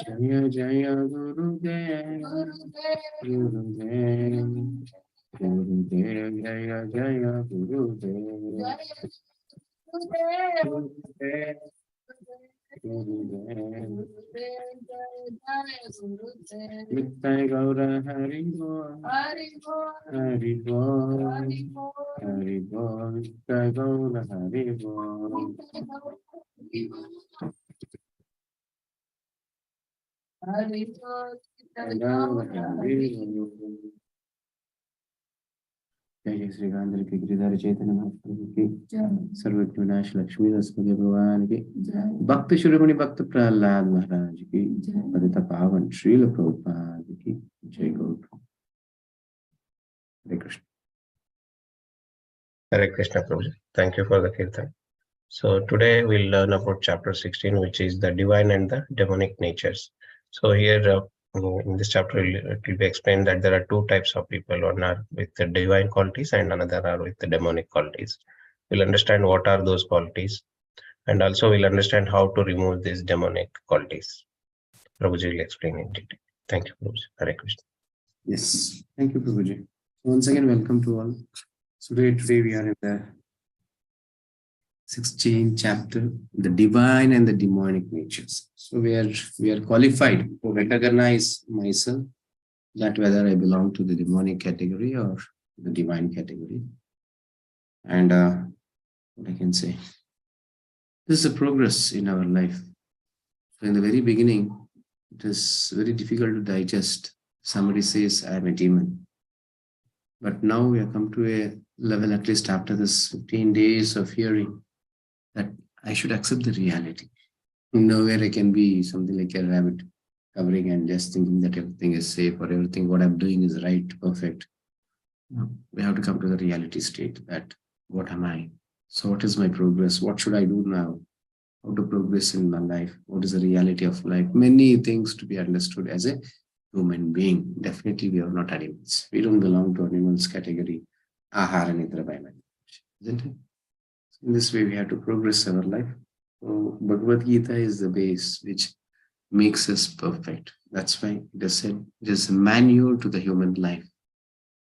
Jaya Jaya Gurudev, Gurudev, Gurudev, Jaya Jaya Gurudev, Gurudev, Gurudev. Nittai Gaura Hari Bol, Hari Bol, Hari Bol, Nittai Gaura Hari Bol. जय जय श्री राम की गिरिधर चैतन्य महाप्रभु की सर्वज्ञ विनाश लक्ष्मी नरसिंह भगवान की भक्त शिरोमणि भक्त प्रहलाद महाराज की पतित पावन श्रील प्रभुपाद की जय गौर। हरे Krishna. Hare Krishna Prabhuji. Thank you for the kirtan. So today we'll learn about chapter 16, which is the divine and the demonic natures. So here in this chapter, it will be explained that there are two types of people. One are with the divine qualities and another are with the demonic qualities. We'll understand what are those qualities, and also we'll understand how to remove these demonic qualities. Prabhuji will explain in detail. Thank you, Prabhuji. Hare Krishna. Yes, thank you, Prabhuji. Once again, welcome to all. So today we are in the 16th chapter, the divine and the demonic natures. So we are qualified to recognize myself, that whether I belong to the demonic category or the divine category. And what I can say, this is a progress in our life. So in the very beginning, it is very difficult to digest. Somebody says, I am a demon. But now we have come to a level, at least after this 15 days of hearing, that I should accept the reality. Nowhere I can be something like a rabbit covering and just thinking that everything is safe or everything what I'm doing is right, perfect. No, we have to come to the reality state that what am I? So what is my progress? What should I do now? How to progress in my life? What is the reality of life? Many things to be understood as a human being. Definitely we are not animals. We don't belong to animals category. Ahara nidra bhayam. Isn't it? In this way, we have to progress our life. So Bhagavad Gita is the base which makes us perfect. That's why it is said it is a manual to the human life.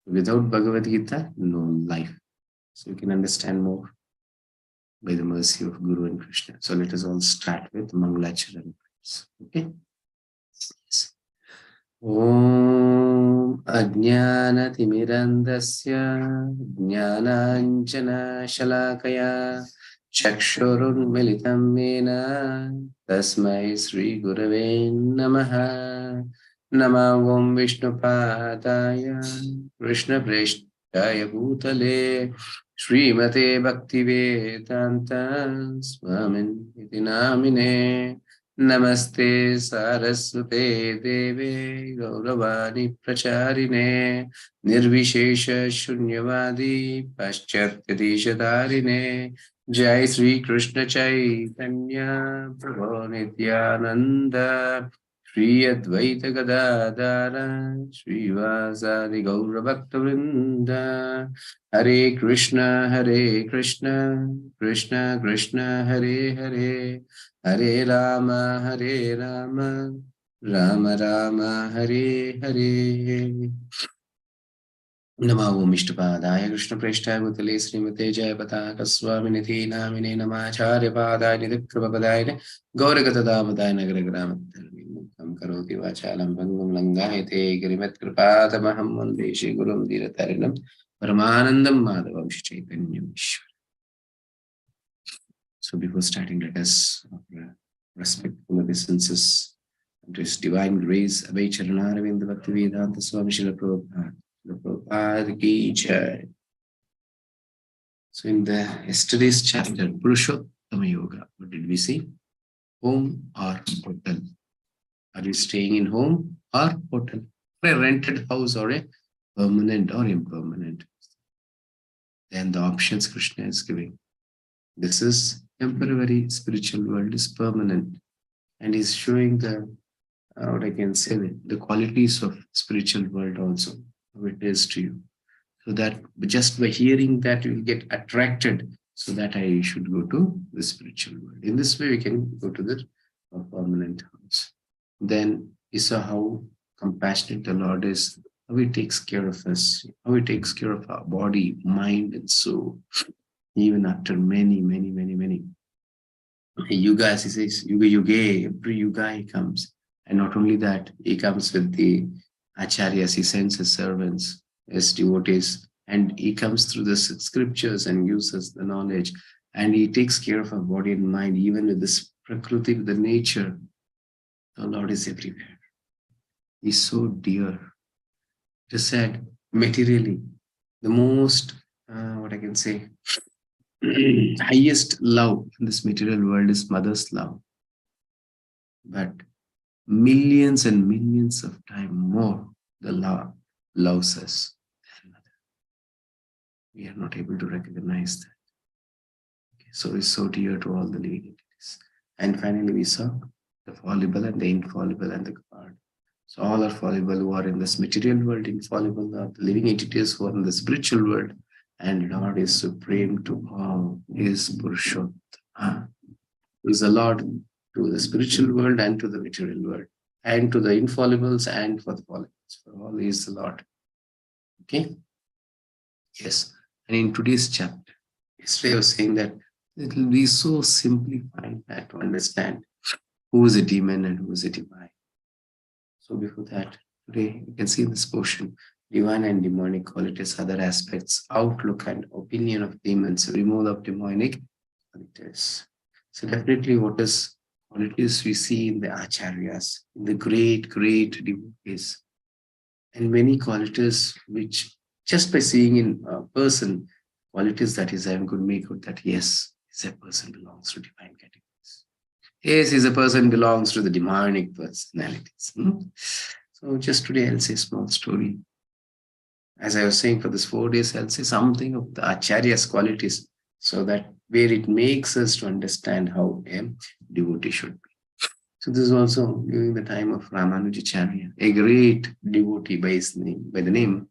Without Bhagavad Gita, no life. So you can understand more by the mercy of Guru and Krishna. So let us all start with Mangalacharan. Okay? Yes. Om Ajnanatimirandasya Jnananjana Shalakaya Chakshurunmilitam Mena Tasmai Sri Gurave Namaha. Nama Om Vishnupadaya Krishna Preshtaya Bhutale Srimate Bhaktivedanta Swamin Iti Namine. Namaste Saraswate Deve Gauravani Pracharine Nirvishesha Shunyavadi Paschatyadeeshadarine Jai Sri Krishna Chaitanya Prabhu Nityananda Shri Advaita Gadadara Shri Vasadi Gauravakta Vrinda Hare Krishna Krishna Krishna Hare Hare Hare Rama, Rama Rama, Hare Hare. Namo Mishtapadaya Krishna Preshtaya Bhutale Srimate Jayapataka Swaminiti Namine Namacharya Padaya Nidhikrabhapadaya Gauragatadavadaya Nagaragaramatharmi Muktam Karoti Vachalam Bangam Langayate Girimat Kripatamaham Vande Shri Gurum Dhiratarinam Paramanandam Madhavam Shri Chaitanyam Ishwar. So before starting, let us offer respectful obeisances to His divine grace. Abhay Charanaravinda Bhaktivedanta Swami Srila Prabhupada ki jai. So in the yesterday's chapter, Purushottama Yoga, what did we see? Home or hotel? Are you staying in home or hotel? A rented house or a permanent or impermanent? Then the options Krishna is giving. This is temporary, spiritual world is permanent, and is showing the what I can say, the qualities of spiritual world also, how it is to you, so that just by hearing that you will get attracted so that I should go to the spiritual world. In this way, we can go to the permanent house. Then we saw how compassionate the Lord is, how He takes care of us, how He takes care of our body, mind, and soul, even after many yugas. He says, Yuga Yuga, every yuga He comes. And not only that, He comes with the acharyas, He sends His servants, His devotees, and He comes through the scriptures and gives us the knowledge. And He takes care of our body and mind, even with this prakriti, with the nature. The Lord is everywhere. He's so dear. It is said, materially, the most, what I can say, highest love in this material world is mother's love. But millions and millions of times more, the love loves us than mother. We are not able to recognize that. Okay, so it's so dear to all the living entities. And finally, we saw the fallible and the infallible and the God. So all are fallible who are in this material world, infallible are the living entities who are in the spiritual world, and Lord is supreme to all, is Purushottama. He is the Lord to the spiritual world and to the material world, and to the infallibles and for the fallibles. For all He is the Lord. Okay? Yes. And in today's chapter, yesterday I was saying that it will be so simplified that to understand who is a demon and who is a divine. So before that, today you can see in this portion, divine and demonic qualities, other aspects, outlook and opinion of demons, removal of demonic qualities. So definitely what is qualities we see in the acharyas, in the great devotees, and many qualities which just by seeing in a person, qualities that is I could make out that yes, this a person belongs to divine categories. Yes, is a person belongs to the demonic personalities. So just today I'll say a small story. As I was saying, for this 4 days, I'll say something of the Acharya's qualities, so that where it makes us to understand how a devotee should be. So this is also during the time of Ramanujacharya, a great devotee by the name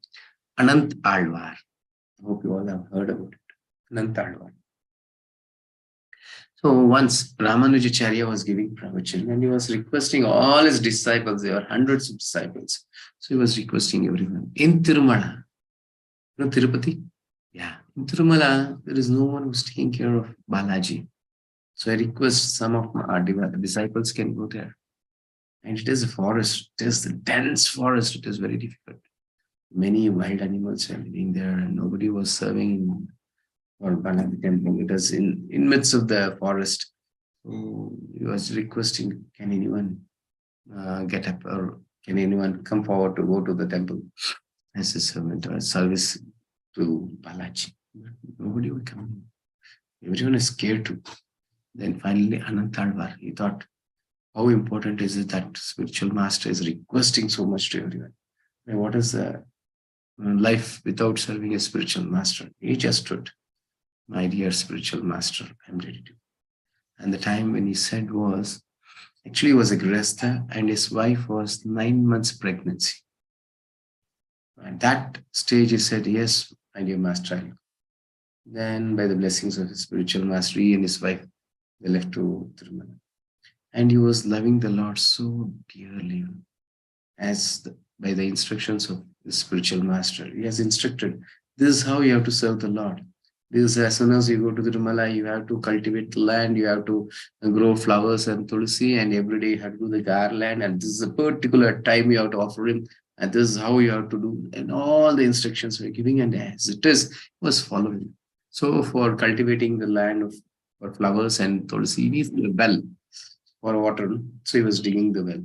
Anant Alvar. I hope you all have heard about it. Anant Alvar. So once Ramanujacharya was giving pravachan and he was requesting all his disciples, there were hundreds of disciples. So he was requesting everyone. In Tirumala, you know Tirupati? Yeah. In Tirumala, there is no one who's taking care of Balaji. So I request some of my disciples can go there. And it is a forest, it is a dense forest, it is very difficult. Many wild animals are living there and nobody was serving or Balaji temple. It was in midst of the forest. So he was requesting, can anyone get up or can anyone come forward to go to the temple as a servant or a service to Balaji? Nobody would come. Everyone is scared to. Then finally, Anantalvar, he thought, how important is it that spiritual master is requesting so much to everyone? And what is the life without serving a spiritual master? He just stood. My dear spiritual master, I'm ready to. And the time when he said was, actually he was a grihastha and his wife was 9 months pregnancy. At that stage he said, yes, my dear master, I'll go. Then by the blessings of his spiritual master, he and his wife, they left to Tirumala. And he was loving the Lord so dearly by the instructions of the spiritual master. He has instructed, this is how you have to serve the Lord. This, as soon as you go to the Tirumala, you have to cultivate the land, you have to grow flowers and tulsi, and every day you have to do the garland, and this is a particular time you have to offer him, and this is how you have to do, and all the instructions were giving, and as it is, he was following. So for cultivating the land for flowers and tulsi, he needs a well for water, so he was digging the well.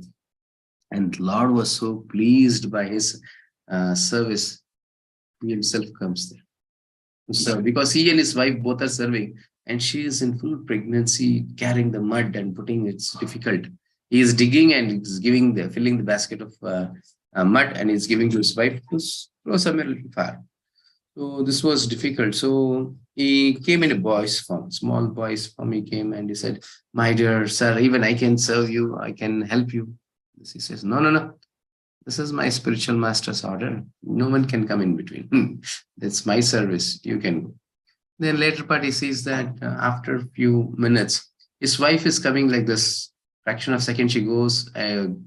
And the Lord was so pleased by his service, he himself comes there. So, because he and his wife both are serving, and she is in full pregnancy, carrying the mud and putting it's difficult. He is digging and he's filling the basket of mud, and he's giving to his wife to throw somewhere a little far. So this was difficult. So he came in a boy's form, small boy's form. He came and he said, "My dear sir, even I can serve you. I can help you." He says, "No. This is my spiritual master's order. No one can come in between. That's my service. You can go." Then later part, he sees that after a few minutes, his wife is coming like this fraction of second. She goes,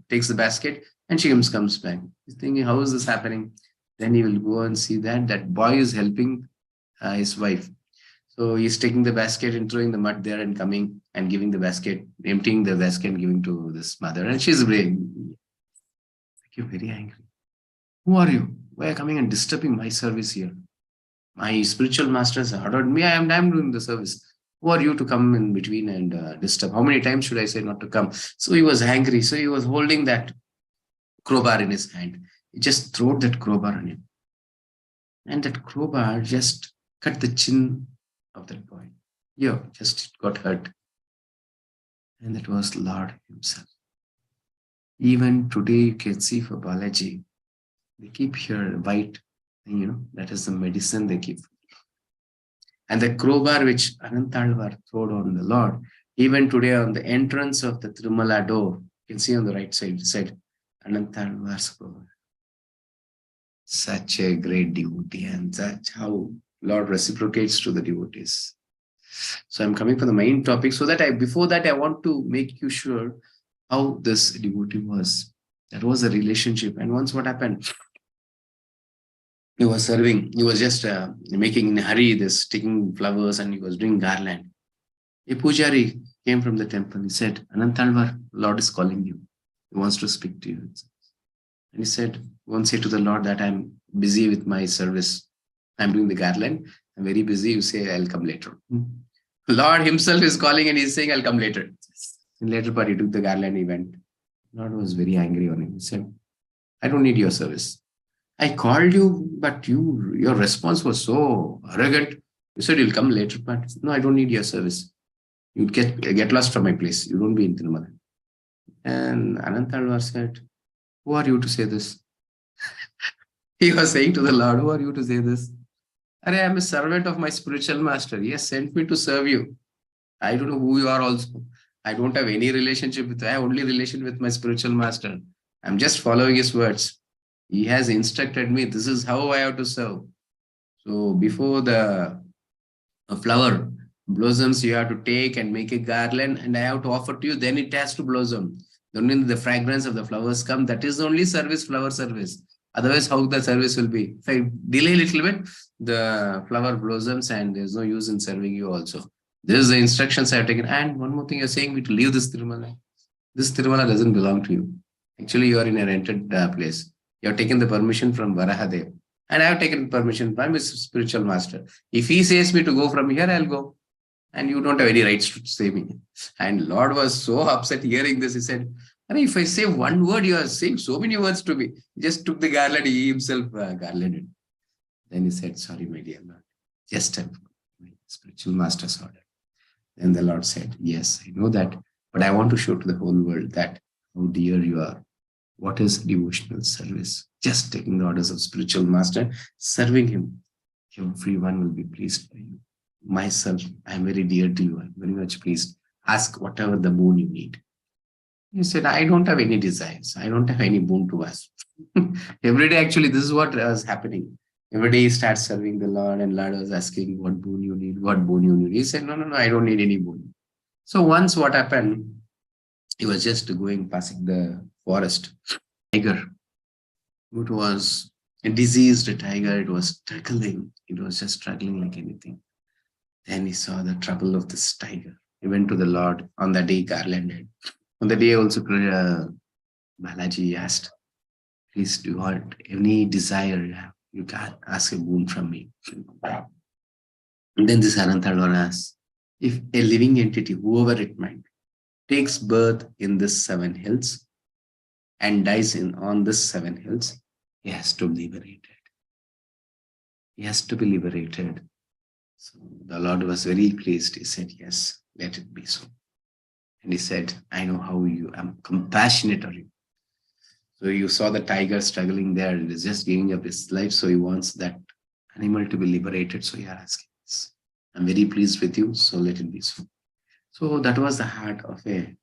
takes the basket, and she comes back. He's thinking, how is this happening? Then he will go and see that that boy is helping his wife. So he's taking the basket and throwing the mud there and coming and giving the basket, emptying the basket and giving to this mother. And she's brave. You're very angry. Who are you? Why are you coming and disturbing my service here? My spiritual masters ordered me. I'm doing the service. Who are you to come in between and disturb? How many times should I say not to come? So he was angry. So he was holding that crowbar in his hand. He just threw that crowbar on him. And that crowbar just cut the chin of that boy. Yeah, just got hurt. And that was Lord himself. Even today, you can see for Balaji, they keep here white, that is the medicine they keep. And the crowbar which Anantalvar threw on the Lord, even today on the entrance of the Tirumala door, you can see on the right side, it said Anantalvar's crowbar. Such a great devotee, and that's how Lord reciprocates to the devotees. So I'm coming from the main topic, so that before that I want to make you sure how this devotee was. That was a relationship. And once what happened? He was serving. He was just making in a hurry this, taking flowers, and he was doing garland. A pujari came from the temple. He said, Anantalvar, Lord is calling you. He wants to speak to you. And he said, won't say to the Lord that I'm busy with my service. I'm doing the garland. I'm very busy. You say, I'll come later. Lord himself is calling and he's saying, I'll come later. In later part, he took the garland, he went. Lord was very angry on him. He said, I don't need your service. I called you, but your response was so arrogant. You said you'll come later, but no, I don't need your service. You'd get lost from my place. You don't be in Tirumala. And Anantalvar said, who are you to say this? He was saying to the Lord, who are you to say this? I am a servant of my spiritual master. He has sent me to serve you. I don't know who you are also. I don't have any relationship with you. I have only relation with my spiritual master. I'm just following his words. He has instructed me. This is how I have to serve. So before the flower blossoms, you have to take and make a garland, and I have to offer to you. Then it has to blossom. Then the fragrance of the flowers come. That is only service, flower service. Otherwise, how the service will be? If I delay a little bit, the flower blossoms, and there's no use in serving you also. This is the instructions I have taken. And one more thing, you're saying me to leave this Tirumala. This Tirumala doesn't belong to you. Actually, you are in a rented place. You have taken the permission from Varahadev. And I have taken permission from his spiritual master. If he says me to go from here, I'll go. And you don't have any rights to say me. And Lord was so upset hearing this. He said, if I say one word, you are saying so many words to me. He just took the garland, he himself garlanded. Then he said, sorry, my dear Lord. Just my spiritual master's order. Then the Lord said, yes, I know that. But I want to show to the whole world that how dear you are. What is devotional service? Just taking the orders of spiritual master, serving him. Everyone will be pleased by you. Myself, I am very dear to you. I'm very much pleased. Ask whatever the boon you need. He said, I don't have any desires. I don't have any boon to ask. Every day, actually, this is what was happening. Every day he starts serving the Lord, and Lord was asking, what boon you need, what boon you need. He said, no, I don't need any boon. So once what happened, he was just passing the forest. Tiger. It was a diseased tiger. It was struggling. It was just struggling like anything. Then he saw the trouble of this tiger. He went to the Lord on that day, garlanded. On the day also, Balaji asked, please, do you want any desire you have? You can ask a boon from me. And then this Anantalvar asked, if a living entity, whoever it might, takes birth in this 7 hills and dies on this 7 hills, he has to be liberated. He has to be liberated. So the Lord was very pleased. He said, yes, let it be so. And he said, I know how I'm compassionate on you. So you saw the tiger struggling there. He is just giving up his life. So he wants that animal to be liberated. So you are asking this. I'm very pleased with you. So let it be so. So that was the heart of a.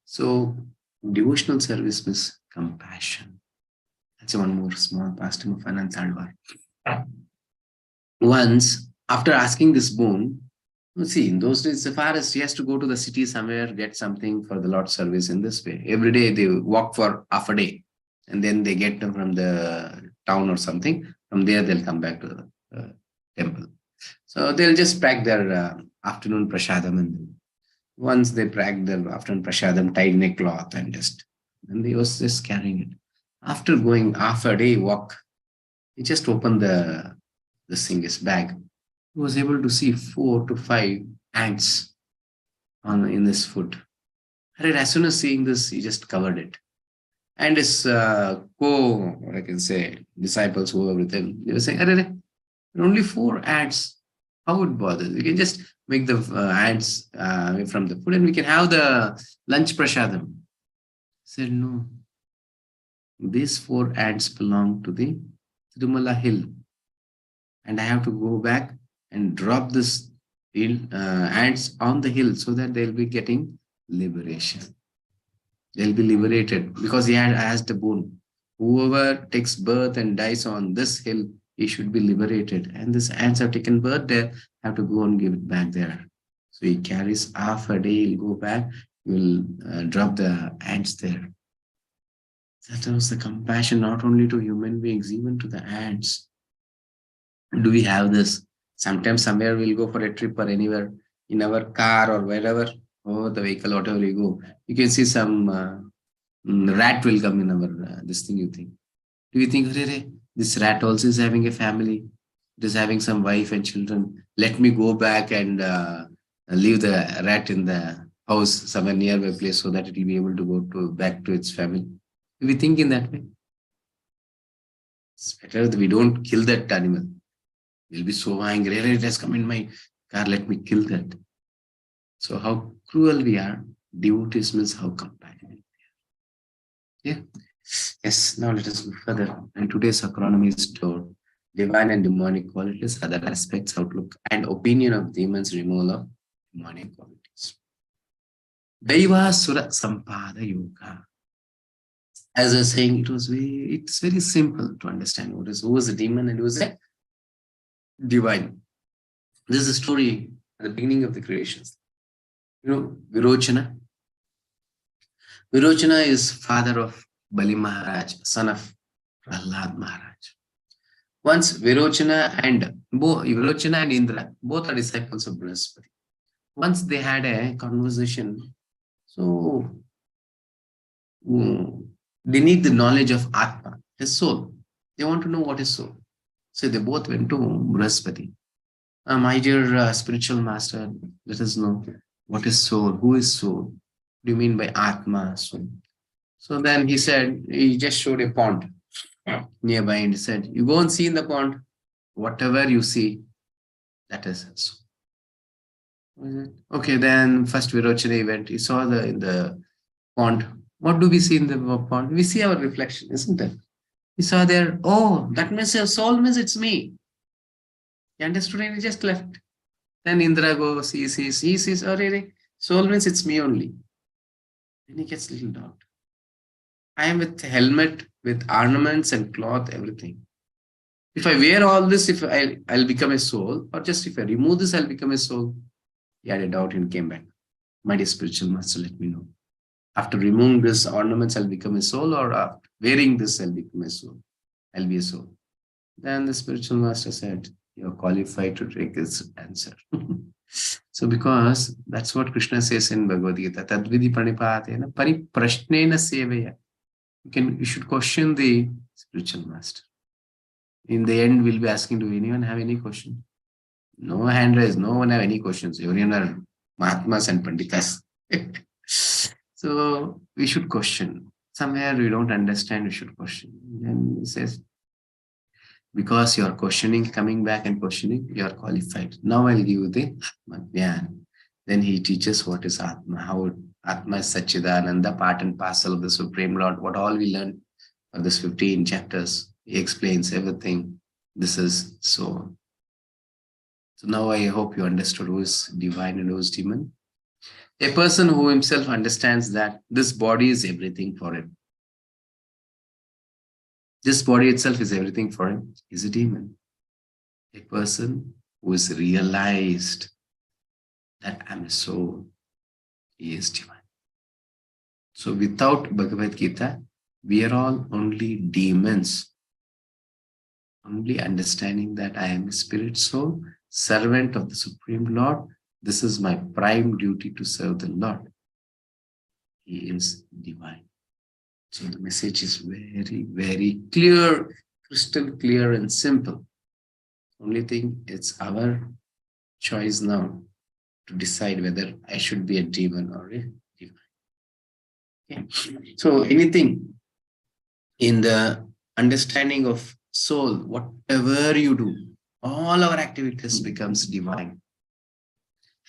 So devotional service means compassion. That's one more small pastime of Anantalvar. Once After asking this boon, see, in those days, the forest, he has to go to the city somewhere, get something for the Lord's service in this way. Every day they walk for half a day, and then they get them from the town or something. From there, they'll come back to the temple. So they'll just pack their afternoon prasadam, and once they packed their afternoon prasadam, tied in a cloth, and they was just carrying it. After going half a day walk, he just opened the singer's bag. He was able to see 4 to 5 ants in this food. And as soon as seeing this, he just covered it. And his I can say, disciples who were with him, they were saying, there are only 4 ants. How would bother? We can just make the ants away from the food and we can have the lunch prasadam. He said, no. These 4 ants belong to the Tirumala hill. And I have to go back and drop this ants on the hill so that they'll be getting liberation. They'll be liberated because he had asked a boon. Whoever takes birth and dies on this hill, he should be liberated. And these ants have taken birth there, have to go and give it back there. So he carries half a day, he'll go back, he'll drop the ants there. That was the compassion not only to human beings, even to the ants. Do we have this? Sometimes somewhere we'll go for a trip or anywhere in our car or wherever, or the vehicle, whatever we go, you can see some rat will come in our this thing you think. Do you think, this rat also is having a family? It is having some wife and children. Let me go back and leave the rat in the house somewhere nearby place so that it will be able to go back to its family. Do we think in that way? It's better that we don't kill that animal. We'll be so angry. It has come in my car. Let me kill that. So how cruel we are. Devotees means how compassionate we are. Yeah. Yes. Now let us move further. And today's acronym is toward divine and demonic qualities, other aspects, outlook, and opinion of demons, removal of demonic qualities. Daiva Sura Sampada Yoga. As I was saying, it's very simple to understand who was a demon and who was a divine. This is a story at the beginning of the creations. Virochana. Virochana is father of Bali Maharaj, son of Prahlad Maharaj. Once Virochana and Indra, both are disciples of Brihaspati. Once they had a conversation, so they need the knowledge of Atma, his soul. They want to know what is soul. So they both went to Brihaspati. My dear spiritual master, let us know what is soul, who is soul. What do you mean by Atma, soul? So then he just showed a pond nearby and he said, you go and see in the pond, whatever you see, that is soul. Okay, then first Virochana went, he saw in the pond. What do we see in the pond? We see our reflection, isn't it? He saw there, oh, that means your soul means it's me. He understood and he just left. Then Indra goes, he sees, oh, really? Soul means it's me only. Then he gets a little doubt. I am with helmet, with ornaments and cloth, everything. If I wear all this, if I'll become a soul, or just if I remove this, I'll become a soul. He had a doubt and came back. My dear spiritual master, let me know. After removing this ornaments, I'll become a soul, or after wearing this, I'll become a soul. I'll be a soul. Then the spiritual master said, you're qualified to take this answer. So because that's what Krishna says in Bhagavad Gita, Tadvidi Pranipatena Pariprashnena Seveya. You should question the spiritual master. In the end, we'll be asking, do anyone have any question? No hand raised, no one have any questions. Everyone are Mahatmas and Panditas. So we should question. Somewhere we don't understand, we should question. Then he says, because you are questioning, coming back and questioning, you are qualified. Now I'll give you the Jnana. Then he teaches what is Atma, how Atma is Satchidananda, part and parcel of the Supreme Lord. What all we learned of this 15 chapters, he explains everything. This is so. So now I hope you understood who is divine and who is demon. A person who himself understands that this body is everything for him. This body itself is everything for him, is a demon. A person who is realized that I'm a soul, he is divine. So without Bhagavad Gita, we are all only demons, only understanding that I am a spirit soul, servant of the Supreme Lord. This is my prime duty to serve the Lord. He is divine. So the message is very, very clear, crystal clear and simple. Only thing, it's our choice now to decide whether I should be a demon or a divine. Okay. So anything in the understanding of soul, whatever you do, all our activities becomes divine.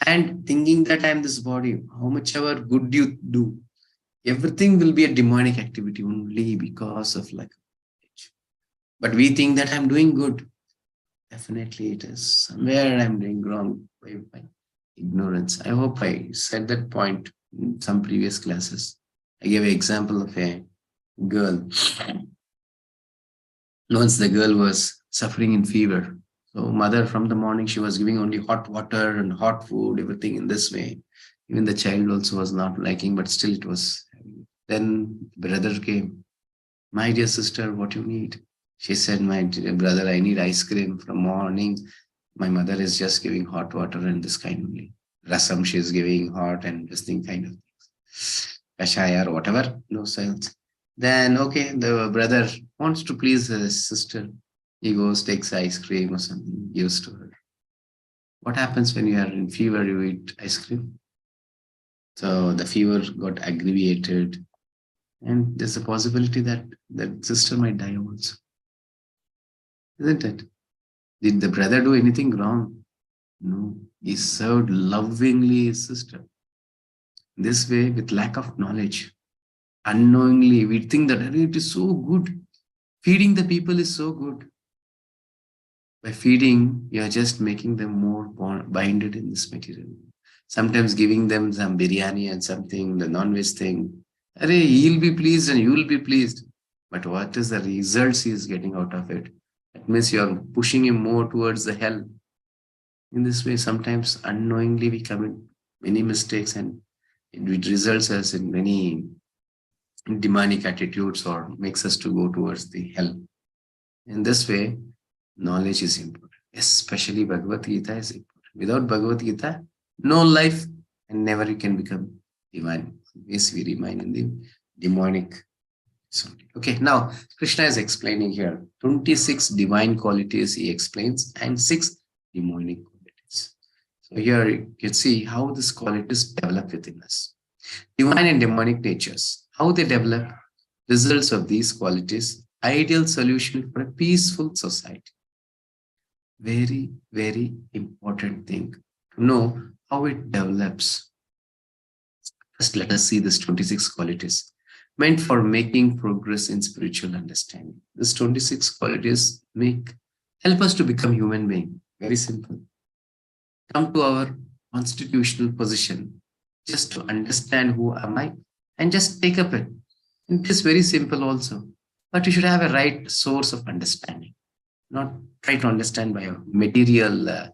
And thinking that I am this body, how much ever good you do, everything will be a demonic activity only because of lack of knowledge. But we think that I'm doing good. Definitely it is. Somewhere I'm doing wrong by ignorance. I hope I said that point in some previous classes. I gave an example of a girl. Once the girl was suffering in fever. So mother from the morning, she was giving only hot water and hot food, everything in this way. Even the child also was not liking, but still it was. Then brother came. My dear sister, what you need? She said, my dear brother, I need ice cream from morning. My mother is just giving hot water and this kind only. Rasam she is giving hot and this thing kind of things. Kashaya or whatever, no sense. Then, okay, the brother wants to please his sister. He goes, takes ice cream or something, gives to her. What happens when you are in fever, you eat ice cream? So the fever got aggravated. And there's a possibility that that sister might die also. Isn't it? Did the brother do anything wrong? No. He served lovingly his sister. This way, with lack of knowledge, unknowingly, we think that it is so good. Feeding the people is so good. By feeding, you are just making them more binded in this material. Sometimes giving them some biryani and something, the non-veg thing. He'll be pleased and you will be pleased. But what is the results he is getting out of it? That means you are pushing him more towards the hell. In this way, sometimes unknowingly we commit many mistakes and it results us in many demonic attitudes or makes us to go towards the hell. In this way, knowledge is important, especially Bhagavad Gita is important. Without Bhagavad Gita, no life and never you can become divine. Yes, we remain in the demonic. Okay, now Krishna is explaining here 26 divine qualities he explains and 6 demonic qualities. So here you can see how these qualities develop within us. Divine and demonic natures, how they develop, results of these qualities, ideal solution for a peaceful society. Very, very important thing to know how it develops. First, let us see these 26 qualities meant for making progress in spiritual understanding. These 26 qualities help us to become human being. Very simple. Come to our constitutional position just to understand who am I and just take up it. It is very simple also. But you should have a right source of understanding, not try to understand by a material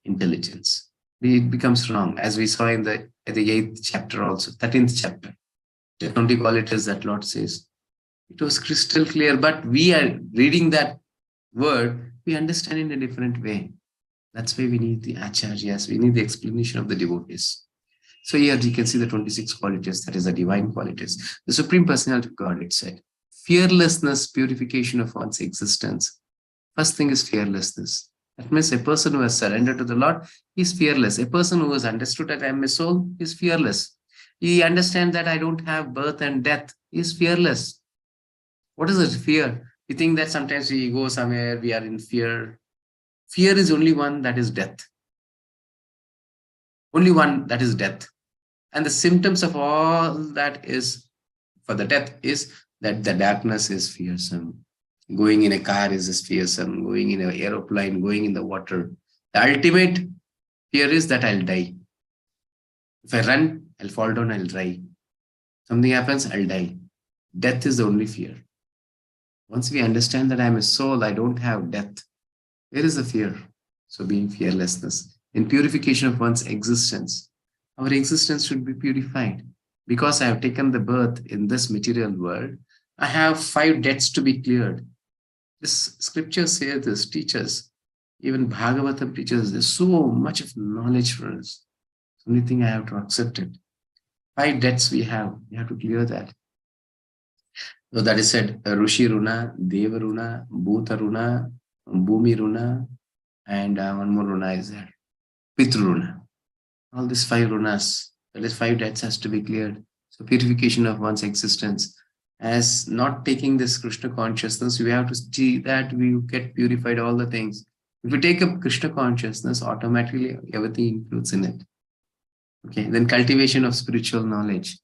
intelligence. It becomes wrong, as we saw in the 8th chapter also, 13th chapter. The 20 qualities that Lord says. It was crystal clear, but we are reading that word, we understand in a different way. That's why we need the acharyas, we need the explanation of the devotees. So here you can see the 26 qualities, that is the divine qualities. The Supreme Personality of God, it said, fearlessness, purification of one's existence. First thing is fearlessness. That means a person who has surrendered to the Lord is fearless. A person who has understood that I am a soul is fearless. He understands that I don't have birth and death, he is fearless. What is it? Fear. We think that sometimes we go somewhere, we are in fear. Fear is only one, that is death. Only one, that is death. And the symptoms of all that is, for the death, is that the darkness is fearsome. Going in a car is fearsome. Going in an aeroplane, going in the water. The ultimate fear is that I'll die. If I run, I'll fall down, I'll die. Something happens, I'll die. Death is the only fear. Once we understand that I'm a soul, I don't have death. Where is the fear? So being fearlessness. In purification of one's existence, our existence should be purified. Because I have taken the birth in this material world, I have 5 debts to be cleared. This scripture says this, teaches, even Bhagavatam teaches, there's so much of knowledge for us. Only thing I have to accept it. 5 debts we have to clear that. So that is said, Rushi Runa, Deva Runa, Bhuta Runa, Bhumi Runa, and one more Runa is there, Pitru Runa. All these 5 runas, that is 5 debts has to be cleared. So purification of one's existence. As not taking this Krishna consciousness, we have to see that we get purified all the things. If we take up Krishna consciousness, automatically everything includes in it. Okay, then cultivation of spiritual knowledge,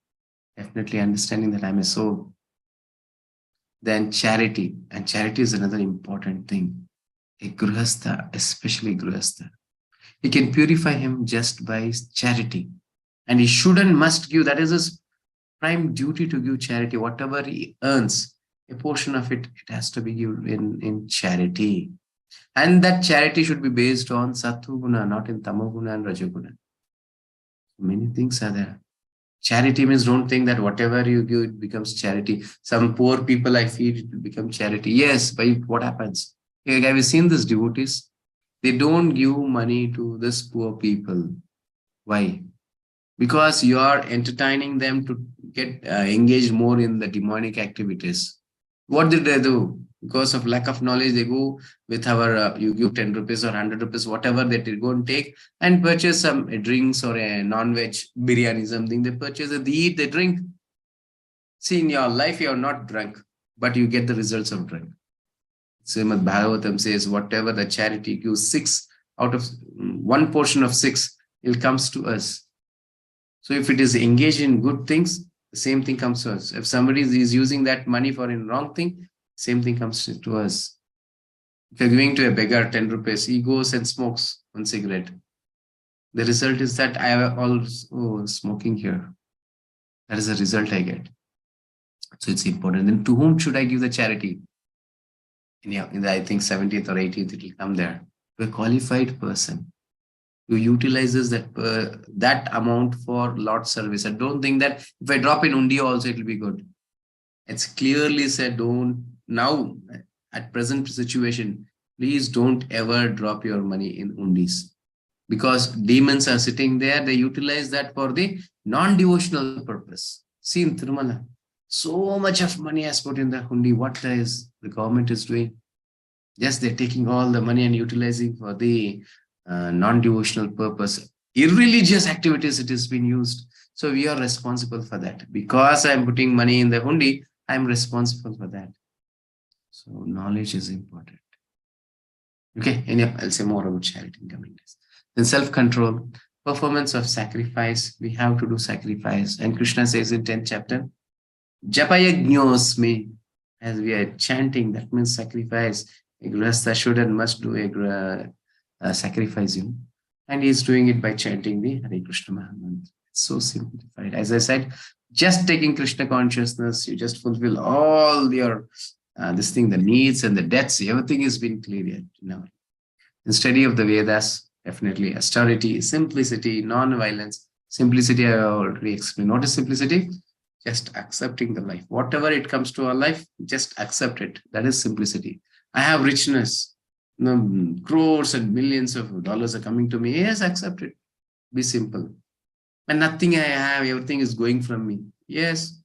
definitely understanding that I'm a soul. Then charity, and charity is another important thing. A grihastha, especially grihastha, he can purify him just by charity, and he should and must give. That is his prime duty, to give charity. Whatever he earns, a portion of it, it has to be given in charity. And that charity should be based on sattva guna, not in tamoguna and rajoguna. Many things are there. Charity means, don't think that whatever you give, it becomes charity. Some poor people I feed, it will become charity. Yes, but what happens? Have you seen these devotees? They don't give money to this poor people. Why? Because you are entertaining them to get engaged more in the demonic activities. What did they do? Because of lack of knowledge, they go with our, you give 10 rupees or 100 rupees, whatever they go and take, and purchase some drinks or a non-veg biryani, something. They purchase it, they eat, they drink. See, in your life, you are not drunk, but you get the results of drink. Srimad Bhagavatam says, whatever the charity gives, 6 out of 1 portion of 6, it comes to us. So if it is engaged in good things, the same thing comes to us. If somebody is using that money for a wrong thing, same thing comes to us. If you're giving to a beggar 10 rupees, he goes and smokes 1 cigarette. The result is that I have also smoking here. That is the result I get. So it's important. Then to whom should I give the charity? In the, I think 70th or 80th, it will come there. To a qualified person who utilizes that amount for Lord's service. I don't think that if I drop in undi also, it will be good. It's clearly said, don't, now at present situation, please don't ever drop your money in undis, because demons are sitting there. They utilize that for the non-devotional purpose. See, in Tirumala, so much of money has put in the hundi. What is the government is doing? Yes, they're taking all the money and utilizing for the non-devotional purpose. Irreligious activities, it has been used. So we are responsible for that. Because I'm putting money in the hundi, I'm responsible for that. So knowledge is important. Okay, and yeah, I'll say more about charity in coming days. Then self-control, performance of sacrifice. We have to do sacrifice. And Krishna says in 10th chapter, Japayagnyosmi, as we are chanting, that means sacrifice. A grihastha should and must do a sacrificing. And he is doing it by chanting the Hare Krishna Mahamantra. It's so simplified. As I said, just taking Krishna consciousness, you just fulfill all your the needs and the debts, everything has been cleared. In study of the Vedas, definitely austerity, simplicity, non-violence. Simplicity, I already explained. What is simplicity? Just accepting the life. Whatever it comes to our life, just accept it. That is simplicity. I have richness. Crores and millions of dollars are coming to me. Yes, accept it. Be simple. And nothing I have, everything is going from me. Yes,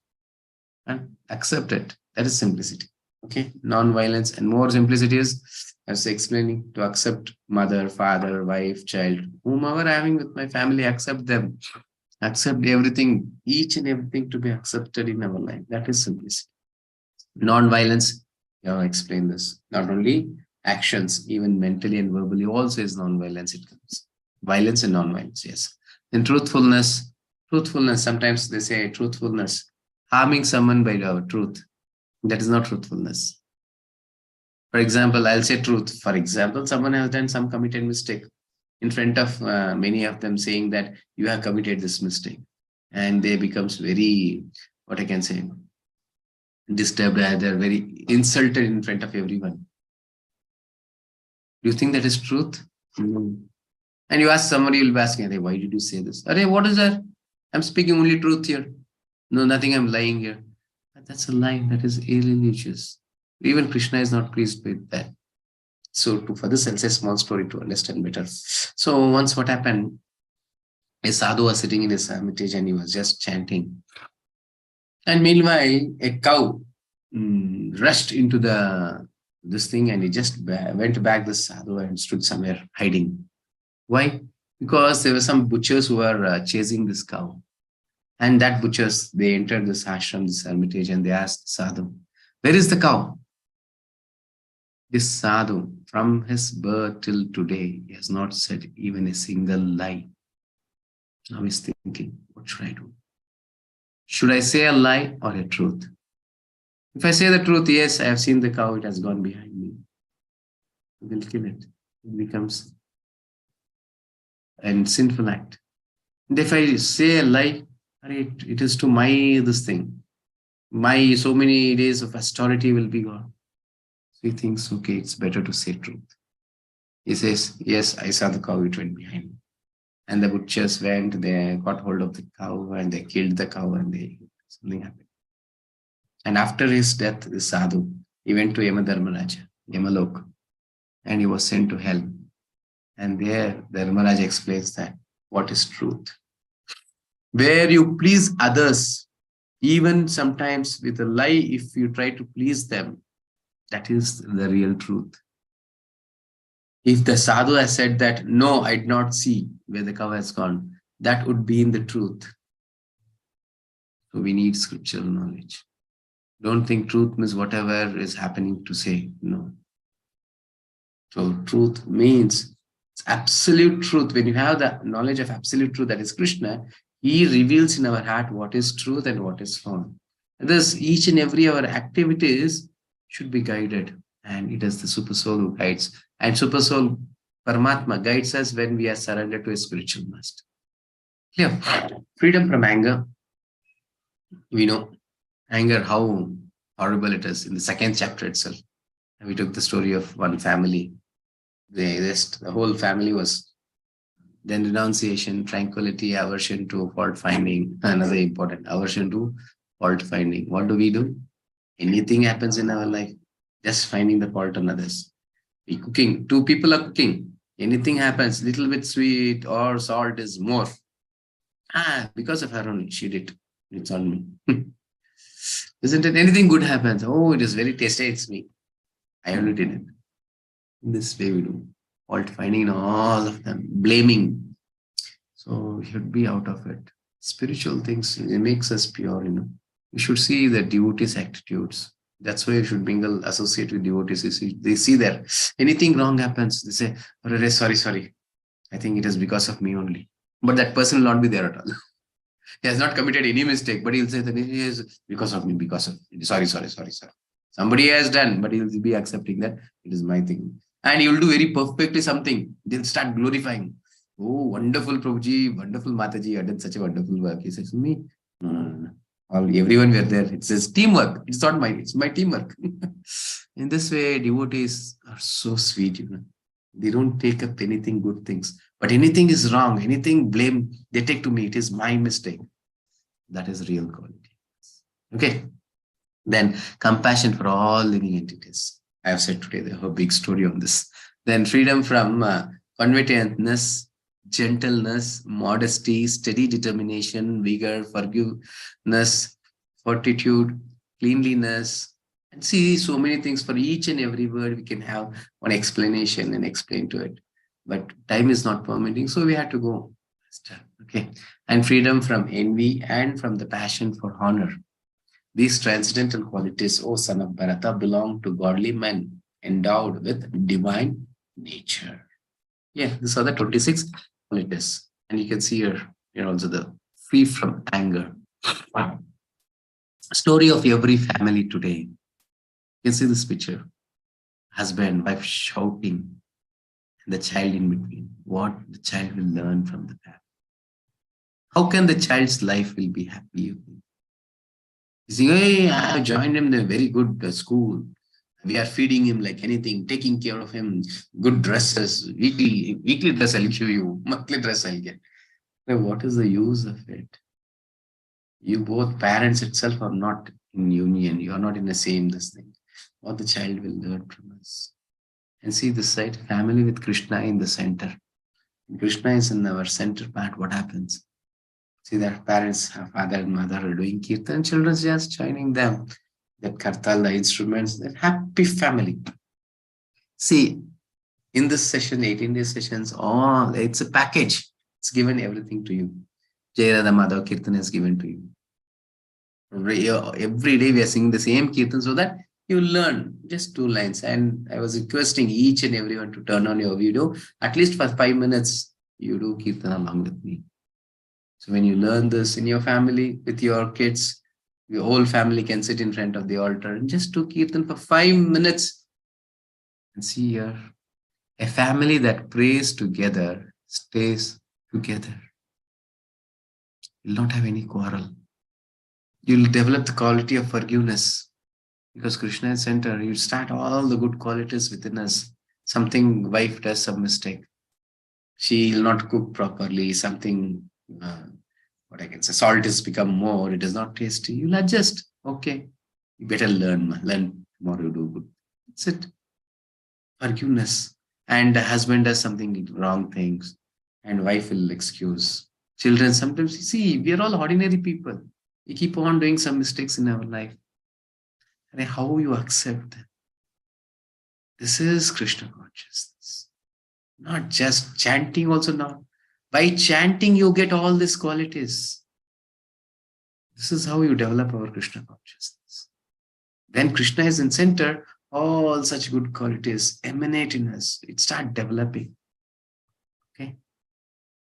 and accept it. That is simplicity. Okay, non-violence and more simplicity is, as explaining, to accept mother, father, wife, child, whomever I'm having with my family, accept them. Accept everything, each and everything to be accepted in our life. That is simplicity. Non-violence, I'll explain this. Not only actions, even mentally and verbally also is non-violence. It comes. Violence and non-violence, yes. Then truthfulness. Truthfulness, sometimes they say truthfulness, harming someone by our truth. That is not truthfulness. For example, I'll say truth. For example, someone has done some committed mistake in front of many of them, saying that you have committed this mistake. And they becomes very, what I can say, disturbed. They're very insulted in front of everyone. Do you think that is truth? Mm. And you ask somebody, you'll be asking, "Hey, why did you say this? Arey, what is that? I'm speaking only truth here. No, nothing, I'm lying here." That's a lie. That is alienations. Even Krishna is not pleased with that. So for this, I'll say a small story to understand better. So once what happened, a sadhu was sitting in his hermitage and he was just chanting. And meanwhile, a cow rushed into this thing and he just went back the sadhu and stood somewhere hiding. Why? Because there were some butchers who were chasing this cow. And that butchers, they entered this ashram, this hermitage, and they asked sadhu, "Where is the cow?" This sadhu, from his birth till today, he has not said even a single lie. Now he's thinking, what should I do? Should I say a lie or a truth? If I say the truth, yes, I have seen the cow, it has gone behind me. We will kill it. It becomes a sinful act. And if I say a lie, it is to my this thing. My so many days of austerity will be gone. So he thinks, okay, it's better to say truth. He says, yes, I saw the cow, it went behind me. And the butchers went, they got hold of the cow and they killed the cow and something happened. And after his death, the sadhu, he went to Yamadharmaraja, Yamalok, and he was sent to hell. And there, the Dharmaraja explains that what is truth. Where you please others, even sometimes with a lie, if you try to please them, that is the real truth. If the sadhu has said that, no, I did not see where the cow has gone, that would be in the truth. So we need scriptural knowledge. Don't think truth means whatever is happening to say. No. So truth means it's absolute truth. When you have the knowledge of absolute truth, that is Krishna, he reveals in our heart what is truth and what is wrong. Thus, each and every our activities should be guided. And it is the super soul who guides. And super soul, Paramatma, guides us when we are surrendered to a spiritual master. Clear? Freedom from anger. We know anger, how horrible it is in the second chapter itself. We took the story of one family. The whole family was then renunciation, tranquility, aversion to fault finding. Another important aversion to fault finding. What do? Anything happens in our life, just finding the fault on others. We cooking, two people are cooking. Anything happens, little bit sweet or salt is more. Because of her only, she did. It's on me. Isn't it? Anything good happens. Oh, it is very tasty. It's me. I only did it. In this way we do. Fault finding in all of them. Blaming. So we should be out of it. Spiritual things, it makes us pure, We should see the devotees' attitudes. That's why you should mingle, associate with devotees. They see there. Anything wrong happens, they say, "Oh, sorry. I think it is because of me only." But that person will not be there at all. He has not committed any mistake, but he'll say that it is because of me, sorry. Somebody has done, but he'll be accepting that it is my thing. And he will do very perfectly something. They'll start glorifying. "Oh, wonderful Prabhuji, wonderful Mataji, you did such a wonderful work." He says, "Me? No. Everyone were there. It's his teamwork. It's not mine. It's my teamwork." In this way, devotees are so sweet, They don't take up anything good things. But anything is wrong, anything blame, they take to me. It is my mistake. That is real quality. Okay. Then compassion for all living entities. I have said today a big story on this. Then freedom from covetousness, gentleness, modesty, steady determination, vigor, forgiveness, fortitude, cleanliness. And see, so many things. For each and every word, we can have one explanation and explain to it. But time is not permitting, so we have to go. Okay. And freedom from envy and from the passion for honor. These transcendental qualities, O son of Bharata, belong to godly men endowed with divine nature. Yeah, these are the 26 qualities. And you can see here also the free from anger. Story of every family today. You can see this picture. Husband, wife shouting, and the child in between. What the child will learn from the parent. How can the child's life will be happy? You say, "Hey, I have joined him in a very good school. We are feeding him like anything, taking care of him, good dresses, weekly dress I'll give you, monthly dress I'll get. Now, what is the use of it? You both parents itself are not in union. You are not in the same this thing. What the child will learn from us. And see this side, family with Krishna in the center. Krishna is in our center part. What happens? See that parents, father and mother are doing kirtan, children just joining them. That kartal, the instruments, that happy family. See, in this session, 18 day sessions, all it's a package. It's given everything to you. Jayarada Madhav Kirtan is given to you. Every day we are singing the same Kirtan so that you learn just 2 lines. And I was requesting each and everyone to turn on your video. At least for 5 minutes, you do Kirtan along with me. So when you learn this in your family, with your kids, your whole family can sit in front of the altar and just do Kirtan for 5 minutes. And see here, a family that prays together stays together. You'll not have any quarrel. You'll develop the quality of forgiveness because Krishna is center. You start all the good qualities within us. Something wife does some mistake. She'll not cook properly. Something, what I can say, salt has become more. It is not tasty. You'll adjust. Okay, you better learn. Learn tomorrow. You do good. That's it. Forgiveness. And the husband does something wrong things, and wife will excuse. Children sometimes see we are all ordinary people. We keep on doing some mistakes in our life. And how you accept them. This is Krishna consciousness. Not just chanting, also not. By chanting, you get all these qualities. This is how you develop our Krishna consciousness. Then Krishna is in center, all such good qualities emanate in us. It starts developing. Okay.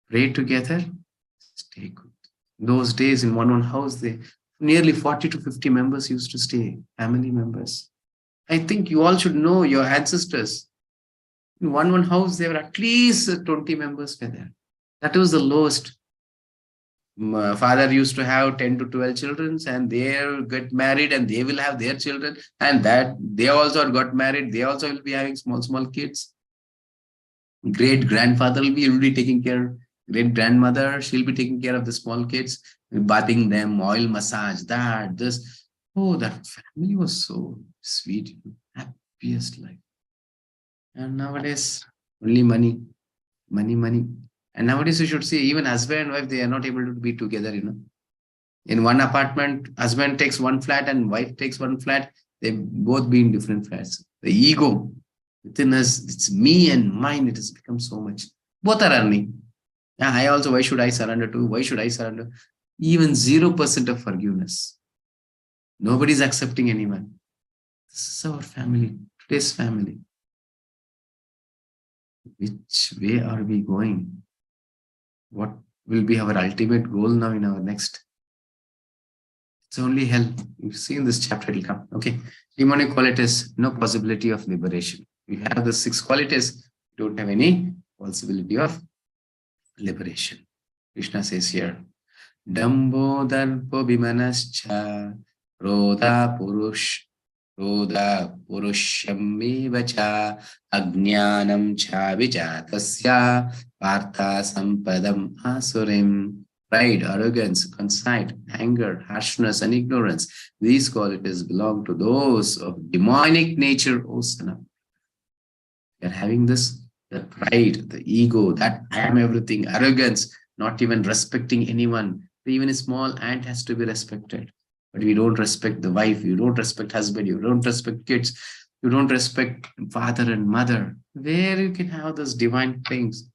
Pray together, stay good. Those days in one house, they nearly 40 to 50 members used to stay, family members. I think you all should know your ancestors. In one house, there were at least 20 members were there. That was the lowest. My father used to have 10 to 12 children, and they get married and they will have their children, and that they also got married. They also will be having small kids. Great grandfather will be already taking care. Great grandmother, she'll be taking care of the small kids, bathing them, oil massage, that, this. Oh, that family was so sweet, happiest life. And nowadays, only money, money, money. And nowadays, you should see even husband and wife, they are not able to be together, In one apartment, husband takes one flat and wife takes one flat. They both be in different flats. The ego within us, it's me and mine. It has become so much. Both are earning. Yeah, I also, why should I surrender to? Why should I surrender? Even 0% of forgiveness. Nobody's accepting anyone. This is our family, today's family. Which way are we going? What will be our ultimate goal now in our next? It's only hell. You see in this chapter, it will come. Okay. Demonic qualities, no possibility of liberation. We have the 6 qualities, don't have any possibility of liberation. Krishna says here, Dambo Darpo Bimanascha Rodha Purusham cha Ajnanam cha Vijatasya Partha Sampadam Asurim. Pride, arrogance, conceit, anger, harshness, and ignorance. These qualities belong to those of demonic nature, O son of. They are having this, the pride, the ego, that I am everything, arrogance, not even respecting anyone. Even a small ant has to be respected. But we don't respect the wife, you don't respect husband, you don't respect kids, you don't respect father and mother. Where you can have those divine things?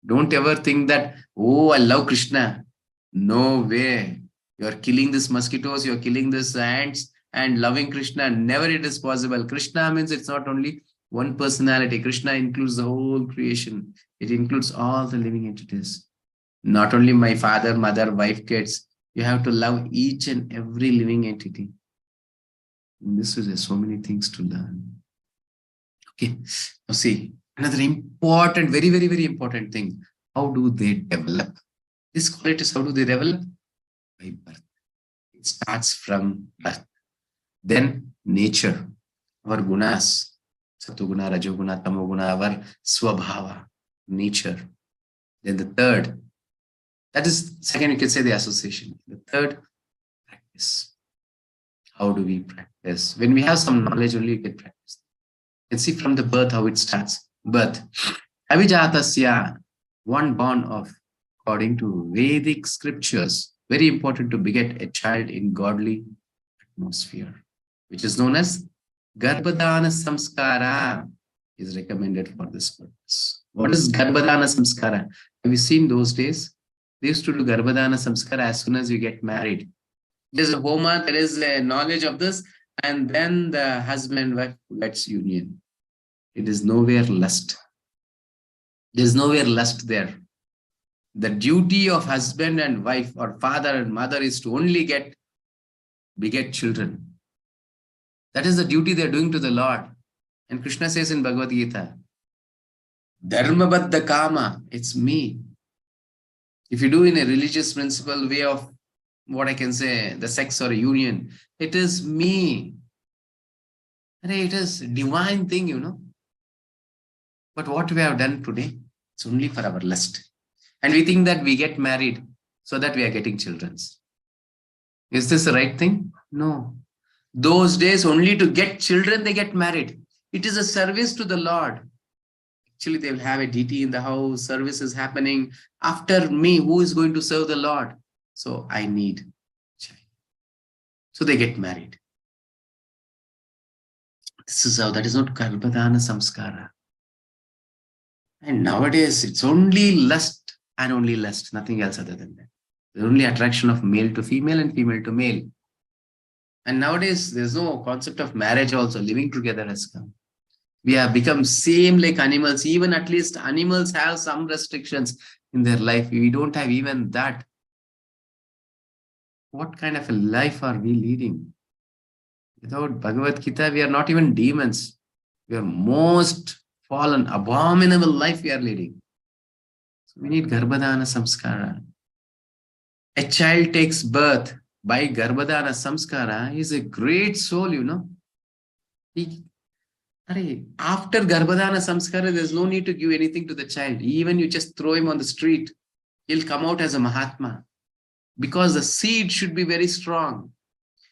Don't ever think that, oh, I love Krishna. No way. You are killing these mosquitoes, you are killing these ants and loving Krishna. Never it is possible. Krishna means it's not only one personality. Krishna includes the whole creation. It includes all the living entities. Not only my father, mother, wife, kids. You have to love each and every living entity. And this is so many things to learn. Okay. Now see, another important, very, very, very important thing. How do they develop? These qualities, how do they develop? By birth. It starts from birth. Then nature. our gunas, Satoguna, Rajoguna, Tamoguna, our swabhava, nature. Then the third, that is second, you can say the association. The third, practice. How do we practice? When we have some knowledge, only you can practice. You can see from the birth how it starts. Birth. Avijatasya, one born of, according to Vedic scriptures, very important to beget a child in godly atmosphere, which is known as Garbhadana Samskara, is recommended for this purpose. What is Garbhadana Samskara? Have you seen those days? They used to do Garbhadana Samskara as soon as you get married. There's a homa, there is a knowledge of this, and then the husband wife gets union. It is nowhere lust. There's nowhere lust there. The duty of husband and wife or father and mother is to only beget children. That is the duty they're doing to the Lord. And Krishna says in Bhagavad Gita, Dharma Baddha Kama, it's me. If you do in a religious principle way of what I can say, the sex or a union, it is me. It is a divine thing, you know. But what we have done today, it's only for our lust. And we think that we get married so that we are getting children. Is this the right thing? No. Those days, only to get children, they get married. It is a service to the Lord. Actually, they will have a deity in the house, service is happening. After me, who is going to serve the Lord? So I need a child. So they get married. This is how, that is not Garbhadana Samskara. And nowadays, it's only lust and only lust, nothing else other than that. There's only attraction of male to female and female to male. And nowadays, there's no concept of marriage also. Living together has come. We have become same like animals. Even at least animals have some restrictions in their life. We don't have even that. What kind of a life are we leading? Without Bhagavad Gita, we are not even demons. We are most fallen, abominable life we are leading. So we need Garbhadana Samskara. A child takes birth by Garbhadana Samskara. He is a great soul, you know. After Garbhadana Samskara, there's no need to give anything to the child. Even you just throw him on the street, he'll come out as a Mahatma. Because the seed should be very strong.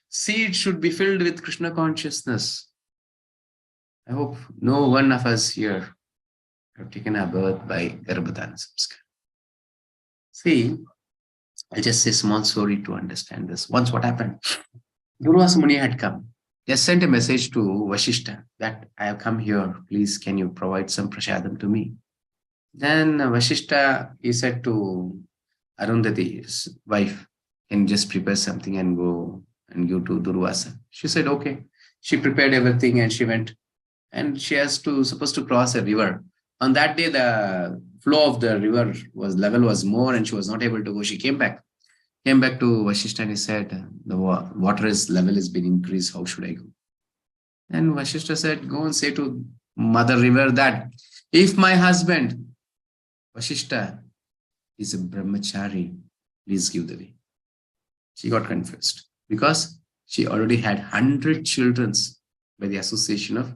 Seed should be filled with Krishna consciousness. I hope no one of us here have taken our birth by Garbhadana Samskara. See, I'll just say a small story to understand this. Once what happened? Durvasa Muni had come. They sent a message to Vashishta that I have come here. Please, can you provide some prasadam to me? Then Vashishta, he said to Arundhati's wife, can you just prepare something and go and give to Durvasa? She said, okay. She prepared everything and she went. And she supposed to cross a river. On that day, the flow of the river level was more and she was not able to go. She came back to Vashishta and he said, the water level has been increased. How should I go? And Vashishta said, go and say to Mother River that if my husband, Vashishta, is a brahmachari, please give the way. She got confused because she already had 100 children by the association of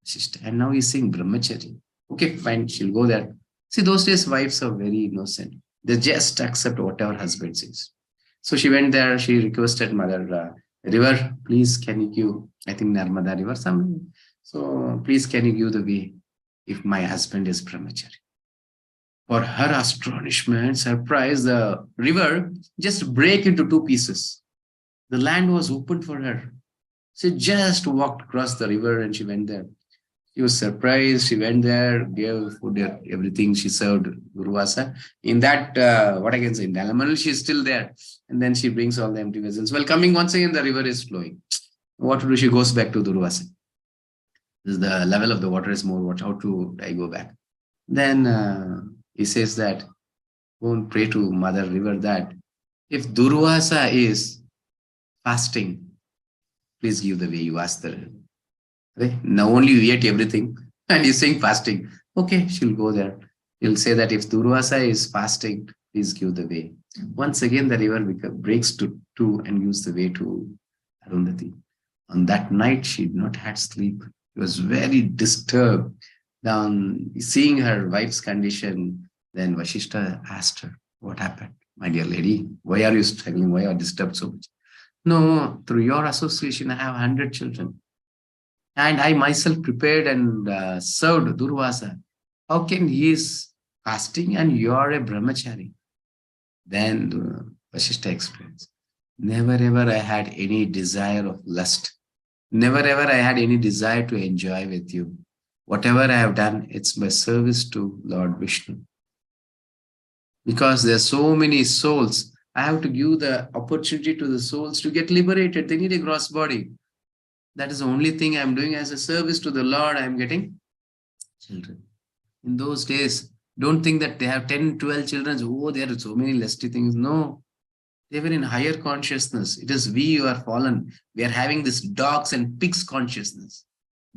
Vashishta. And now he's saying brahmachari. Okay, fine, she'll go there. See, those days wives are very innocent. They just accept whatever husband says. So she went there, she requested Mother River, please can you give, I think Narmada River, something. So please can you give the way if my husband is brahmachari. For her astonishment, surprise, the river just break into two pieces. The land was open for her. She just walked across the river and she went there. She was surprised. She went there, gave food, everything. She served Durvasa. In that, what I can say, in Dalamanal, she's still there. And then she brings all the empty vessels. Well, coming once again, the river is flowing. What to do? She goes back to Durvasa. The level of the water is more. How to I go back? Then he says that, go and pray to Mother River that if Durvasa is fasting, please give the way you ask the river. Okay? Now only you ate everything and he's saying fasting. Okay, she'll go there. He'll say that if Durvasa is fasting, please give the way. Once again, the river breaks to two and gives the way to Arundhati. On that night, she did not have sleep. He was very disturbed. Down seeing her wife's condition, then Vashishta asked her, "What happened, my dear lady? Why are you struggling? Why are you disturbed so much?" "No, through your association, I have 100 children. And I myself prepared and served Durvasa. How can he is fasting and you are a brahmachari?" Then Vashishta explains, "Never ever I had any desire of lust. Never ever I had any desire to enjoy with you. Whatever I have done, it's my service to Lord Vishnu. Because there are so many souls, I have to give the opportunity to the souls to get liberated. They need a gross body. That is the only thing I'm doing as a service to the Lord. I'm getting children." In those days, don't think that they have 10, 12 children. Oh, there are so many lusty things. No, they were in higher consciousness. It is we who are fallen. We are having this dogs and pigs consciousness.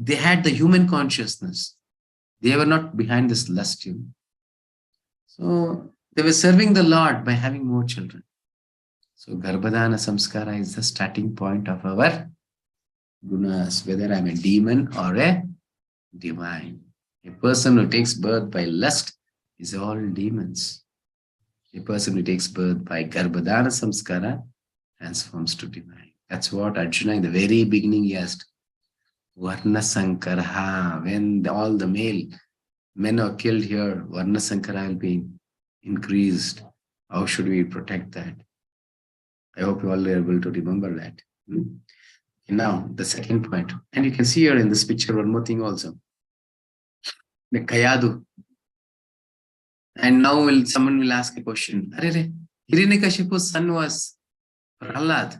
They had the human consciousness. They were not behind this lust. So they were serving the Lord by having more children. So Garbhadana Samskara is the starting point of our gunas, whether I'm a demon or a divine. A person who takes birth by lust is all demons. A person who takes birth by Garbhadana Samskara transforms to divine. That's what Arjuna in the very beginning he asked. Varna Sankarha. When all the male men are killed here, Varna Sankara will be increased. How should we protect that? I hope you all are able to remember that. Now, the second point. And you can see here in this picture one more thing also. The Kayadu. And now someone will ask a question. Hiranyakashipu's son was Prahlad.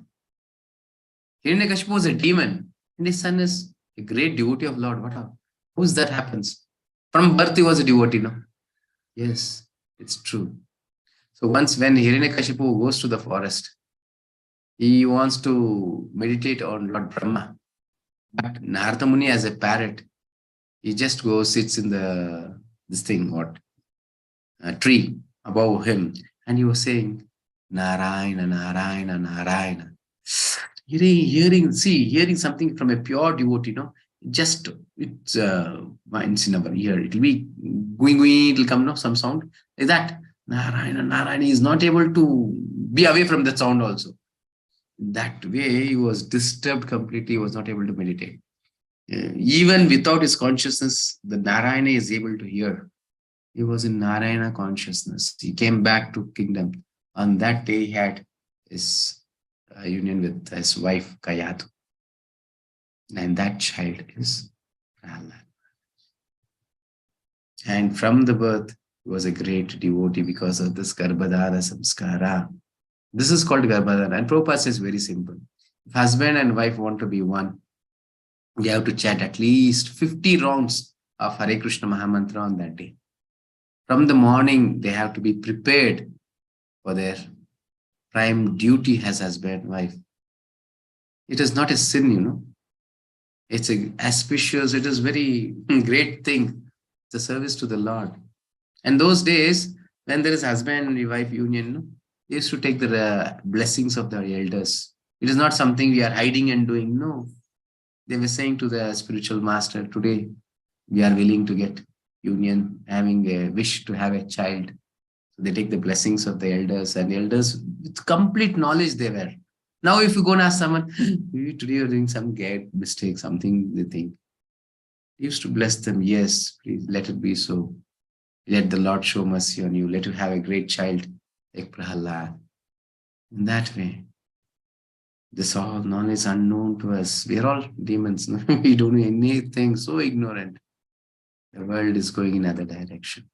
Hiranyakashipu was a demon. And his son is a great devotee of Lord. How is that happens? From birth he was a devotee, no? Yes, it's true. So once when Hiranyakashipu goes to the forest, he wants to meditate on Lord Brahma. But Narada Muni as a parrot, he just goes, sits in a tree above him. And he was saying, Narayana, Narayana, Narayana. Hearing something from a pure devotee, just it's minds in our ear. It will be going, it will come, some sound like that. Narayana, Narayana is not able to be away from that sound also. That way, he was disturbed completely. He was not able to meditate. Even without his consciousness, the Narayana is able to hear. He was in Narayana consciousness. He came back to kingdom. On that day, he had his union with his wife, Kayadu. And that child is Prahlad. And from the birth, he was a great devotee because of this Garbhadana Samskara. This is called Garbhadana. And Prabhupada says very simple. If husband and wife want to be one, we have to chant at least 50 rounds of Hare Krishna Mahamantra on that day. From the morning, they have to be prepared for their prime duty as husband and wife. It is not a sin, It's a auspicious, it is very great thing. It's a service to the Lord. And those days, when there is husband and wife union, they used to take the blessings of their elders. It is not something we are hiding and doing. No. They were saying to the spiritual master, today we are willing to get union, having a wish to have a child. So they take the blessings of the elders, and the elders with complete knowledge they were. Now if you go and ask someone, today you're doing some mistake, something they think. They used to bless them. Yes, please let it be so. Let the Lord show mercy on you. Let you have a great child like Prahlad. In that way, this all knowledge unknown to us. We are all demons. We don't know anything, so ignorant. The world is going in another direction.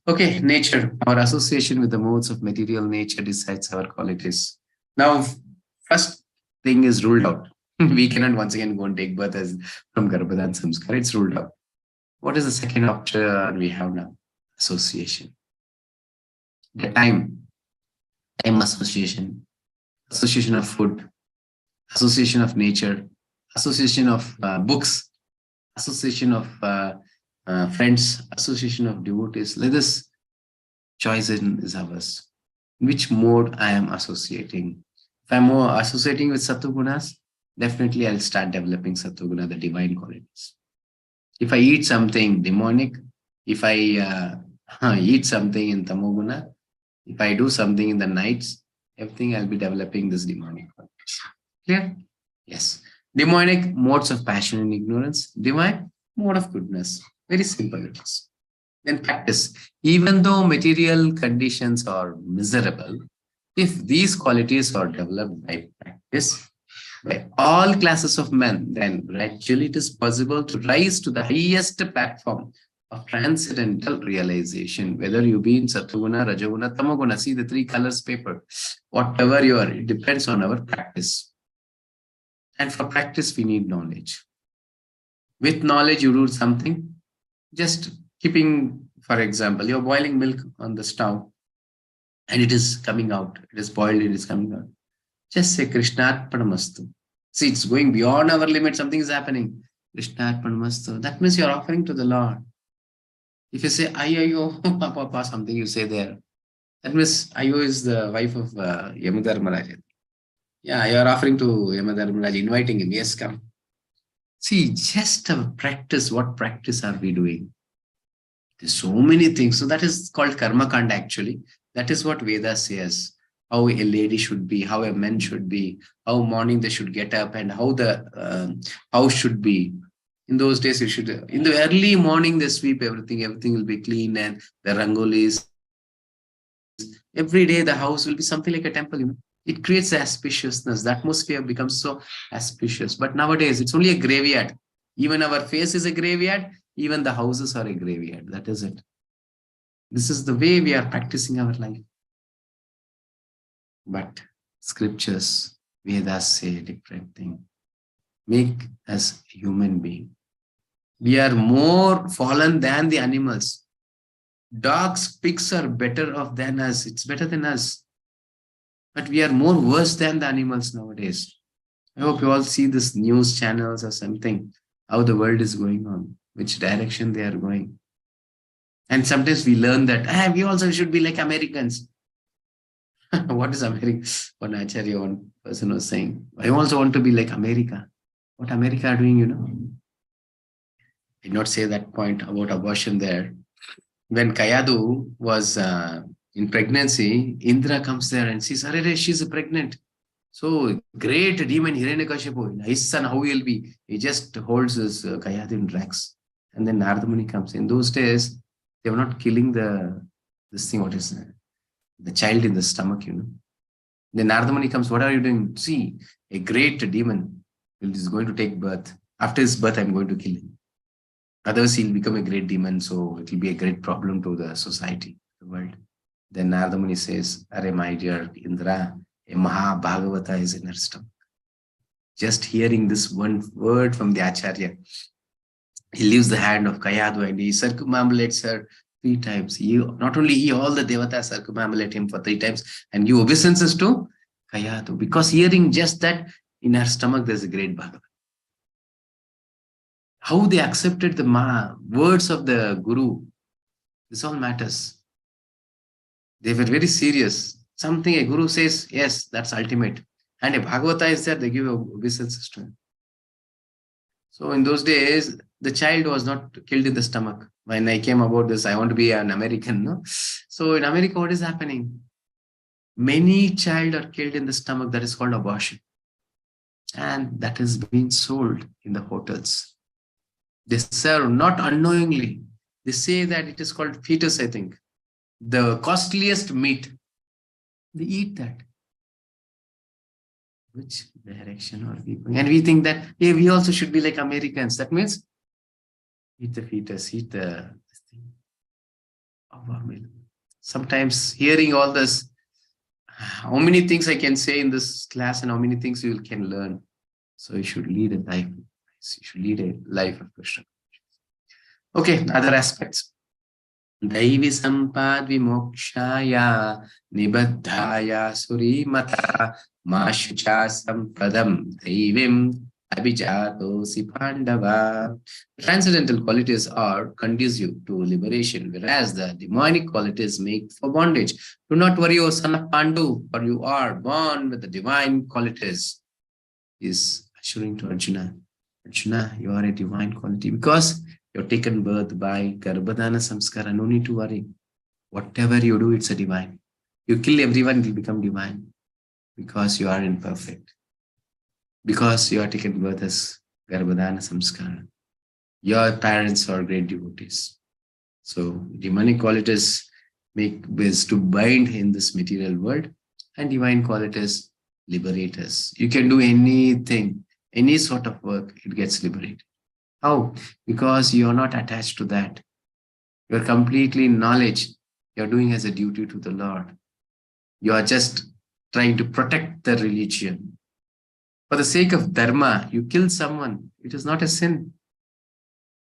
Okay, nature. Our association with the modes of material nature decides our qualities. Now, first thing is ruled out. We cannot once again go and take birth as from Garbhadana Samskara. It's ruled out. What is the second option we have now? Association. The time association, association of food, association of nature, association of books, association of friends, association of devotees. Let us choice is ours. Which mode I am associating? If I'm more associating with Sattva Gunas, definitely I'll start developing Sattva Guna, the divine qualities. If I eat something demonic, if I eat something in Tamoguna, if I do something in the nights, everything I'll be developing this demonic. Clear? Yes. Demonic modes of passion and ignorance. Divine mode of goodness. Very simple it is. Then practice. Even though material conditions are miserable, if these qualities are developed by practice, by all classes of men, then gradually it is possible to rise to the highest platform of transcendental realization. Whether you be in Satoguna, Rajoguna, Tamoguna, see the three colors paper, whatever you are, it depends on our practice. And for practice, we need knowledge. With knowledge, you do something, just keeping, for example, you're boiling milk on the stove and it is coming out, it is boiled, it is coming out. Just say Krishnarpanamastu. See, it's going beyond our limit, something is happening. Krishnarpanamastu. That means you're offering to the Lord. If you say Ayayo, Papa, something you say there, that means Ayo is the wife of Yamadharmaraj. Yeah, you're offering to Yamadharmaraj, inviting him. Yes, come. See, just practice. What practice are we doing? There's so many things. So that is called karma kanda actually. That is what Veda says. How a lady should be, how a man should be, how morning they should get up, and how the house should be. In those days, you should, in the early morning, they sweep everything. Everything will be clean, and the rangolis. Every day, the house will be something like a temple. It creates auspiciousness. The atmosphere becomes so auspicious. But nowadays, it's only a graveyard. Even our face is a graveyard. Even the houses are a graveyard. That is it. This is the way we are practicing our life. But scriptures, Vedas say a different thing. Make us human being. We are more fallen than the animals. Dogs, pigs are better off than us. It's better than us. But we are more worse than the animals nowadays. I hope you all see this news channels or something, how the world is going on, which direction they are going. And sometimes we learn that we also should be like Americans. What is America? One Acharya, one person was saying, I also want to be like America. What America are doing, I did not say that point about abortion there. When Kayadu was in pregnancy, Indra comes there and sees, she's pregnant. So great demon Hiranyakashipu, his son, how he'll be? He just holds his Kayadu and drags. And then Narada Muni comes. In those days, they were not killing this thing, what is the child in the stomach, Then Narada Muni comes, what are you doing? See, a great demon is going to take birth. After his birth, I'm going to kill him. Otherwise, he'll become a great demon, so it will be a great problem to the society, the world. Then Narada Muni says, Are my dear Indra, a Maha Bhagavata is in her stomach. Just hearing this one word from the Acharya, he leaves the hand of Kayadu and he circumambulates her 3 times. Not only he, all the devatas circumambulate him for 3 times and give obeisances to Kayadu. Because hearing just that, in her stomach, there's a great Bhagavad. How they accepted the words of the Guru, this all matters. They were very serious. Something a Guru says, yes, that's ultimate. And a Bhagavata is there, they give obeisances to him. So in those days, the child was not killed in the stomach. When I came about this, I want to be an American. No? So in America, what is happening? Many child are killed in the stomach. That is called abortion. And that is being sold in the hotels. They serve not unknowingly. They say that it is called fetus, I think. The costliest meat. They eat that. Which direction are we going? And we think that, hey, we also should be like Americans. That means eat the fetus, eat the thing. Sometimes hearing all this, how many things I can say in this class and how many things you can learn. So you should lead a life. You should lead a life of Krishna. Okay, other aspects. Daivi sampad vimokshaya nibaddhaya surimata mashucha sampadam daivim abhijatosi pandava. Transcendental qualities are conducive to liberation, whereas the demonic qualities make for bondage. Do not worry, O son of Pandu, for you are born with the divine qualities, is assuring to Arjuna. Arjuna, you are a divine quality because you're taken birth by Garbhadana Samskara. No need to worry. Whatever you do, it's a divine. You kill everyone, it will become divine because you are imperfect. Because you are taken birth as Garbhadana Samskara. Your parents are great devotees. So demonic qualities make ways to bind in this material world, and divine qualities liberate us. You can do anything, any sort of work, it gets liberated. How? Because you are not attached to that. You are completely in knowledge. You are doing as a duty to the Lord. You are just trying to protect the religion. For the sake of dharma, you kill someone. It is not a sin.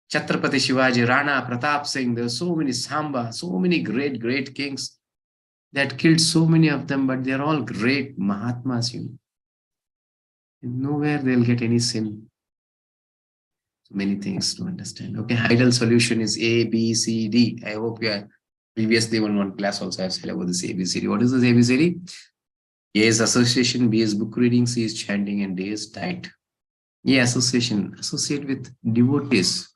Chhatrapati Shivaji, Rana, Pratap Singh, there are so many Samba, so many great kings that killed so many of them, but they're all great Mahatmas. Nowhere they'll get any sin. So many things to understand. Okay, ideal solution is A, B, C, D. I hope you are previously in one class also I've said about this ABCD. What is this ABCD? A is association, B is book reading, C is chanting, and D is diet. A, association. Associate with devotees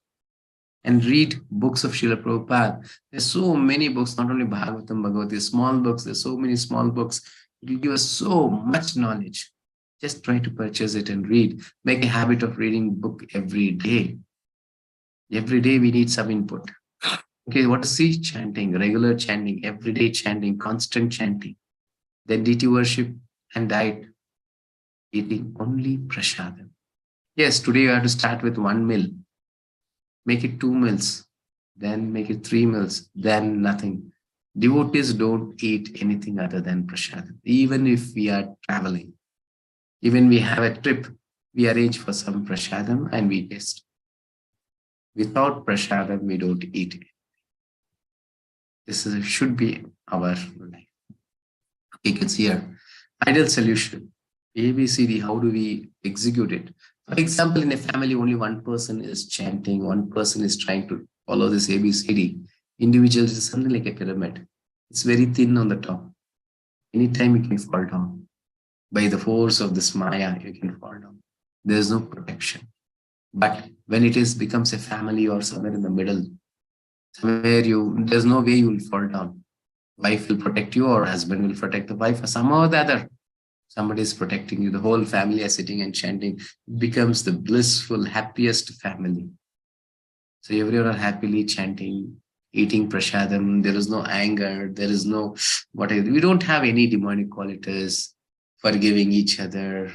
and read books of Srila Prabhupada. There's so many books, not only Bhagavatam, Bhagavati, small books. There's so many small books. It will give us so much knowledge. Just try to purchase it and read. Make a habit of reading book every day. Every day we need some input. Okay, what is C? Chanting, regular chanting, everyday chanting, constant chanting. Then deity worship and diet, eating only prasadam. Yes, today you have to start with 1 meal. Make it 2 meals, then make it 3 meals, then nothing. Devotees don't eat anything other than prasadam. Even if we are traveling, even we have a trip, we arrange for some prasadam and we taste. Without prasadam, we don't eat it. Should be our life. You can see here, ideal solution. ABCD, how do we execute it? For example, in a family, only one person is chanting, one person is trying to follow this ABCD. Individuals is something like a pyramid. It's very thin on the top. Anytime you can fall down. By the force of this Maya, you can fall down. There's no protection. But when it becomes a family or somewhere in the middle, there's no way you will fall down. Wife will protect you or husband will protect the wife or somehow or the other. Somebody is protecting you. The whole family is sitting and chanting. It becomes the blissful, happiest family. So everyone are happily chanting, eating prasadam. There is no anger. There is no whatever. We don't have any demonic qualities, forgiving each other.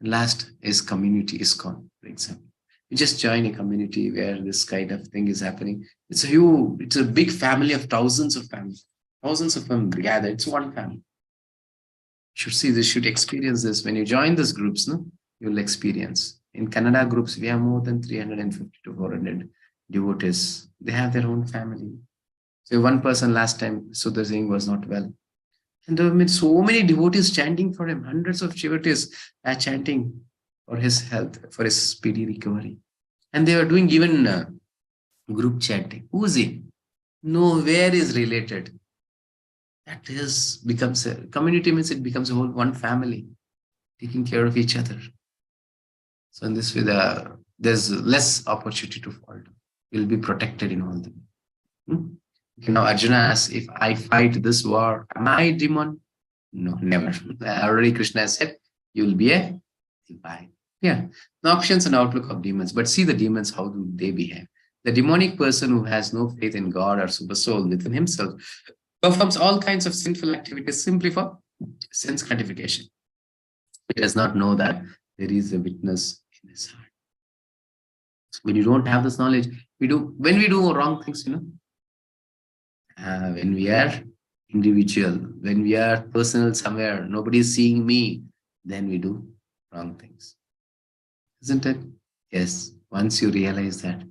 Last is community ISKCON, for example. You just join a community where this kind of thing is happening. It's a big family of thousands of families. Thousands of them gather. It's one family. You should see this, should experience this. When you join these groups, no, you'll experience. In Kannada groups, we have more than 350 to 400 devotees. They have their own family. So one person last time, Sudhir Singh was not well. And there have so many devotees chanting for him. Hundreds of devotees are chanting for his health, for his speedy recovery. And they were doing even group chanting. Who is he? Nowhere is related. That becomes a community, means it becomes a whole one family taking care of each other. So in this way, there's less opportunity to fall down. You'll be protected in all the way. Now Arjuna asks, if I fight this war, am I a demon? No, never. Already Krishna said, you will be a divine. Yeah, the options and outlook of demons. But see the demons, how do they behave? The demonic person who has no faith in God or super soul within himself performs all kinds of sinful activities simply for sense gratification. He does not know that there is a witness in his heart. When you don't have this knowledge, when we do wrong things, when we are individual, when we are personal somewhere, nobody is seeing me, then we do wrong things. Isn't it? Yes. Once you realize that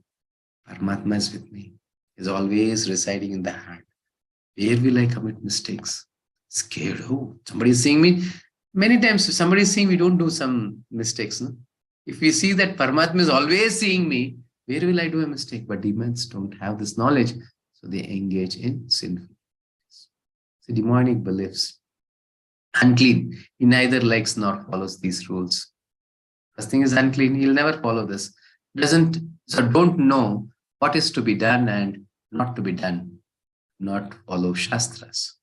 Paramatma is with me, is always residing in the heart. Where will I commit mistakes? Scared. Oh, somebody is seeing me. Many times, if somebody is seeing, we don't do some mistakes. No? If we see that Paramatma is always seeing me, where will I do a mistake? But demons don't have this knowledge. So they engage in sinful. So demonic beliefs. Unclean. He neither likes nor follows these rules. First thing is unclean. He'll never follow this. Don't know what is to be done and not to be done. Not follow Shastras.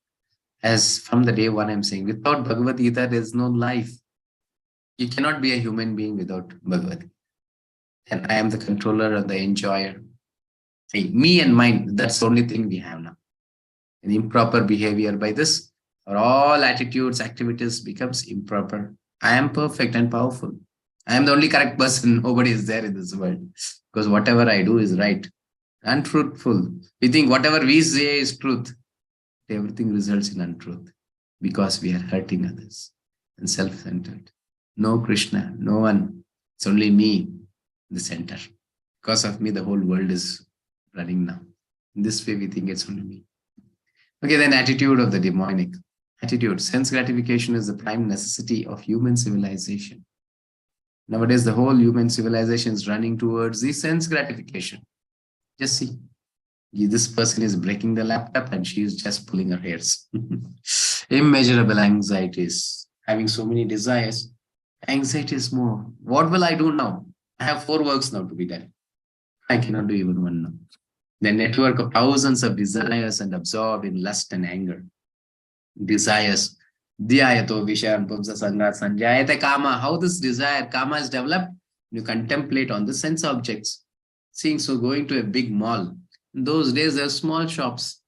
As from the day one, I'm saying, without Bhagavad Gita, there's no life. You cannot be a human being without Bhagavad Gita. And I am the controller and the enjoyer. Hey, me and mine, that's the only thing we have now. An improper behavior by this, or all attitudes, activities becomes improper. I am perfect and powerful. I am the only correct person. Nobody is there in this world. Because whatever I do is right. Untruthful. We think whatever we say is truth. Everything results in untruth. Because we are hurting others and self-centered. No Krishna, no one. It's only me, the center. Because of me, the whole world is running now. In this way, we think it's only me. Okay, then attitude of the demonic. Attitude. Sense gratification is the prime necessity of human civilization. Nowadays, the whole human civilization is running towards the sense gratification. Just see. This person is breaking the laptop and she is just pulling her hairs. Immeasurable anxieties. Having so many desires. Anxiety is more. What will I do now? I have 4 works now to be done. I cannot do even one now. The network of thousands of desires and absorbed in lust and anger. Desires. Dhyayato Vishan Pumsa Sangha Sanjayate Kama. How this desire, Kama is developed? You contemplate on the sense objects. Seeing, so going to a big mall. In those days, there are small shops.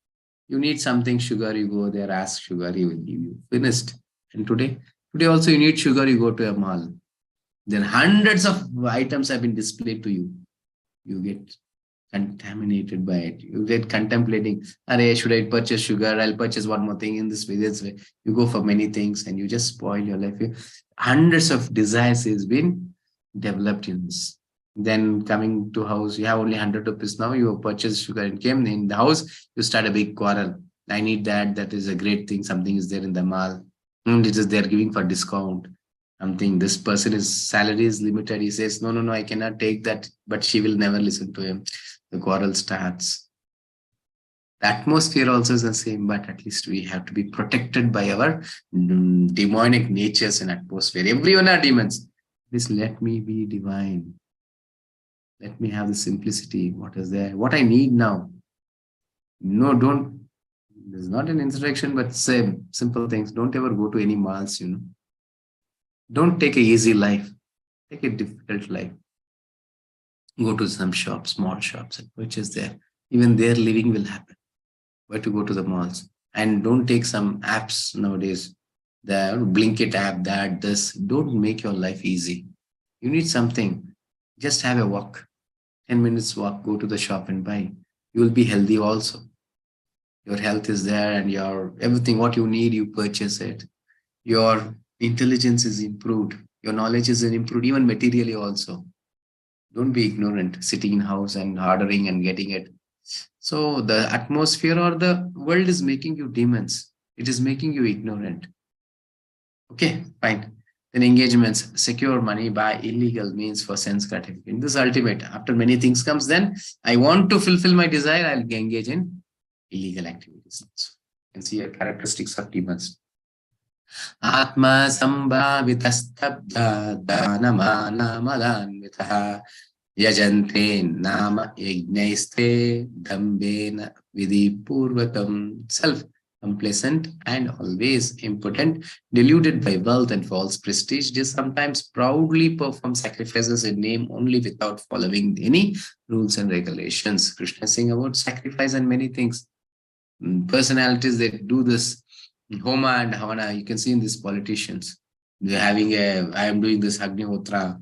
You need something, sugar, you go there, ask sugar, he will give you. Finished. And today also you need sugar, you go to a mall. Then hundreds of items have been displayed to you. You get contaminated by it. You get contemplating, should I purchase sugar? I'll purchase one more thing in this way, this way. You go for many things and you just spoil your life. Hundreds of desires has been developed in this. Then coming to house, you have only 100 rupees now, you purchase sugar and came in the house, you start a big quarrel. I need that. That is a great thing. Something is there in the mall. And it is they're giving for discount. Something, this person's salary is limited. He says, no, I cannot take that. But she will never listen to him. The quarrel starts. The atmosphere also is the same, but at least we have to be protected by our demonic natures and atmosphere. Everyone are demons. Please let me be divine. Let me have the simplicity. What is there? What I need now. No, don't. There's not an instruction, but same simple things. Don't ever go to any malls, Don't take a easy life. Take a difficult life. Go to some shops, small shops, and purchase there. Even there, living will happen. Why to go to the malls? And don't take some apps nowadays. The Blinkit app, this. Don't make your life easy. You need something. Just have a walk. 10 minutes walk, go to the shop and buy. You will be healthy also. Your health is there and your everything, what you need, you purchase it. Your intelligence is improved. Your knowledge is improved, even materially also. Don't be ignorant, sitting in house and ordering and getting it. So the atmosphere or the world is making you demons. It is making you ignorant. Okay, fine. Then engagements, secure money by illegal means for sense gratification. This is ultimate. After many things comes, then I want to fulfill my desire, I'll engage in illegal activities. So you can see your characteristics of demons. Atma sambhavita stabdha dhanamana malanvitaha yajante nama yajnaiste dambena vidhi purvakam. Self complacent and always impotent, deluded by wealth and false prestige, they sometimes proudly perform sacrifices in name only without following any rules and regulations. Krishna is saying about sacrifice and many things. Personalities that do this, Homa and Havana, you can see in these politicians. They're having I am doing this Agnihotra,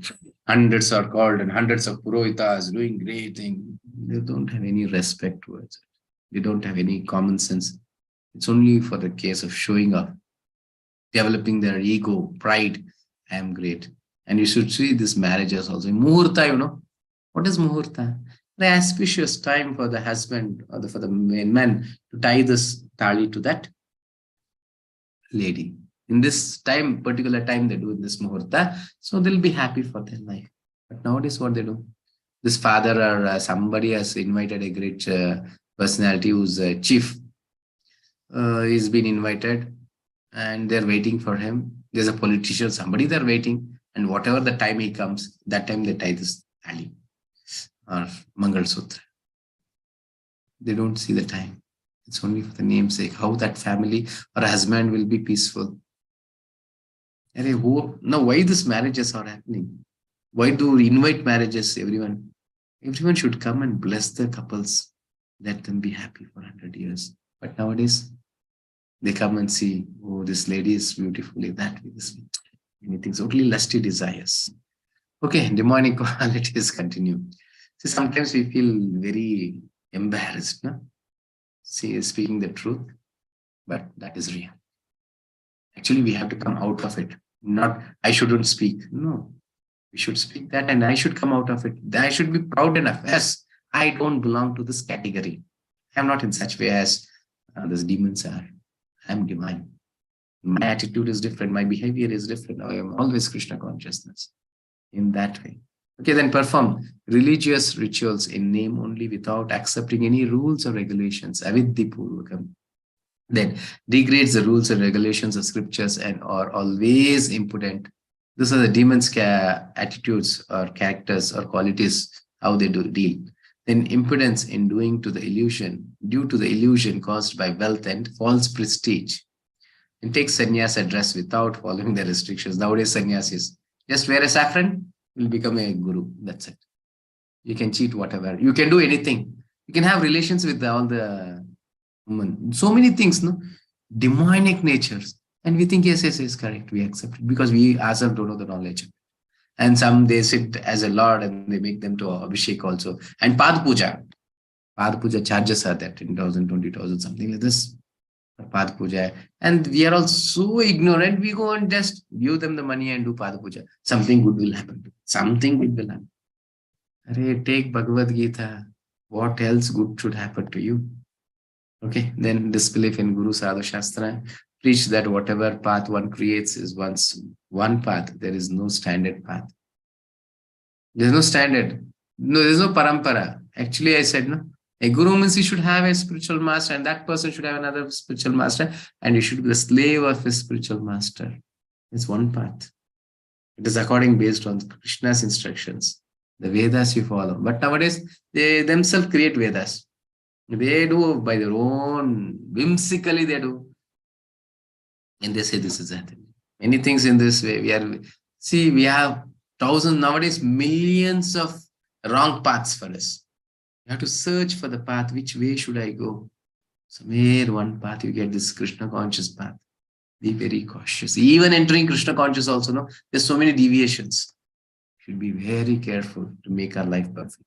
hundreds are called and hundreds of Purohitas doing great things. They don't have any respect towards it. They don't have any common sense. It's only for the case of showing off, developing their ego, pride. I am great. And you should see these marriages also. Muhurta, What is Muhurta? The auspicious time for the husband or for the man to tie this tali to that lady. In this time, particular time, they do this Muhurta. So they'll be happy for their life. But nowadays, what they do? This father or somebody has invited a great personality who's a chief. He's been invited and they're waiting for him. There's a politician, somebody they're waiting. And whatever the time he comes, that time they tie this thali or Mangal Sutra. They don't see the time. It's only for the namesake, how that family or husband will be peaceful. Now, why these marriages are happening? Why do we invite marriages, everyone? Everyone should come and bless the couples. Let them be happy for 100 years. But nowadays, they come and see, oh, this lady is beautiful, that way, this way. Anything, only lusty desires. Okay, demonic qualities continue. See, sometimes we feel very embarrassed, no? See, speaking the truth, but that is real. Actually, we have to come out of it. Not, I shouldn't speak. No, we should speak that and I should come out of it. I should be proud enough. Yes, I don't belong to this category. I'm not in such way as these demons are. I'm divine. My attitude is different. My behavior is different. I am always Krishna consciousness in that way. Okay, then perform religious rituals in name only without accepting any rules or regulations. Avidhi purvakam. Then degrades the rules and regulations of scriptures and are always impotent. These are the demons' attitudes or characters or qualities, how they do deal. Then impotence in doing to the illusion, due to the illusion caused by wealth and false prestige. And take sannyasa dress without following the restrictions. Nowadays, sannyasis just wear a saffron, will become a guru. That's it. You can cheat whatever. You can do anything. You can have relations with all the women. So many things, no? Demonic natures. And we think, yes, correct. We accept it because we ourselves don't know the knowledge. And some, they sit as a lord and they make them to Abhishek also. And Pad Puja. Pad Puja charges are that 10,000, 20,000, something like this. Pad Puja. And we are all so ignorant. We go and just give them the money and do Pad Puja. Something good will happen. Something good will happen. Arey, take Bhagavad Gita. What else good should happen to you? Okay, then disbelief in Guru Sadhu Shastra. Preach that whatever path one creates is one path. There is no standard path. There's no standard. No, there's no parampara. Actually, I said, no. A guru means he should have a spiritual master, and that person should have another spiritual master, and he should be the slave of his spiritual master. It's one path. It is according based on Krishna's instructions. The Vedas you follow. But nowadays, they themselves create Vedas. They do by their own, whimsically they do. And they say this is that. Many things in this way. We have thousands, nowadays, millions of wrong paths for us. You have to search for the path. Which way should I go? Somewhere one path, you get this Krishna conscious path. Be very cautious. Even entering Krishna conscious also, no, there's so many deviations. Should be very careful to make our life perfect.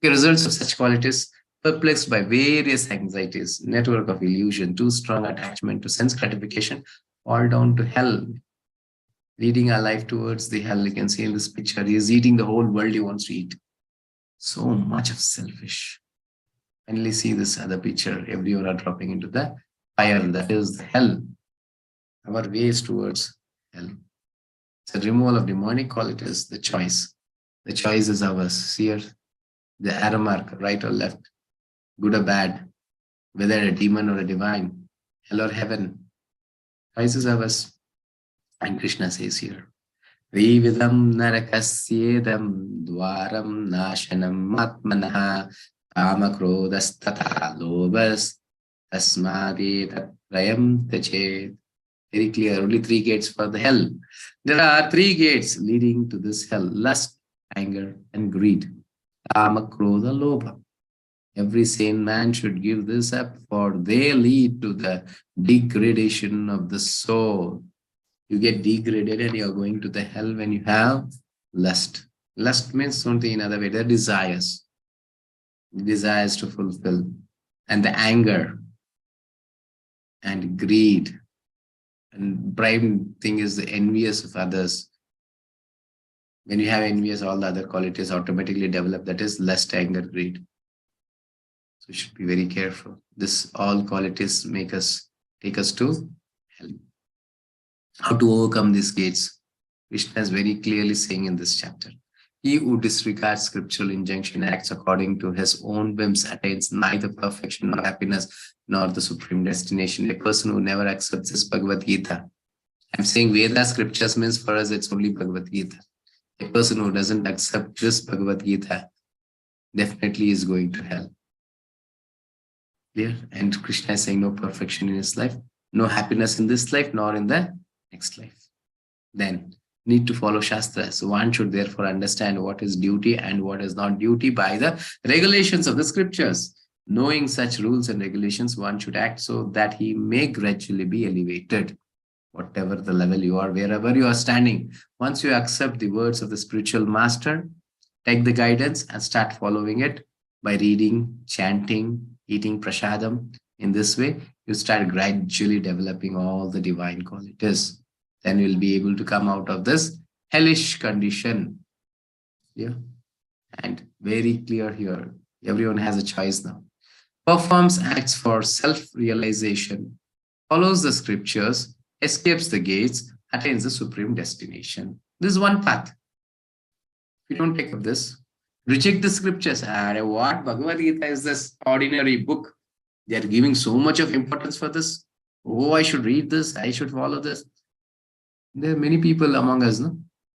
The results of such qualities, perplexed by various anxieties, network of illusion, too strong attachment to sense gratification, fall down to hell, leading our life towards the hell. You can see in this picture, he is eating the whole world he wants to eat. So much of selfish. Finally, see this other picture. Everyone are dropping into the fire. That is the hell. Our ways towards hell. It's a removal of demonic qualities, the choice. The choice is ours. Here, the arrow mark, right or left, good or bad, whether a demon or a divine, hell or heaven. Choice is ours. And Krishna says here, Vividam narakasyedam dwaram nashanam atmanaha kamakrodastata lobas tasmadetat prayam tachet. Very clear, only 3 gates for the hell. There are 3 gates leading to this hell: lust, anger, and greed. Kamakrodha lobha. Every sane man should give this up, for they lead to the degradation of the soul. You get degraded and you're going to the hell when you have lust. Lust means something in other way. They're desires. Desires to fulfill. And the anger. And greed. And prime thing is the envious of others. When you have envious, all the other qualities automatically develop. That is lust, anger, greed. So you should be very careful. This all qualities take us to hell. How to overcome these gates? Krishna is very clearly saying in this chapter. He who disregards scriptural injunction acts according to his own whims attains neither perfection nor happiness nor the supreme destination. A person who never accepts this Bhagavad Gita I'm saying Veda scriptures means for us it's only Bhagavad Gita. A person who doesn't accept this Bhagavad Gita definitely is going to hell. Clear? And Krishna is saying no perfection in his life, no happiness in this life, nor in the next life. Then need to follow Shastra. So one should therefore understand what is duty and what is not duty by the regulations of the scriptures. Knowing such rules and regulations, one should act so that he may gradually be elevated. Whatever the level you are, wherever you are standing, once you accept the words of the spiritual master, take the guidance and start following it by reading, chanting, eating prasadam. In this way, you start gradually developing all the divine qualities. Then you'll be able to come out of this hellish condition. Yeah. And very clear here. Everyone has a choice now. Performs acts for self-realization, follows the scriptures, escapes the gates, attains the supreme destination. This is one path. If you don't take up this, reject the scriptures. What Bhagavad Gita is this ordinary book? They are giving so much of importance for this. Oh, I should read this. I should follow this. There are many people among us, no?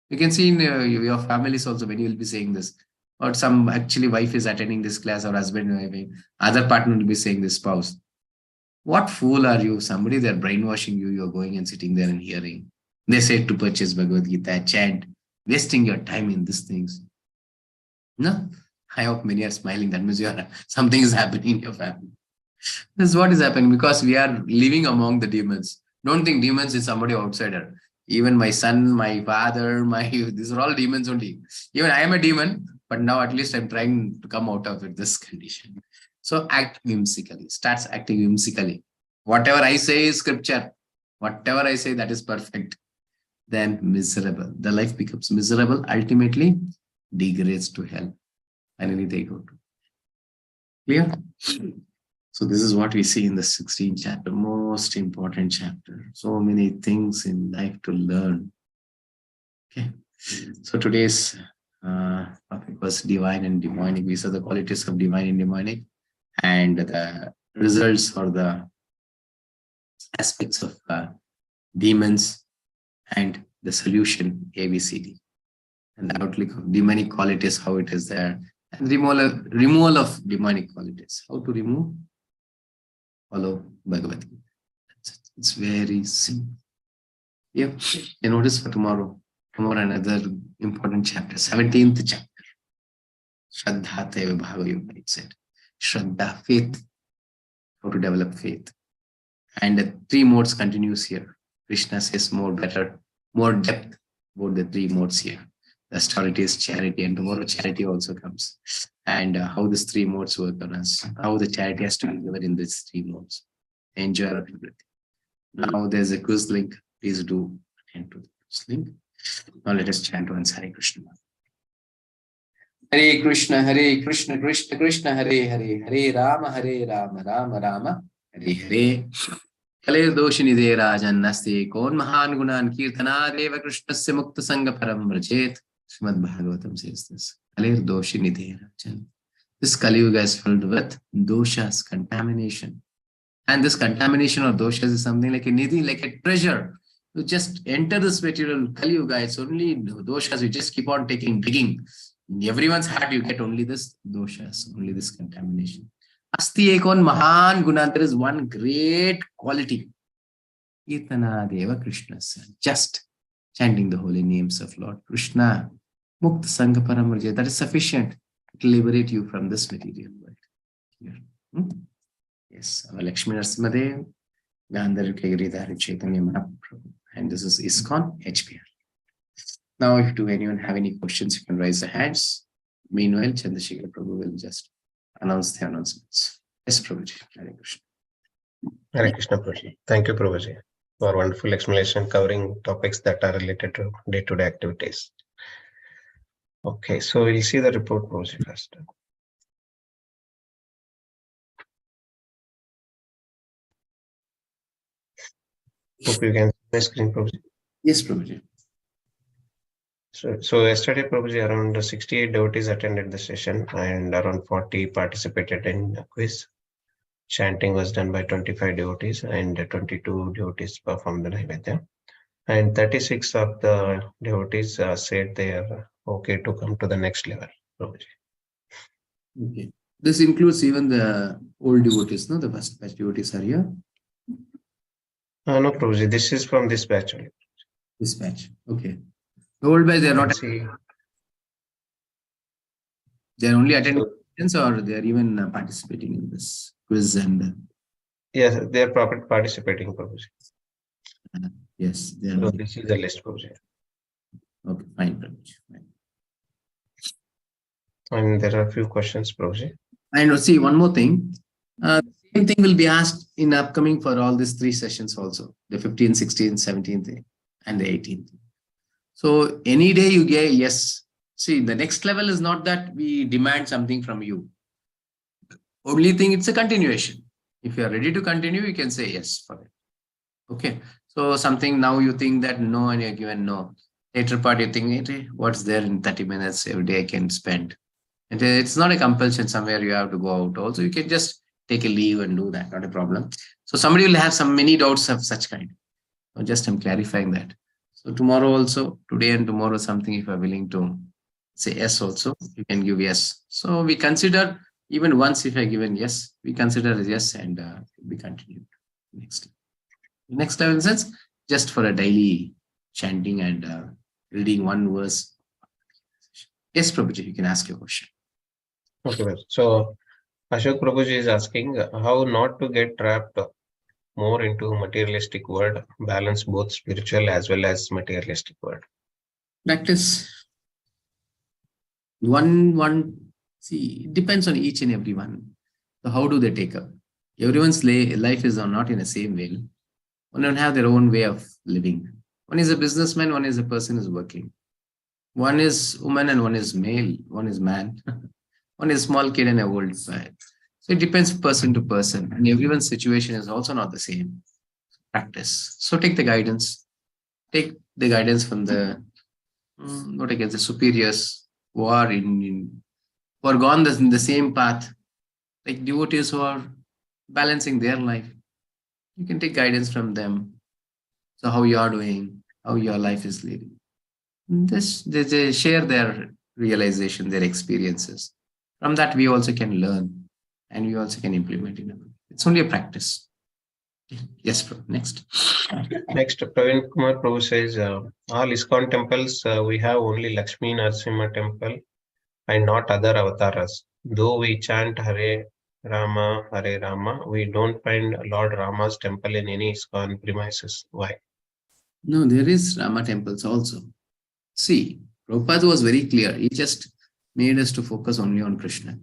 You can see in your families also when you will be saying this. Or some actually wife is attending this class, or husband, other partner will be saying this, spouse. What fool are you? Somebody, they're brainwashing you. You're going and sitting there and hearing. They say to purchase Bhagavad Gita, chant, wasting your time in these things. No, I hope many are smiling. That means something is happening in your family. This is what is happening because we are living among the demons. Don't think demons is somebody outsider. Even my son, my father, these are all demons only. Even I am a demon, but now at least I'm trying to come out of it, this condition. So act whimsically, starts acting whimsically. Whatever I say is scripture. Whatever I say, that is perfect. Then miserable. The life becomes miserable, ultimately degrades to hell. Finally, they go to. Clear? So this is what we see in the 16th chapter, most important chapter. So many things in life to learn. Okay. So today's topic was divine and demonic. We saw the qualities of divine and demonic and the results or the aspects of demons and the solution ABCD. And the outlook of demonic qualities, how it is there. And removal of demonic qualities. How to remove? Follow Bhagavad Gita. It's very simple. Yeah. You notice for tomorrow another important chapter, 17th chapter. Shraddha Teva Bhava Yoga, it said. Shraddha, faith. How to develop faith. And the 3 modes continues here. Krishna says more better, more depth about the 3 modes here. The austerity is charity, and tomorrow charity also comes. And how these 3 modes work on us, how the charity has to be given in these 3 modes. Enjoy everything. Now there's a quiz link. Please do attend to the quiz link. Now let us chant once Hare Krishna. Hare Krishna, Krishna Krishna, Hare Hare, Hare Rama, Rama Rama, Hare Hare. Kale Doshinide Rajan Nasti, Kon Mahan Gunan Kirtana Deva Krishna Se Mukta Sangha Param Rajet. Srimad Bhagavatam says this. Kale Doshinide Rajan. This Kali Yuga is filled with doshas, contamination. And this contamination of doshas is something like a nidhi, like a treasure. You just enter this material Kali Yuga, it's only doshas. You just keep on digging. In everyone's heart, you get only this doshas, only this contamination. Asti ekon mahan guna, there is one great quality. Kirtana Deva Krishna, just chanting the holy names of Lord Krishna. Mukta Sangha Paramarjaya, that is sufficient to liberate you from this material world. Here. Yes, our Lakshmi Narasimhadev, Gandhar Giridhari Chaitanya Mahaprabhu, and this is ISKCON HPR. Now, if do anyone have any questions, you can raise the hands. Meanwhile, Chandrasekhar Prabhu will just announce the announcements. Yes, Prabhuji. Hare Krishna. Hare Krishna, Prabhuji. Thank you, Prabhuji, for wonderful explanation covering topics that are related to day-to-day activities. Okay, so we'll see the report, Prabhuji, first. Hope you can see my screen, Prabhuji. Yes, Prabhuji. So yesterday, Prabhuji, around 68 devotees attended the session and around 40 participated in the quiz. Chanting was done by 25 devotees and 22 devotees performed the Naivedya. And 36 of the devotees said they are okay to come to the next level. Prabhuji. Okay. This includes even the old devotees, no? The first batch devotees are here. No, Prabhuji, this is from this batch only. This batch. Okay. The old batch, they are not. See, They are only attending so, sessions, or they are even participating in this quiz and. yes, they are participating, Prabhuji. Yes, they are. So this is the list, Prabhuji. Okay, fine, Prabhuji. Fine. And there are a few questions, Prabhuji. And see, one more thing. Same thing will be asked in upcoming for all these 3 sessions also, the 15th, 16th, 17th, and the 18th. So any day you get yes. See, the next level is not that we demand something from you. Only thing, it's a continuation. If you are ready to continue, you can say yes for it. Okay. So something now you think that no, and you're given no. Later part you think, hey, what's there in 30 minutes every day I can spend. And it's not a compulsion somewhere you have to go out. Also, you can just take a leave and do that, not a problem. So somebody will have some many doubts of such kind. So just I'm clarifying that. So tomorrow also, today and tomorrow, something if you are willing to say yes also, you can give yes. So we consider even once if I given yes, we consider as yes and we continue next. Next level sense, just for a daily chanting and reading one verse. Yes, Prabhuji, you can ask your question. Okay, so Ashok Prabhuji is asking how not to get trapped more into materialistic world, balance both spiritual as well as materialistic world. Practice. See, it depends on each and every one. So how do they take up? Everyone's life is not in the same way. One will have their own way of living. One is a businessman, one is a person who's working. One is woman and one is male, one is man. One is small kid and a old side. So it depends person to person. And everyone's situation is also not the same. Practice. So take the guidance. Take the guidance from the not against the superiors who are who are gone in the same path, like devotees who are balancing their life. You can take guidance from them. So how you are doing, how your life is leading. They share their realization, their experiences. From that, we also can learn and we also can implement it. It's only a practice. Yes, bro. Next. Next, Praveen Kumar Prabhu says, all ISKCON temples, we have only Lakshmi Narasimha temple and not other avatars. Though we chant Hare Rama, we don't find Lord Rama's temple in any ISKCON premises. Why? No, there is Rama temples also. See, Prabhupada was very clear. He just made us to focus only on Krishna.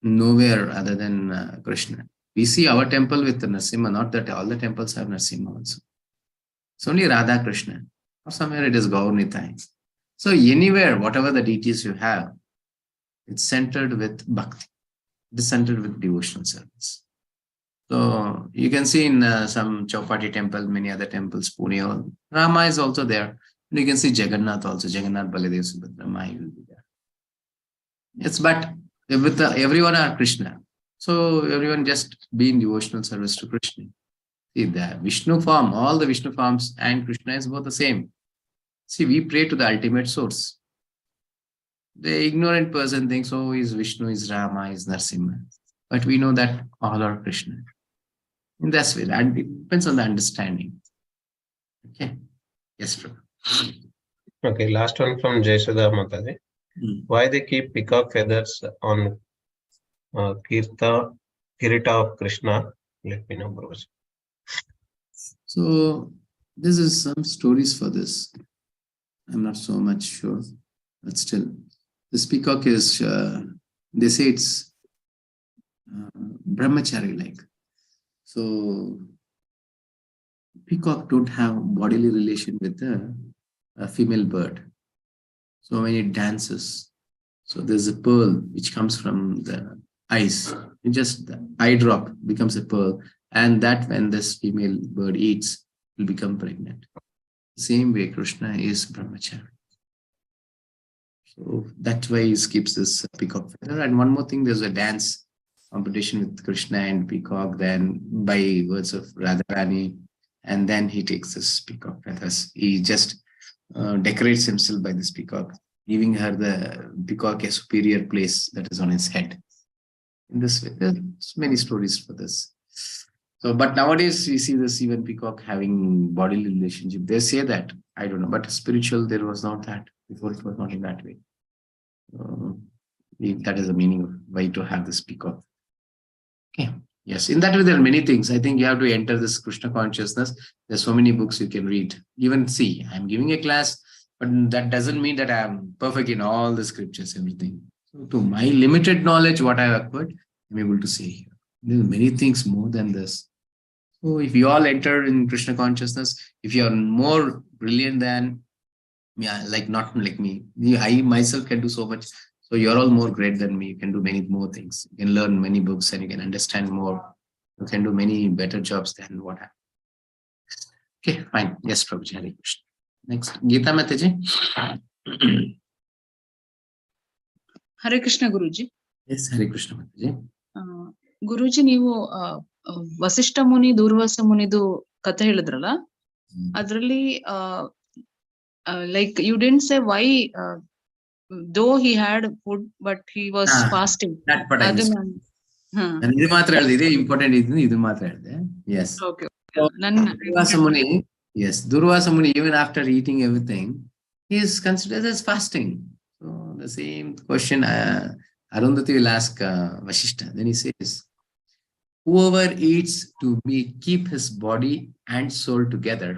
Nowhere other than Krishna. We see our temple with Narasimha, not that all the temples have Narasimha also. It's only Radha Krishna. Or somewhere it is Gaur-Nitai. So anywhere, whatever the deities you have, it's centered with bhakti. It is centered with devotional service. So you can see in some Chowpatty temple, many other temples, Pune, Rama is also there. And you can see Jagannath also, Jagannath Baladev Subhadra, Mai will be there. Yes, but with everyone are Krishna. So everyone just be in devotional service to Krishna. See, the Vishnu form, all the Vishnu forms and Krishna is both the same. See, we pray to the ultimate source. The ignorant person thinks, oh, is Vishnu, is Rama, is Narasimha. But we know that all are Krishna. In this way, and it depends on the understanding. Okay. Yes, Prabhu. Okay, last one from Jaisudha Mataji. Why they keep peacock feathers on Kirita of Krishna? Let me know, bros. So this is some stories for this. I'm not so much sure, but still, this peacock is. They say it's brahmachari like. So peacock don't have bodily relation with a female bird. So when it dances, so there's a pearl which comes from the eyes. It just the eye drop becomes a pearl, and that when this female bird eats, will become pregnant. Same way, Krishna is brahmachari. So that's why he keeps this peacock feather. And one more thing, there's a dance competition with Krishna and peacock. Then by words of Radharani and then he takes this peacock feathers. He just decorates himself by this peacock, giving her the peacock a superior place that is on his head. In this way, there's many stories for this. So, but nowadays we see this even peacock having bodily relationship. They say that, I don't know, but spiritual, there was not that. Before it was not in that way. That is the meaning of why to have this peacock. Okay. Yes, in that way, there are many things. I think you have to enter this Krishna consciousness. There's so many books you can read. Even see, I'm giving a class, but that doesn't mean that I'm perfect in all the scriptures, everything. So to my limited knowledge, what I've acquired, I'm able to say here. There are many things more than this. So if you all enter in Krishna consciousness, if you are more brilliant than, yeah, like not like me, I myself can do so much. So you're all more great than me. You can do many more things. You can learn many books and you can understand more. You can do many better jobs than what I. Okay, fine. Yes, Prabhuji. Hare Krishna. Next, Geeta Mataji. Hare Krishna, Guruji. Yes, Hare Krishna Mataji. Guruji, ನೀವು ವಸಿಷ್ಠ ಮುನಿ ದೂರ್ವಾಸ ಮುನಿದು ಕಥೆ ಹೇಳಿದ್ರಲ್ಲ, ಅದರಲ್ಲಿ like you didn't say why though he had food but he was fasting. That part I missed. ಇದು ಮಾತ್ರ ಹೇಳಿದೆ, ಇದೇ important ಇದ್ದು, ಇದು ಮಾತ್ರ ಹೇಳಿದೆ. Yes. Okay. Durvasa Muni, yes, Durvasa Muni, even after eating everything, he is considered as fasting. So the same question Arundhati will ask Vasishta. Then he says, whoever eats to keep his body and soul together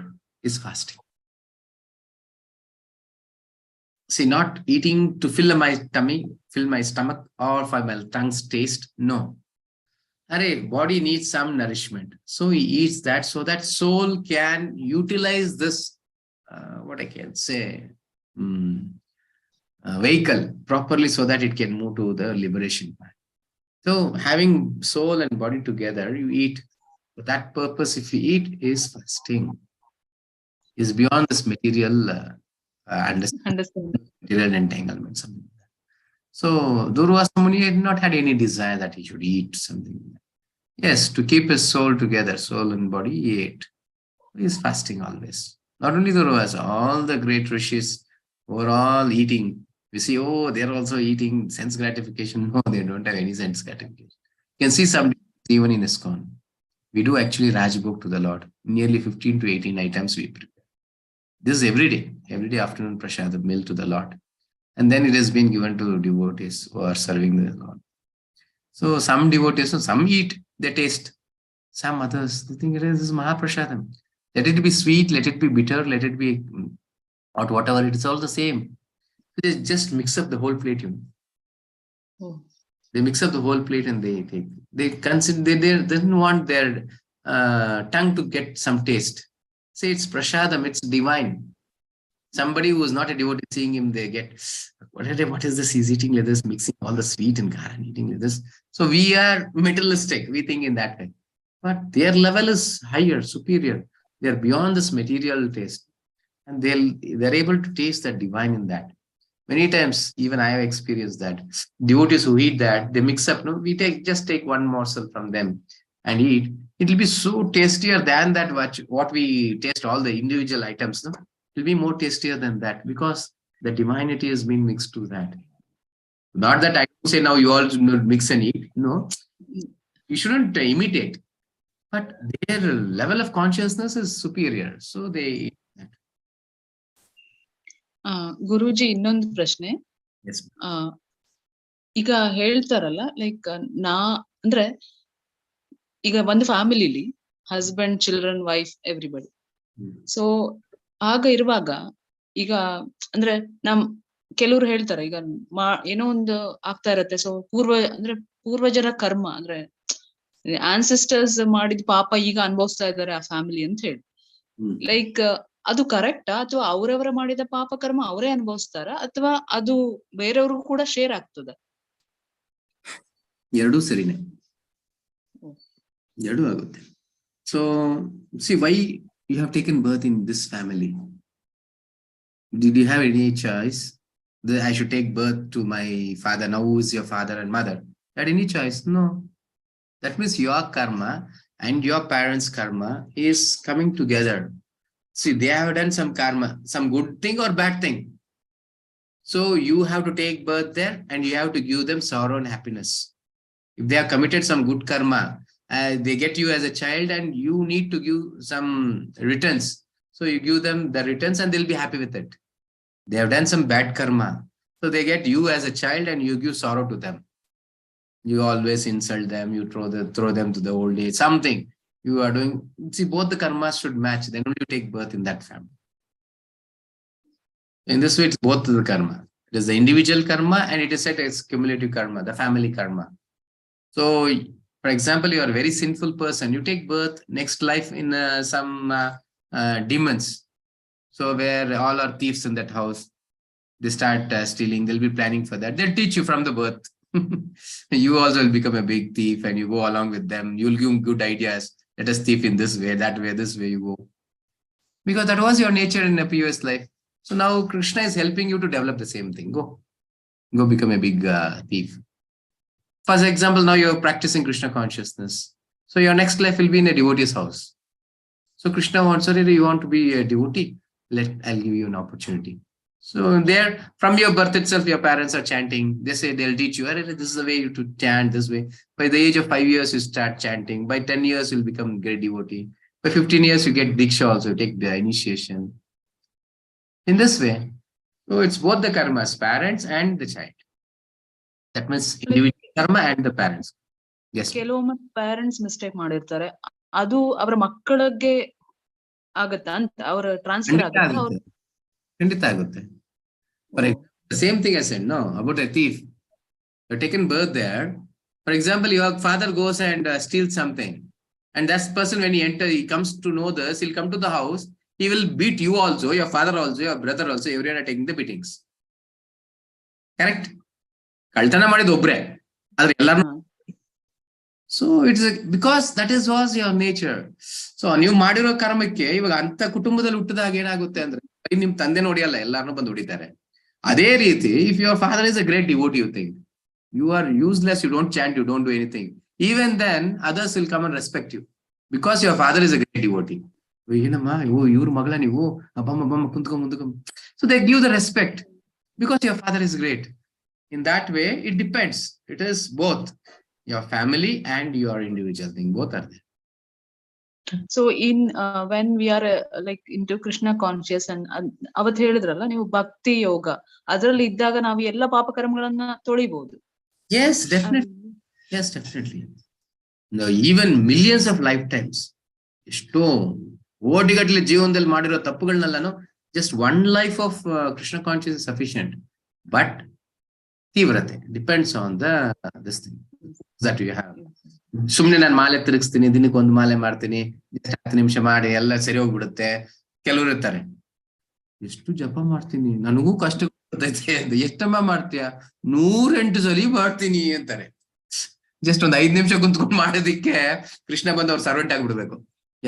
is fasting. See, not eating to fill my tummy, fill my stomach, or for my tongue's taste. No. Arey, body needs some nourishment. So he eats that so that soul can utilize this, what I can say, vehicle properly so that it can move to the liberation path. So having soul and body together, you eat. For that purpose, if you eat, is fasting. Is beyond this material understanding, material entanglement, something like that. So Durvasa Muni had not had any desire that he should eat something. Yes, to keep his soul together, soul and body, he ate. He is fasting always. Not only Durvasa, all the great rishis were all eating. We see, oh, they're also eating sense gratification. No, they don't have any sense gratification. You can see some even in ISKCON. We do actually Rajbhog to the Lord. Nearly 15 to 18 items we prepare. This is every day afternoon prasad meal to the Lord. And then it has been given to devotees who are serving the Lord. So some devotees, some eat, they taste. Some others, they think it is Mahaprasadam. Let it be sweet, let it be bitter, let it be hot, whatever, it is all the same. They just mix up the whole plate. They mix up the whole plate and they take. They consider they didn't want their tongue to get some taste. Say it's prasadam, it's divine. Somebody who is not a devotee seeing him, they get, what is this? He's eating like this, mixing all the sweet and gara and eating like this. So we are materialistic. We think in that way. But their level is higher, superior. They are beyond this material taste. And they're able to taste that divine in that. Many times, even I have experienced that. Devotees who eat that, they mix up. No, we just take one morsel from them and eat. It will be so tastier than that what we taste all the individual items. No? It will be more tastier than that because the divinity has been mixed to that. Not that I say now you all mix and eat. No, you shouldn't imitate. But their level of consciousness is superior. So they eat that. Guruji, ಇನ್ನೊಂದು ಪ್ರಶ್ನೆ. ಈಗ ಹೇಳ್ತಾರಲ್ಲ, like ಅಂದ್ರೆ ಈಗ ಒಂದು ಫ್ಯಾಮಿಲಿಲಿ husband, children, wife, everybody. So ಆಗ ಇರುವಾಗ ಈಗ ಅಂದ್ರೆ ಕೆಲವ್ರು ಹೇಳ್ತಾರೆ, ಈಗ ಏನೋ ಒಂದು ಆಗ್ತಾ ಇರತ್ತೆ. ಸೊ ಪೂರ್ವಜರ ಕರ್ಮ ಅಂದ್ರೆ ಆನ್ಸೆಸ್ಟರ್ಸ್ ಮಾಡಿದ ಪಾಪ ಈಗ ಅನುಭವಿಸ್ತಾ ಇದ್ದಾರೆ ಆ ಫ್ಯಾಮಿಲಿ ಅಂತ ಹೇಳಿ. ಲೈಕ್ ಅದು ಕರೆಕ್ಟಾ, ಅಥವಾ ಅವರವರ ಮಾಡಿದ ಪಾಪ ಕರ್ಮ ಅವರೇ ಅನುಭವಿಸ್ತಾರ, ಅಥವಾ ಅದು ಬೇರೆಯವ್ರಿಗೂ ಕೂಡ ಶೇರ್ ಆಗ್ತದ? ಎರಡೂ ಸರಿನೇ, ಎರಡೂ ಆಗುತ್ತೆ. So see why you have taken birth in this family? Did you have any choice that I should take birth to my father? Now who is your father and mother? Had any choice? No. That means your karma and your parents' karma is coming together. See, they have done some karma, some good thing or bad thing. So you have to take birth there and you have to give them sorrow and happiness. If they have committed some good karma, they get you as a child and you need to give some returns. So you give them the returns and they'll be happy with it. They have done some bad karma. So they get you as a child and you give sorrow to them. You always insult them, you throw them to the old age, something you are doing. See, both the karmas should match. Then only you take birth in that family. In this way, it's both the karma. It is the individual karma and it is said as cumulative karma, the family karma. So, for example, you are a very sinful person. You take birth next life in some demons. So where all are thieves in that house, they start stealing. They'll be planning for that. They'll teach you from the birth. You also will become a big thief and you go along with them. You'll give them good ideas. Let us thief in this way, that way, this way you go. Because that was your nature in a previous life. So now Krishna is helping you to develop the same thing. Go become a big thief. For example, now you're practicing Krishna consciousness. So your next life will be in a devotee's house. So Krishna wants, sorry, you want to be a devotee? I'll give you an opportunity. So there, from your birth itself, your parents are chanting. They say they'll teach you, this is the way you to chant this way. By the age of 5 years, you start chanting. By 10 years, you'll become a great devotee. By 15 years, you get Diksha also, take the initiation. In this way, so it's both the karmas, parents and the child. That means individual karma and the parents. Yes. ಕೆಲವೊಮ್ಮೆ parents mistake ಮಾಡಿರ್ತಾರೆ, ಅದು ಅವರ ಮಕ್ಕಳಿಗೆ ಆಗತ್ತಾ ಅಂತ, ಅವರ transfer ಆಗುತ್ತೆ? ಖಂಡಿತ ಆಗುತ್ತೆ. For example, the same thing I said, no, about a thief. You're taken birth there. For example, your father goes and steals something. And that person, when he comes to know this, he'll come to the house. He will beat you also, your father also, your brother also. Everyone are taking the beatings. Correct? ಕಳ್ತನ ಮಾಡಿದ ಒಬ್ರೆ, ಆದ್ರೆ ಎಲ್ಲಾರು. So it's because that was your nature. So ನೀವು ಮಾಡಿರೋ ಕರ್ಮಕ್ಕೆ ಇವಾಗ ಅಂತ ಕುಟುಂಬದಲ್ಲಿ ಹುಟ್ಟಿದಾಗ ಏನಾಗುತ್ತೆ ಅಂದ್ರೆ ನಿಮ್ ತಂದೆ ನೋಡಿಯಲ್ಲ, ಎಲ್ಲಾರನ್ನೂ ಬಂದು ಹೊಡಿತಾರೆ. ಅದೇ ರೀತಿ, if your father is a great devotee, you think you are useless, you don't chant, you don't do anything, even then others will come and respect you because your father is a great devotee. ಏನಮ್ಮ ಇವ್ರ ಮಗಳ ನೀವು, ಅಬ್ಬಮ್ಮ ಕುಂತ್ಕೊಂಡ್. So they give the respect because your father is great. In that way, it depends. It is both your family and your individual thing. Both are there. So when we are like into Krishna conscious and ಅವತ್ತು ಹೇಳಿದ್ರಲ್ಲ ನೀವು ಭಕ್ತಿ ಯೋಗ, ಅದರಲ್ಲಿ ಇದ್ದಾಗ ನಾವು ಎಲ್ಲ ಪಾಪ ಕರ್ಮಗಳನ್ನ ತೊಳಿಬಹುದು. Yes, definitely. Yes, definitely. No, even millions of lifetimes. ಎಷ್ಟೋ ಓಡಿಗಟ್ಟಲೆ ಜೀವನದಲ್ಲಿ ಮಾಡಿರೋ ತಪ್ಪುಗಳನ್ನೆಲ್ಲನೂ just one life of Krishna conscious is sufficient. But ತೀವ್ರತೆ depends on this thing that you have. ಸುಮ್ನೆ ನಾನು ಮಾಲೆ ತಿರುಗಿಸ್ತೀನಿ, ದಿನಕ್ಕೆ ಒಂದು ಮಾಲೆ ಮಾಡ್ತೀನಿ, 10 ನಿಮಿಷ ಮಾಡಿ ಎಲ್ಲ ಸರಿ ಹೋಗ್ಬಿಡುತ್ತೆ. ಕೆಲವರು ಇರ್ತಾರೆ, ಎಷ್ಟು ಜಪ ಮಾಡ್ತೀನಿ, ನನಗೂ ಕಷ್ಟ ಗೊತ್ತೈತೆ ಅಂತ. ಎಷ್ಟಮ್ಮ ಮಾಡ್ತೀಯ? 108 ಸಲ ಮಾಡ್ತೀನಿ ಅಂತಾರೆ. ಜಸ್ಟ್ ಒಂದು 5 ನಿಮಿಷ ಕುಂತ್ಕೊಂಡು ಮಾಡೋದಿಕ್ಕೆ ಕೃಷ್ಣ ಬಂದು ಅವ್ರು ಸರ್ವೆಂಟ್ ಆಗ್ಬಿಡ್ಬೇಕು,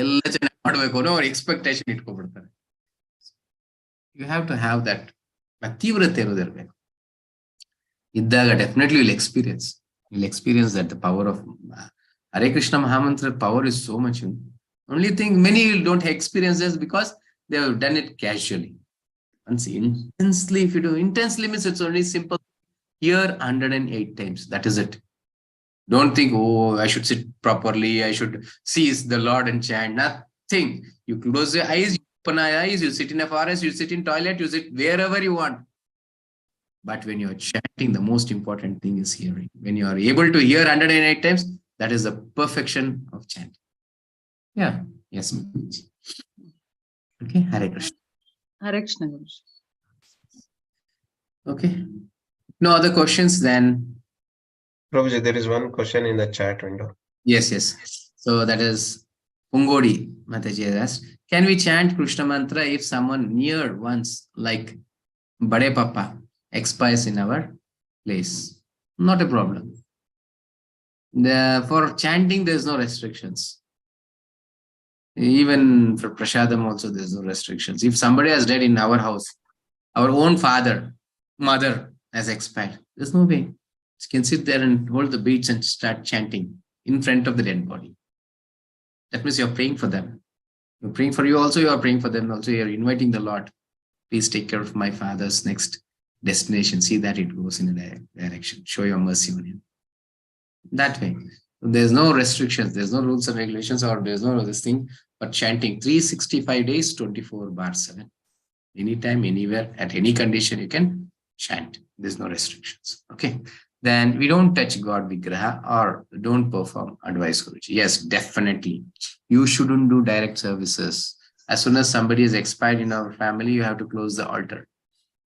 ಎಲ್ಲ ಚೆನ್ನಾಗಿ ಮಾಡ್ಬೇಕು ಅನ್ನೋ ಅವ್ರ ಎಕ್ಸ್ಪೆಕ್ಟೇಷನ್ ಇಟ್ಕೊಬಿಡ್ತಾರೆ. You have to have that ತೀವ್ರತೆ ಇರೋದಿರ್ಬೇಕು. ಇದ್ದಾಗ definitely will experience that the power of Hare Krishna Mahamantra power is so much. Only thing many don't experience this because they have done it casually. Once intensely, if you do intensely, means it's only simple. Here 108 times. That is it. Don't think, oh, I should sit properly, I should seize the Lord and chant. Nothing. You close your eyes, you open your eyes, you sit in a forest, you sit in toilet, you sit wherever you want. But when you're chanting, the most important thing is hearing. When you are able to hear 108 times, that is the perfection of chanting. Yeah. Yes. Okay. Hare Krishna. Hare Krishna. Okay. No other questions then? Prabhuji, there is one question in the chat window. Yes. So that is Pungodi Mataji has asked, can we chant Krishna mantra if someone near once, like Bade Papa, expires in our place? Not a problem. For chanting, there's no restrictions. Even for prasadam also, there's no restrictions. If somebody has died in our house, our own father, mother has expired, there's no way. You can sit there and hold the beads and start chanting in front of the dead body. That means you're praying for them. You're praying for you also, you are praying for them also. You're inviting the Lord. Please take care of my father's next destination. See that it goes in a direction. Show your mercy on him. That way. There's no restrictions. There's no rules and regulations, or there's no this thing, but chanting 365 days, 24/7. Anytime, anywhere, at any condition, you can chant. There's no restrictions. Okay. Then we don't touch God Vigraha or don't perform advice Guruji. Yes, definitely. You shouldn't do direct services. As soon as somebody is expired in our family, you have to close the altar.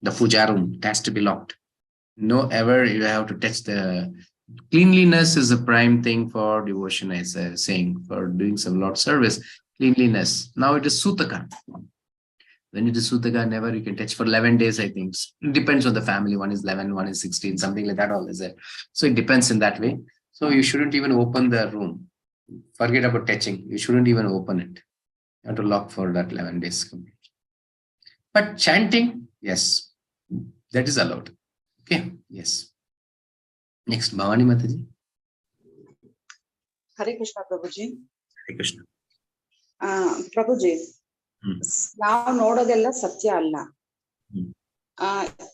The puja room, it has to be locked. No ever you have to touch the cleanliness is the prime thing for devotion, as I was saying, for doing some Lord service. Cleanliness. Now it is Sutaka. When it is Sutaka, never you can touch for 11 days, I think. It depends on the family. One is 11, one is 16, something like that, all is there. So it depends in that way. So you shouldn't even open the room. Forget about touching. You shouldn't even open it. You have to lock for that 11 days completely. But chanting, yes, that is allowed. Okay, yes. Next, Bhavani Mataji. Hare Krishna, Prabhuji. Hare Krishna. Prabhuji, ನಾವು ನೋಡೋದೆಲ್ಲ ಸತ್ಯ ಅಲ್ಲ.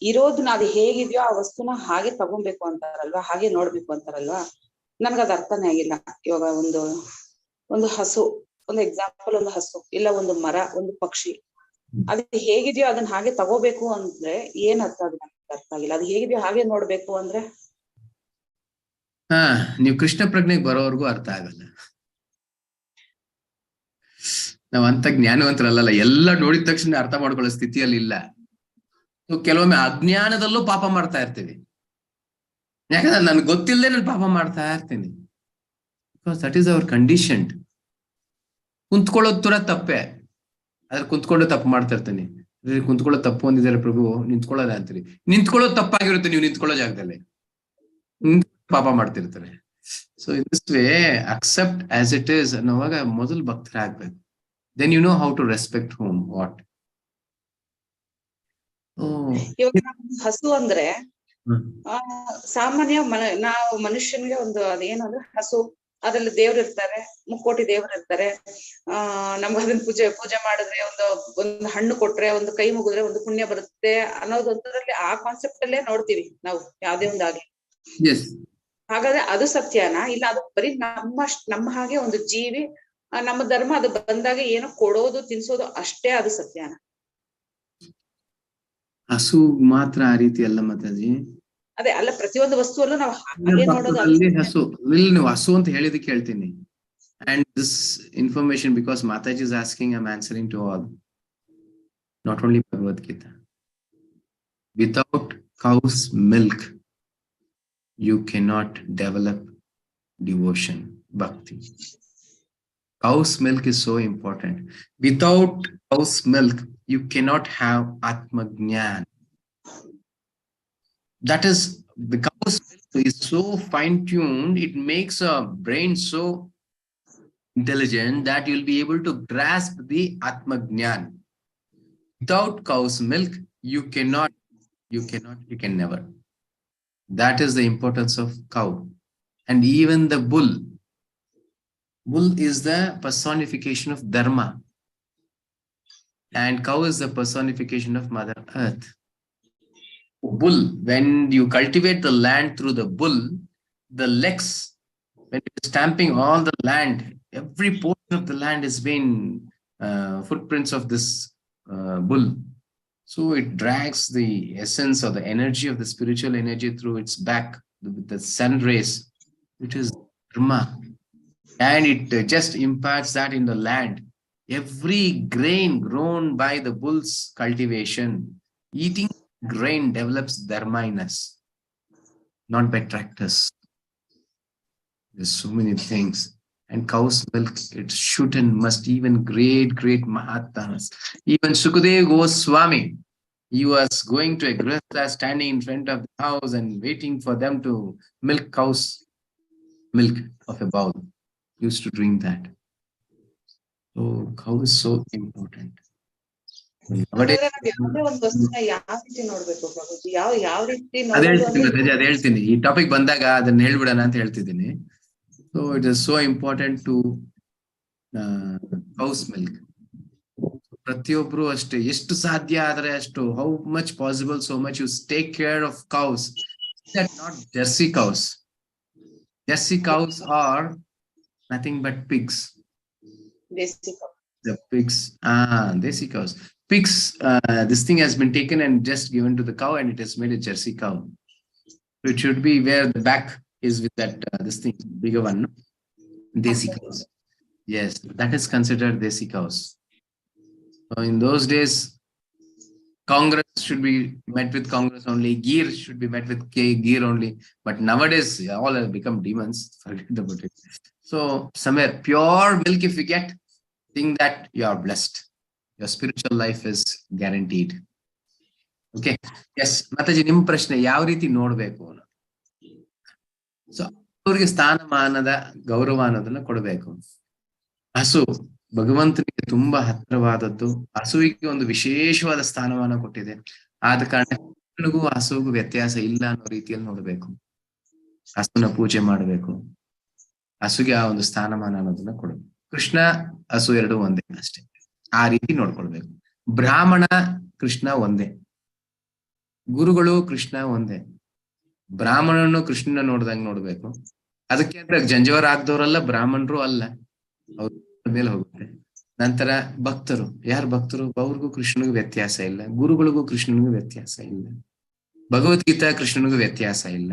ಇರೋದನ್ನ ಅದು ಹೇಗಿದೆಯೋ ಆ ವಸ್ತುನ ಹಾಗೆ ತಗೊಬೇಕು ಅಂತಾರಲ್ವಾ, ಹಾಗೆ ನೋಡ್ಬೇಕು ಅಂತಾರಲ್ವಾ. ನನ್ಗದ್ ಅರ್ಥನೇ ಆಗಿಲ್ಲ. ಇವಾಗ ಒಂದು ಹಸು, ಒಂದು ಎಕ್ಸಾಂಪಲ್, ಒಂದು ಹಸು ಇಲ್ಲ ಒಂದು ಮರ, ಒಂದು ಪಕ್ಷಿ, ಅದು ಹೇಗಿದೆಯೋ ಅದನ್ನ ಹಾಗೆ ತಗೋಬೇಕು ಅಂದ್ರೆ ಏನ್ ಅರ್ಥ? ಅದು ನನ್ಗೆ ಅರ್ಥ ಆಗಿಲ್ಲ. ಅದು ಹೇಗಿದೆಯೋ ಹಾಗೆ ನೋಡ್ಬೇಕು ಅಂದ್ರೆ ನೀವು ಕೃಷ್ಣ ಪ್ರಜ್ಞೆಗೆ ಬರೋವರೆಗೂ ಅರ್ಥ ಆಗಲ್ಲ. ನಾವ್ ಅಂತ ಜ್ಞಾನವಂತರಲ್ಲ, ಎಲ್ಲ ನೋಡಿದ ತಕ್ಷಣ ಅರ್ಥ ಮಾಡ್ಕೊಳ್ಳೋ ಸ್ಥಿತಿಯಲ್ಲಿ ಇಲ್ಲ. ಕೆಲವೊಮ್ಮೆ ಅಜ್ಞಾನದಲ್ಲೂ ಪಾಪ ಮಾಡ್ತಾ ಇರ್ತೀವಿ. ಯಾಕಂದ್ರೆ ನನ್ಗೆ ಗೊತ್ತಿಲ್ಲದೆ ನಾನು ಪಾಪ ಮಾಡ್ತಾ ಇರ್ತೀನಿ. Because that is our condition. ಕುಂತ್ಕೊಳ್ಳೋದ್ ತುರ ತಪ್ಪೆ, ಆದ್ರೆ ಕುಂತ್ಕೊಂಡು ತಪ್ಪು ಮಾಡ್ತಾ ಇರ್ತೀನಿ. ಕುಂತ್ಕೊಳ್ಳೋ ತಪ್ಪು ಅಂದಿದ್ದಾರೆ ಪ್ರಭು, ನಿಂತ್ಕೊಳ್ಳೋದ ಅಂತೀರಿ. ನಿಂತ್ಕೊಳ್ಳೋದು ತಪ್ಪಾಗಿರುತ್ತೆ, ನೀವು ನಿಂತ್ಕೊಳ್ಳೋ ಜಾಗದಲ್ಲಿ ಪಾಪ ಮಾಡ್ತಿರ್ತಾರೆ. So in this way accept as it is ಅನ್ನೋವಾಗ ಮೊದಲು ಭಕ್ತರಾಗ್ಬೇಕು. Then you know how to respect whom, what. ಇವಾಗ ಹಸು ಅಂದ್ರೆ ಸಾಮಾನ್ಯ ನಾವು ಮನುಷ್ಯನ್ಗೆ ಒಂದು ಅದೇನು ಅಂದ್ರೆ ಹಸು, ಅದ್ರಲ್ಲಿ ದೇವ್ರು ಇರ್ತಾರೆ, ಮುಕ್ಕೋಟಿ ದೇವ್ರು ಇರ್ತಾರೆ. ನಮ್ಗೆ ಅದನ್ನ ಪೂಜೆ ಮಾಡಿದ್ರೆ ಒಂದು ಹಣ್ಣು ಕೊಟ್ರೆ, ಒಂದು ಕೈ ಮುಗಿದ್ರೆ ಒಂದು ಪುಣ್ಯ ಬರುತ್ತೆ ಅನ್ನೋದೊಂದರಲ್ಲಿ ಆ ಕಾನ್ಸೆಪ್ಟ್ ಅಲ್ಲೇ ನೋಡ್ತೀವಿ ನಾವು ಯಾವ್ದೇ ಒಂದಾಗ್ಲಿ. ಹಾಗಾದ್ರೆ ಅದು ಸತ್ಯನಾ? ಇಲ್ಲ ಅದು ಬರೀ ನಮ್ಮ ಹಾಗೆ ಒಂದು ಜೀವಿ, ನಮ್ಮ ಧರ್ಮ ಅದು ಬಂದಾಗ ಏನೋ ಕೊಡೋದು ತಿನ್ಸೋದು ಅಷ್ಟೇ, ಅದು ಸತ್ಯನ? ಹಸು ಮಾತ್ರ ಆ ರೀತಿ ಅಲ್ಲ ಮಾತಾಜಿ. ಅದೇ ಅಲ್ಲ, ಪ್ರತಿಯೊಂದು ವಸ್ತುವಲ್ಲೂ ನಾವು ಹಾಗೆ ನೋಡೋದು. ಹಸು ನೀವು ಹಸು ಅಂತ ಹೇಳಿದಕ್ಕೆ ಹೇಳ್ತೀನಿ. And this information because Mataji is asking, I am answering to all, not only Bhagavadgita. Without cows milk you cannot develop devotion, bhakti. Cow's milk is so important. Without cow's milk, you cannot have Atma Jnana. That is, the cow's milk is so fine-tuned, it makes a brain so intelligent that you'll be able to grasp the Atma Jnana. Without cow's milk, you can never. That is the importance of cow. And even the bull. Bull is the personification of dharma. And cow is the personification of Mother Earth. Bull, when you cultivate the land through the bull, the legs, when you're stamping all the land, every portion of the land has been footprints of this bull. So it drags the essence or the energy of the spiritual energy through its back with the sun rays, which is dharma. And it just imparts that in the land. Every grain grown by the bull's cultivation, eating grain develops dharma in us, not by tractors. There's so many things. And cow's milk, it should and must, even great Mahatmas. Even Sukadeva Goswami, he was going to a grihastha standing in front of the house and waiting for them to milk cow's milk of a bowl. He used to drink that. So cow is so important. ಯಾವುದೇ ಒಂದು ವಸ್ತುನ ಯಾವ ರೀತಿ ನೋಡ್ಬೇಕು ಪ್ರಭುಜಿ? ಯಾವ ರೀತಿ ಅದ್ ಹೇಳ್ತೀನಿ, ಈ ಟಾಪಿಕ್ ಬಂದಾಗ ಅದನ್ನ ಹೇಳ್ಬಿಡೋಣ ಅಂತ ಹೇಳ್ತಿದ್ದೀನಿ. So it is so important to cows milk. ಪ್ರತಿಯೊಬ್ರು ಅಷ್ಟೇ, ಎಷ್ಟು ಸಾಧ್ಯ ಆದ್ರೆ ಅಷ್ಟು, how much possible so much you take care of cows, not Jersey cows. Jersey cows are nothing but pigs. Desi cow. The pigs, desi cows. Pigs, this thing has been taken and just given to the cow and it has made a Jersey cow. So it should be where the back is with that, this thing, bigger one, no? Desi cows. Yes, that is considered desi cows. So in those days, Congress should be met with Congress only. Gear should be met with gear only. But nowadays, all have become demons. Forget about it. So somewhere pure milk, if you get, think that you are blessed. Your spiritual life is guaranteed. Okay. Yes. Mataji, ನಿಮ್ಮ ಪ್ರಶ್ನೆ ಯಾವ ರೀತಿ ನೋಡ್ಬೇಕು? So ಅವ್ರಿಗೆ ಸ್ಥಾನಮಾನದ ಗೌರವ ಅನ್ನೋದನ್ನ ಕೊಡಬೇಕು. ಹಸು ಭಗವಂತನಿಗೆ ತುಂಬಾ ಹತ್ತಿರವಾದದ್ದು. ಹಸುವಿಗೆ ಒಂದು ವಿಶೇಷವಾದ ಸ್ಥಾನಮಾನ ಕೊಟ್ಟಿದೆ. ಆದ ಕಾರಣ ಹಸುವಿಗೂ ವ್ಯತ್ಯಾಸ ಇಲ್ಲ ಅನ್ನೋ ರೀತಿಯಲ್ಲಿ ನೋಡ್ಬೇಕು. ಹಸುನ ಪೂಜೆ ಮಾಡ್ಬೇಕು, ಹಸುಗೆ ಆ ಒಂದು ಸ್ಥಾನಮಾನ ಅನ್ನೋದನ್ನ ಕೊಡಬೇಕು. ಕೃಷ್ಣ ಹಸು ಎರಡು ಒಂದೇ ಅಷ್ಟೇ, ಆ ರೀತಿ ನೋಡ್ಕೊಳ್ಬೇಕು. ಬ್ರಾಹ್ಮಣ ಕೃಷ್ಣ ಒಂದೇ, ಗುರುಗಳು ಕೃಷ್ಣ ಒಂದೇ. ಬ್ರಾಹ್ಮಣನು ಕೃಷ್ಣನ ನೋಡ್ದಂಗ್ ನೋಡ್ಬೇಕು. ಅದಕ್ಕೆ ಅಂತ ಜಂಜವರ ಆಗ್ದವ್ರಲ್ಲ, ಬ್ರಾಹ್ಮಣರು ಅಲ್ಲ, ಅವ್ರ ಮೇಲೆ ಹೋಗುತ್ತೆ. ನಂತರ ಭಕ್ತರು, ಯಾರು ಭಕ್ತರು, ಅವ್ರಿಗೂ ಕೃಷ್ಣನಿಗೂ ವ್ಯತ್ಯಾಸ ಇಲ್ಲ, ಗುರುಗಳಿಗೂ ಕೃಷ್ಣನಿಗೂ ವ್ಯತ್ಯಾಸ ಇಲ್ಲ, ಭಗವದ್ಗೀತಾ ಕೃಷ್ಣನಿಗೂ ವ್ಯತ್ಯಾಸ ಇಲ್ಲ.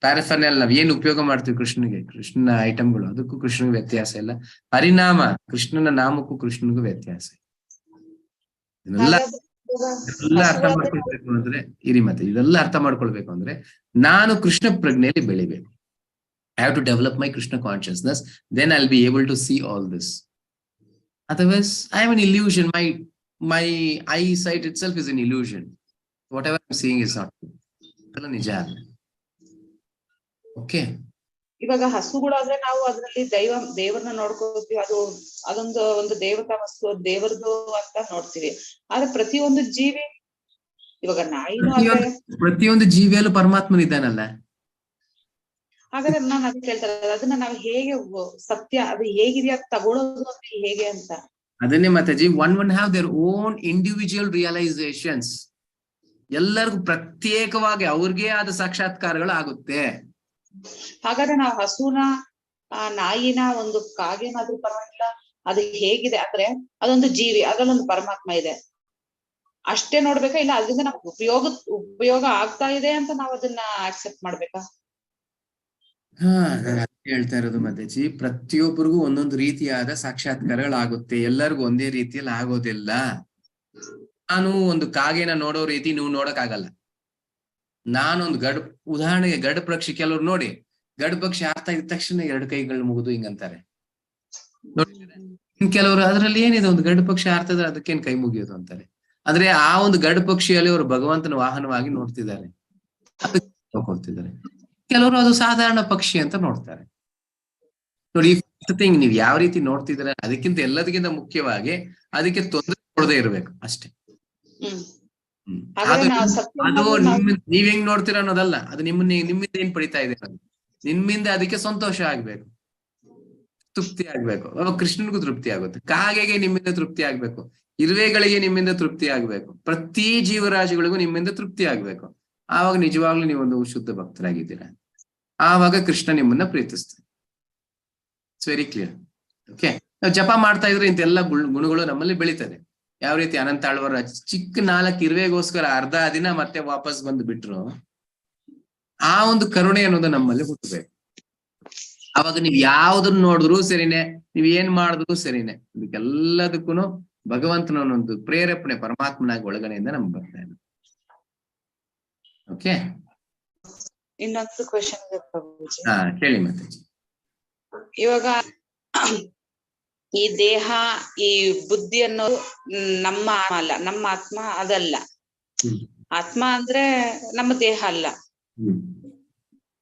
ಪ್ಯಾರಫರ್ನಲ್ ನಾವ್ ಏನ್ ಉಪಯೋಗ ಮಾಡ್ತೀವಿ ಕೃಷ್ಣನಿಗೆ, ಕೃಷ್ಣನ ಐಟಮ್ಗಳು, ಅದಕ್ಕೂ ಕೃಷ್ಣನಿಗೂ ವ್ಯತ್ಯಾಸ ಇಲ್ಲ. ಹರಿನಾಮ, ಕೃಷ್ಣನ ನಾಮಕ್ಕೂ ಕೃಷ್ಣನಿಗೂ ವ್ಯತ್ಯಾಸ ಇಲ್ಲ. ಇದೆಲ್ಲ ಅರ್ಥ ಮಾಡ್ಕೊಳ್ಬೇಕು ಅಂದ್ರೆ ಇದೆಲ್ಲ ಅರ್ಥ ಮಾಡ್ಕೊಳ್ಬೇಕು ಅಂದ್ರೆ ನಾನು ಕೃಷ್ಣ ಪ್ರಜ್ಞೆಯಲ್ಲಿ ಬೆಳಿಬೇಕು. I have to develop my Krishna consciousness, then I'll be able to see all this. Otherwise, I am an illusion. My eyesight itself is an illusion. Whatever I'm seeing is not true. ಅದೆಲ್ಲ ನಿಜ ಅಲ್ಲ. Okay, ಇವಾಗ ಹಸುಗಳಾದ್ರೆ ನಾವು ಅದ್ರಲ್ಲಿ ದೇವರನ್ನ ನೋಡ್ಕೋತೀವಿ, ಅದೊಂದು ದೇವತಾ ವಸ್ತು, ದೇವರದು ಅಂತ ನೋಡ್ತೀವಿ. ಆದ್ರೆ ಪ್ರತಿಯೊಂದು ಜೀವಿ, ಇವಾಗ ನಾಯಿನೂ ಪ್ರತಿಯೊಂದು ಜೀವಿಯಲ್ಲೂ ಪರಮಾತ್ಮನಿದ್ದಾನಲ್ಲ. ಹಾಗಾದ್ರೆ ನಾನು ಅದ್ ಕೇಳ್ತಾರೆ, ಅದನ್ನ ನಾವು ಹೇಗೆ ಸತ್ಯ, ಅದು ಹೇಗಿದೆಯಾ ತಗೊಳ್ಳೋದು ಅಂದ್ರೆ ಹೇಗೆ ಅಂತ. ಅದನ್ನೇ Mataji, one have their own individual realizations. ಎಲ್ಲರಿಗೂ ಪ್ರತ್ಯೇಕವಾಗಿ ಅವ್ರಿಗೆ ಆದ ಸಾಕ್ಷಾತ್ಕಾರಗಳು ಆಗುತ್ತೆ. ಹಾಗಾದ್ರೆ ನಾವು ಹಸುನ, ನಾಯಿನ, ಒಂದು ಕಾಗೆನಾದ್ರೂ ಪರವಾಗಿಲ್ಲ, ಅದು ಹೇಗಿದೆ ಅಂದ್ರೆ ಅದೊಂದು ಜೀವಿ, ಅದ್ರಲ್ಲೊಂದು ಪರಮಾತ್ಮ ಇದೆ ಅಷ್ಟೇ ನೋಡ್ಬೇಕಾ, ಇಲ್ಲ ಅದರಿಂದ ನಮ್ಗೆ ಉಪಯೋಗ ಆಗ್ತಾ ಇದೆ ಅಂತ ನಾವು ಅದನ್ನ ಆಕ್ಸೆಪ್ಟ್ ಮಾಡ್ಬೇಕಾ? ನಾನು ಹೇಳ್ತಾ ಇರೋದು ಮಾತಾಜಿ, ಪ್ರತಿಯೊಬ್ಬರಿಗೂ ಒಂದೊಂದು ರೀತಿಯಾದ ಸಾಕ್ಷಾತ್ಕಾರಗಳಾಗುತ್ತೆ, ಎಲ್ಲರಿಗೂ ಒಂದೇ ರೀತಿಯಲ್ಲಿ ಆಗೋದಿಲ್ಲ. ನಾನು ಒಂದು ಕಾಗೆನ ನೋಡೋ ರೀತಿ ನೀವು ನೋಡಕ್ ಆಗಲ್ಲ. ನಾನೊಂದು ಉದಾಹರಣೆಗೆ ಗರುಡ ಪಕ್ಷಿ, ಕೆಲವ್ರು ನೋಡಿ ಗರುಡ ಪಕ್ಷಿ ಆಗ್ತಾ ಇದ್ದ ತಕ್ಷಣ ಎರಡು ಕೈಗಳು ಮುಗಿದು ಹಿಂಗಂತಾರೆ. ಕೆಲವರು ಅದ್ರಲ್ಲಿ ಏನಿದೆ, ಒಂದು ಗರುಡ ಪಕ್ಷಿ ಆಡ್ತಿದ್ರೆ ಅದಕ್ಕೇನ್ ಕೈ ಮುಗಿಯೋದು ಅಂತಾರೆ. ಅಂದ್ರೆ ಆ ಒಂದು ಗರುಡ ಪಕ್ಷಿಯಲ್ಲಿ ಅವರು ಭಗವಂತನ ವಾಹನವಾಗಿ ನೋಡ್ತಿದ್ದಾರೆ, ಅದಕ್ಕೆ ನೋಡ್ಕೊಳ್ತಿದ್ದಾರೆ. ಕೆಲವರು ಅದು ಸಾಧಾರಣ ಪಕ್ಷಿ ಅಂತ ನೋಡ್ತಾರೆ. ನೋಡಿ, ಥಿಂಗ್ ನೀವು ಯಾವ ರೀತಿ ನೋಡ್ತಿದ್ರೆ ಅದಕ್ಕಿಂತ ಎಲ್ಲದಕ್ಕಿಂತ ಮುಖ್ಯವಾಗಿ ಅದಕ್ಕೆ ತೊಂದರೆ ಕೊಡದೇ ಇರ್ಬೇಕು ಅಷ್ಟೇ. ಅದು ನೀವ್ ಹೆಂಗ್ ನೋಡ್ತೀರ ಅನ್ನೋದಲ್ಲ, ಅದು ನಿಮ್ಮಿಂದ ಏನ್ ಪಡಿತಾ ಇದೆ, ನಿಮ್ಮಿಂದ ಅದಕ್ಕೆ ಸಂತೋಷ ಆಗ್ಬೇಕು, ತೃಪ್ತಿ ಆಗ್ಬೇಕು. ಅವಾಗ ಕೃಷ್ಣನಿಗೂ ತೃಪ್ತಿ ಆಗುತ್ತೆ, ಕಾಗೆಗೆ ನಿಮ್ಮಿಂದ ತೃಪ್ತಿ ಆಗ್ಬೇಕು, ಇರುವೆಗಳಿಗೆ ನಿಮ್ಮಿಂದ ತೃಪ್ತಿ ಆಗ್ಬೇಕು, ಪ್ರತಿ ಜೀವರಾಶಿಗಳಿಗೂ ನಿಮ್ಮಿಂದ ತೃಪ್ತಿ ಆಗ್ಬೇಕು. ಆವಾಗ ನಿಜವಾಗ್ಲೂ ನೀವೊಂದು ಶುದ್ಧ ಭಕ್ತರಾಗಿದ್ದೀರಾ, ಆವಾಗ ಕೃಷ್ಣ ನಿಮ್ಮನ್ನ ಪ್ರೀತಿಸ್ತಾರೆ. It's very clear. ಓಕೆ, ನಾವು ಜಪ ಮಾಡ್ತಾ ಇದ್ರೆ ಇಂತೆಲ್ಲ ಗುಣಗಳು ನಮ್ಮಲ್ಲಿ ಬೆಳೀತದೆ. ಯಾವ ರೀತಿ ಅನಂತ ಆಳ್ವಾರ ಚಿಕ್ಕ 4 ಇರುವೆಗೋಸ್ಕರ ಅರ್ಧ ದಿನ ಮತ್ತೆ ವಾಪಸ್ ಬಂದು ಬಿಟ್ರು, ಆ ಒಂದು ಕರುಣೆ ಅನ್ನೋದು ನಮ್ಮಲ್ಲಿ ಹುಟ್ಟಬೇಕು. ಅವಾಗ ನೀವ್ ಯಾವ್ದನ್ನ ನೋಡಿದ್ರು ಸರಿನೇ, ನೀವ್ ಏನ್ ಮಾಡಿದ್ರು ಸರಿನೇ, ಇದಕ್ಕೆಲ್ಲದಕ್ಕೂ ಭಗವಂತನ ಒಂದು ಪ್ರೇರೇಪಣೆ ಪರಮಾತ್ಮನಾಗಿ ಒಳಗಡೆಯಿಂದ ನಮ್ಗೆ ಬರ್ತಾ ಇದೆ. ಓಕೆ, ಇನ್ನೊಂದು ಕ್ವೆಶನ್ ಇದೆ ಪ್ರಭುಜಿ. ಕೇಳಿ ಮಾತಾಜಿ. ಇವಾಗ ಈ ದೇಹ, ಈ ಬುದ್ಧಿ ಅನ್ನೋದು ನಮ್ಮ ಅಲ್ಲ, ನಮ್ಮ ಆತ್ಮ ಅದಲ್ಲ. ಆತ್ಮ ಅಂದ್ರೆ ನಮ್ಮ ದೇಹ ಅಲ್ಲ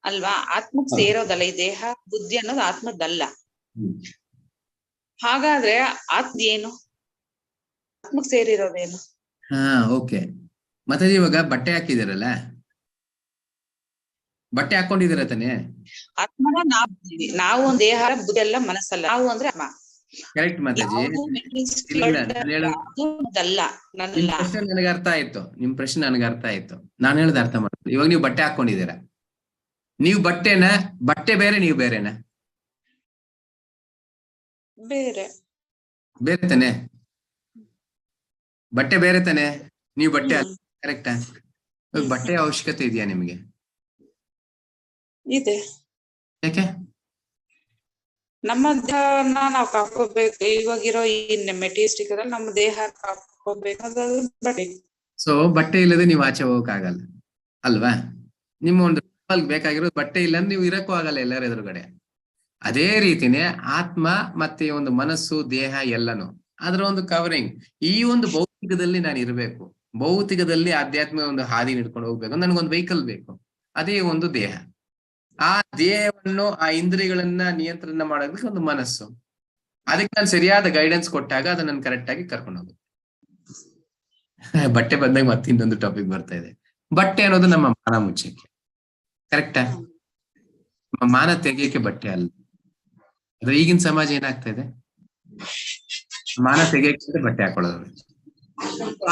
ಅಲ್ವಾ? ಆತ್ಮಕ್ ಸೇರೋದಲ್ಲ ಈ ದೇಹ, ಬುದ್ಧಿ ಅನ್ನೋದು ಆತ್ಮದಲ್ಲ. ಹಾಗಾದ್ರೆ ಆತ್ಮ ಏನು, ಆತ್ಮಕ್ ಸೇರಿರೋದೇನು? ಓಕೆ ಮಾತಾಜಿ, ಇವಾಗ ಬಟ್ಟೆ ಹಾಕಿದಿರಲ್ಲ, ಬಟ್ಟೆ ಹಾಕೊಂಡಿದ್ದೀರ ತಾನೆ? ಆತ್ಮನ ನಾವು ಒಂದು ದೇಹ, ಬುದ್ಧಿ ಎಲ್ಲ ಮನಸ್ಸಲ್ಲ. ನಾವು ಅಂದ್ರೆ ಆತ್ಮ. ಕರೆಕ್ಟ್ ಮಾತಾಜಿ. ಯಾವ್ದು ಇಲ್ಲ, ನಾನು ಹೇಳೋದು ಯಾವ್ದಲ್ಲ ನಿಮ್ ನನ್ನಲ್ಲ. ಪ್ರಶ್ನೆ ನನಗೆ ಅರ್ಥ ಆಯ್ತು. ನಿಮ್ ಪ್ರಶ್ನೆ ನನಗೆ ಅರ್ಥ ಆಯ್ತು. ನಾನು ಹೇಳೋದು ಅರ್ಥ ಮಾಡ್ತೀನಿ. ಇವಾಗ ನೀವು ಬಟ್ಟೆ ಹಾಕೊಂಡಿದ್ದೀರಾ, ನೀವು ಬಟ್ಟೆನ, ಬಟ್ಟೆ ಬೇರೆ, ನೀವು ಬೇರೆನಾ? ಬೇರೆ ಬೇರೆ ತಾನೆ? ಬಟ್ಟೆ ಬೇರೆ ತಾನೆ, ನೀವು ಬಟ್ಟೆ ಅಲ್ಲ. ಕರೆಕ್ಟಾ? ಇವಾಗ ಬಟ್ಟೆ ಅವಶ್ಯಕತೆ ಇದೆಯಾ ನಿಮ್ಗೆ? ಇದೆ. ಯಾಕೆ? ನಮ್ಮ ದೇಹನ ನಾವು ಕಾಕೋಬೇಕು. ಇವಾಗಿರೋ ಈ ಮೆಟೀರಿಯಲಿಸ್ಟಿಕ್ ಅಲ್ಲಿ ನಮ್ಮ ದೇಹ ಕಾಕೋಬೇಕು, ಅದು ಬಟ್ಟೆ. ಸೊ ಬಟ್ಟೆ ಇಲ್ಲದೆ ನೀವು ಆಚೆ ಹೋಗಕ್ ಆಗಲ್ಲ ಅಲ್ವಾ? ನಿಮ್ಮ ಒಂದು ಬೇಕಾಗಿರೋದು ಬಟ್ಟೆ ಇಲ್ಲ ಅಂದ್ರೆ ನೀವು ಇರಕ್ಕೂ ಆಗಲ್ಲ ಎಲ್ಲರ ಎದುರುಗಡೆ. ಅದೇ ರೀತಿನೇ ಆತ್ಮ ಮತ್ತೆ ಒಂದು ಮನಸ್ಸು, ದೇಹ ಎಲ್ಲನೂ ಅದರ ಒಂದು ಕವರಿಂಗ್. ಈ ಒಂದು ಭೌತಿಕದಲ್ಲಿ ನಾನು ಇರಬೇಕು, ಭೌತಿಕದಲ್ಲಿ ಆಧ್ಯಾತ್ಮಿಕ ಒಂದು ಹಾದಿ ಹಿಡ್ಕೊಂಡು ಹೋಗ್ಬೇಕು, ನನಗೊಂದು ವೆಹಿಕಲ್ ಬೇಕು, ಅದೇ ಒಂದು ದೇಹ. ಆ ದೇಹವನ್ನು, ಆ ಇಂದ್ರಿಯಗಳನ್ನ ನಿಯಂತ್ರಣ ಮಾಡೋದಕ್ಕೆ ಒಂದು ಮನಸ್ಸು. ಅದಕ್ಕೆ ನಾನು ಸರಿಯಾದ ಗೈಡೆನ್ಸ್ ಕೊಟ್ಟಾಗ ಅದು ನಾನು ಕರೆಕ್ಟ್ ಆಗಿ ಕರ್ಕೊಂಡು ಹೋಗುತ್ತೆ. ಬಟ್ಟೆ ಬಂದಾಗ ಮತ್ತೆ ಇನ್ನೊಂದು ಟಾಪಿಕ್ ಬರ್ತಾ ಇದೆ. ಬಟ್ಟೆ ಅನ್ನೋದು ನಮ್ಮ ಮಾನ ಮುಚ್ಚಕ್ಕೆ. ಕರೆಕ್ಟಾ? ನಮ್ಮ ಮಾನ ತೆಗೆಯಕ್ಕೆ ಬಟ್ಟೆ ಅಲ್ಲ. ಆದ್ರೆ ಈಗಿನ ಸಮಾಜ ಏನಾಗ್ತಾ ಇದೆ, ಮಾನ ತೆಗೆಯಕ್ಕೆ ಬಟ್ಟೆ ಹಾಕೊಳ್ಳೋದು.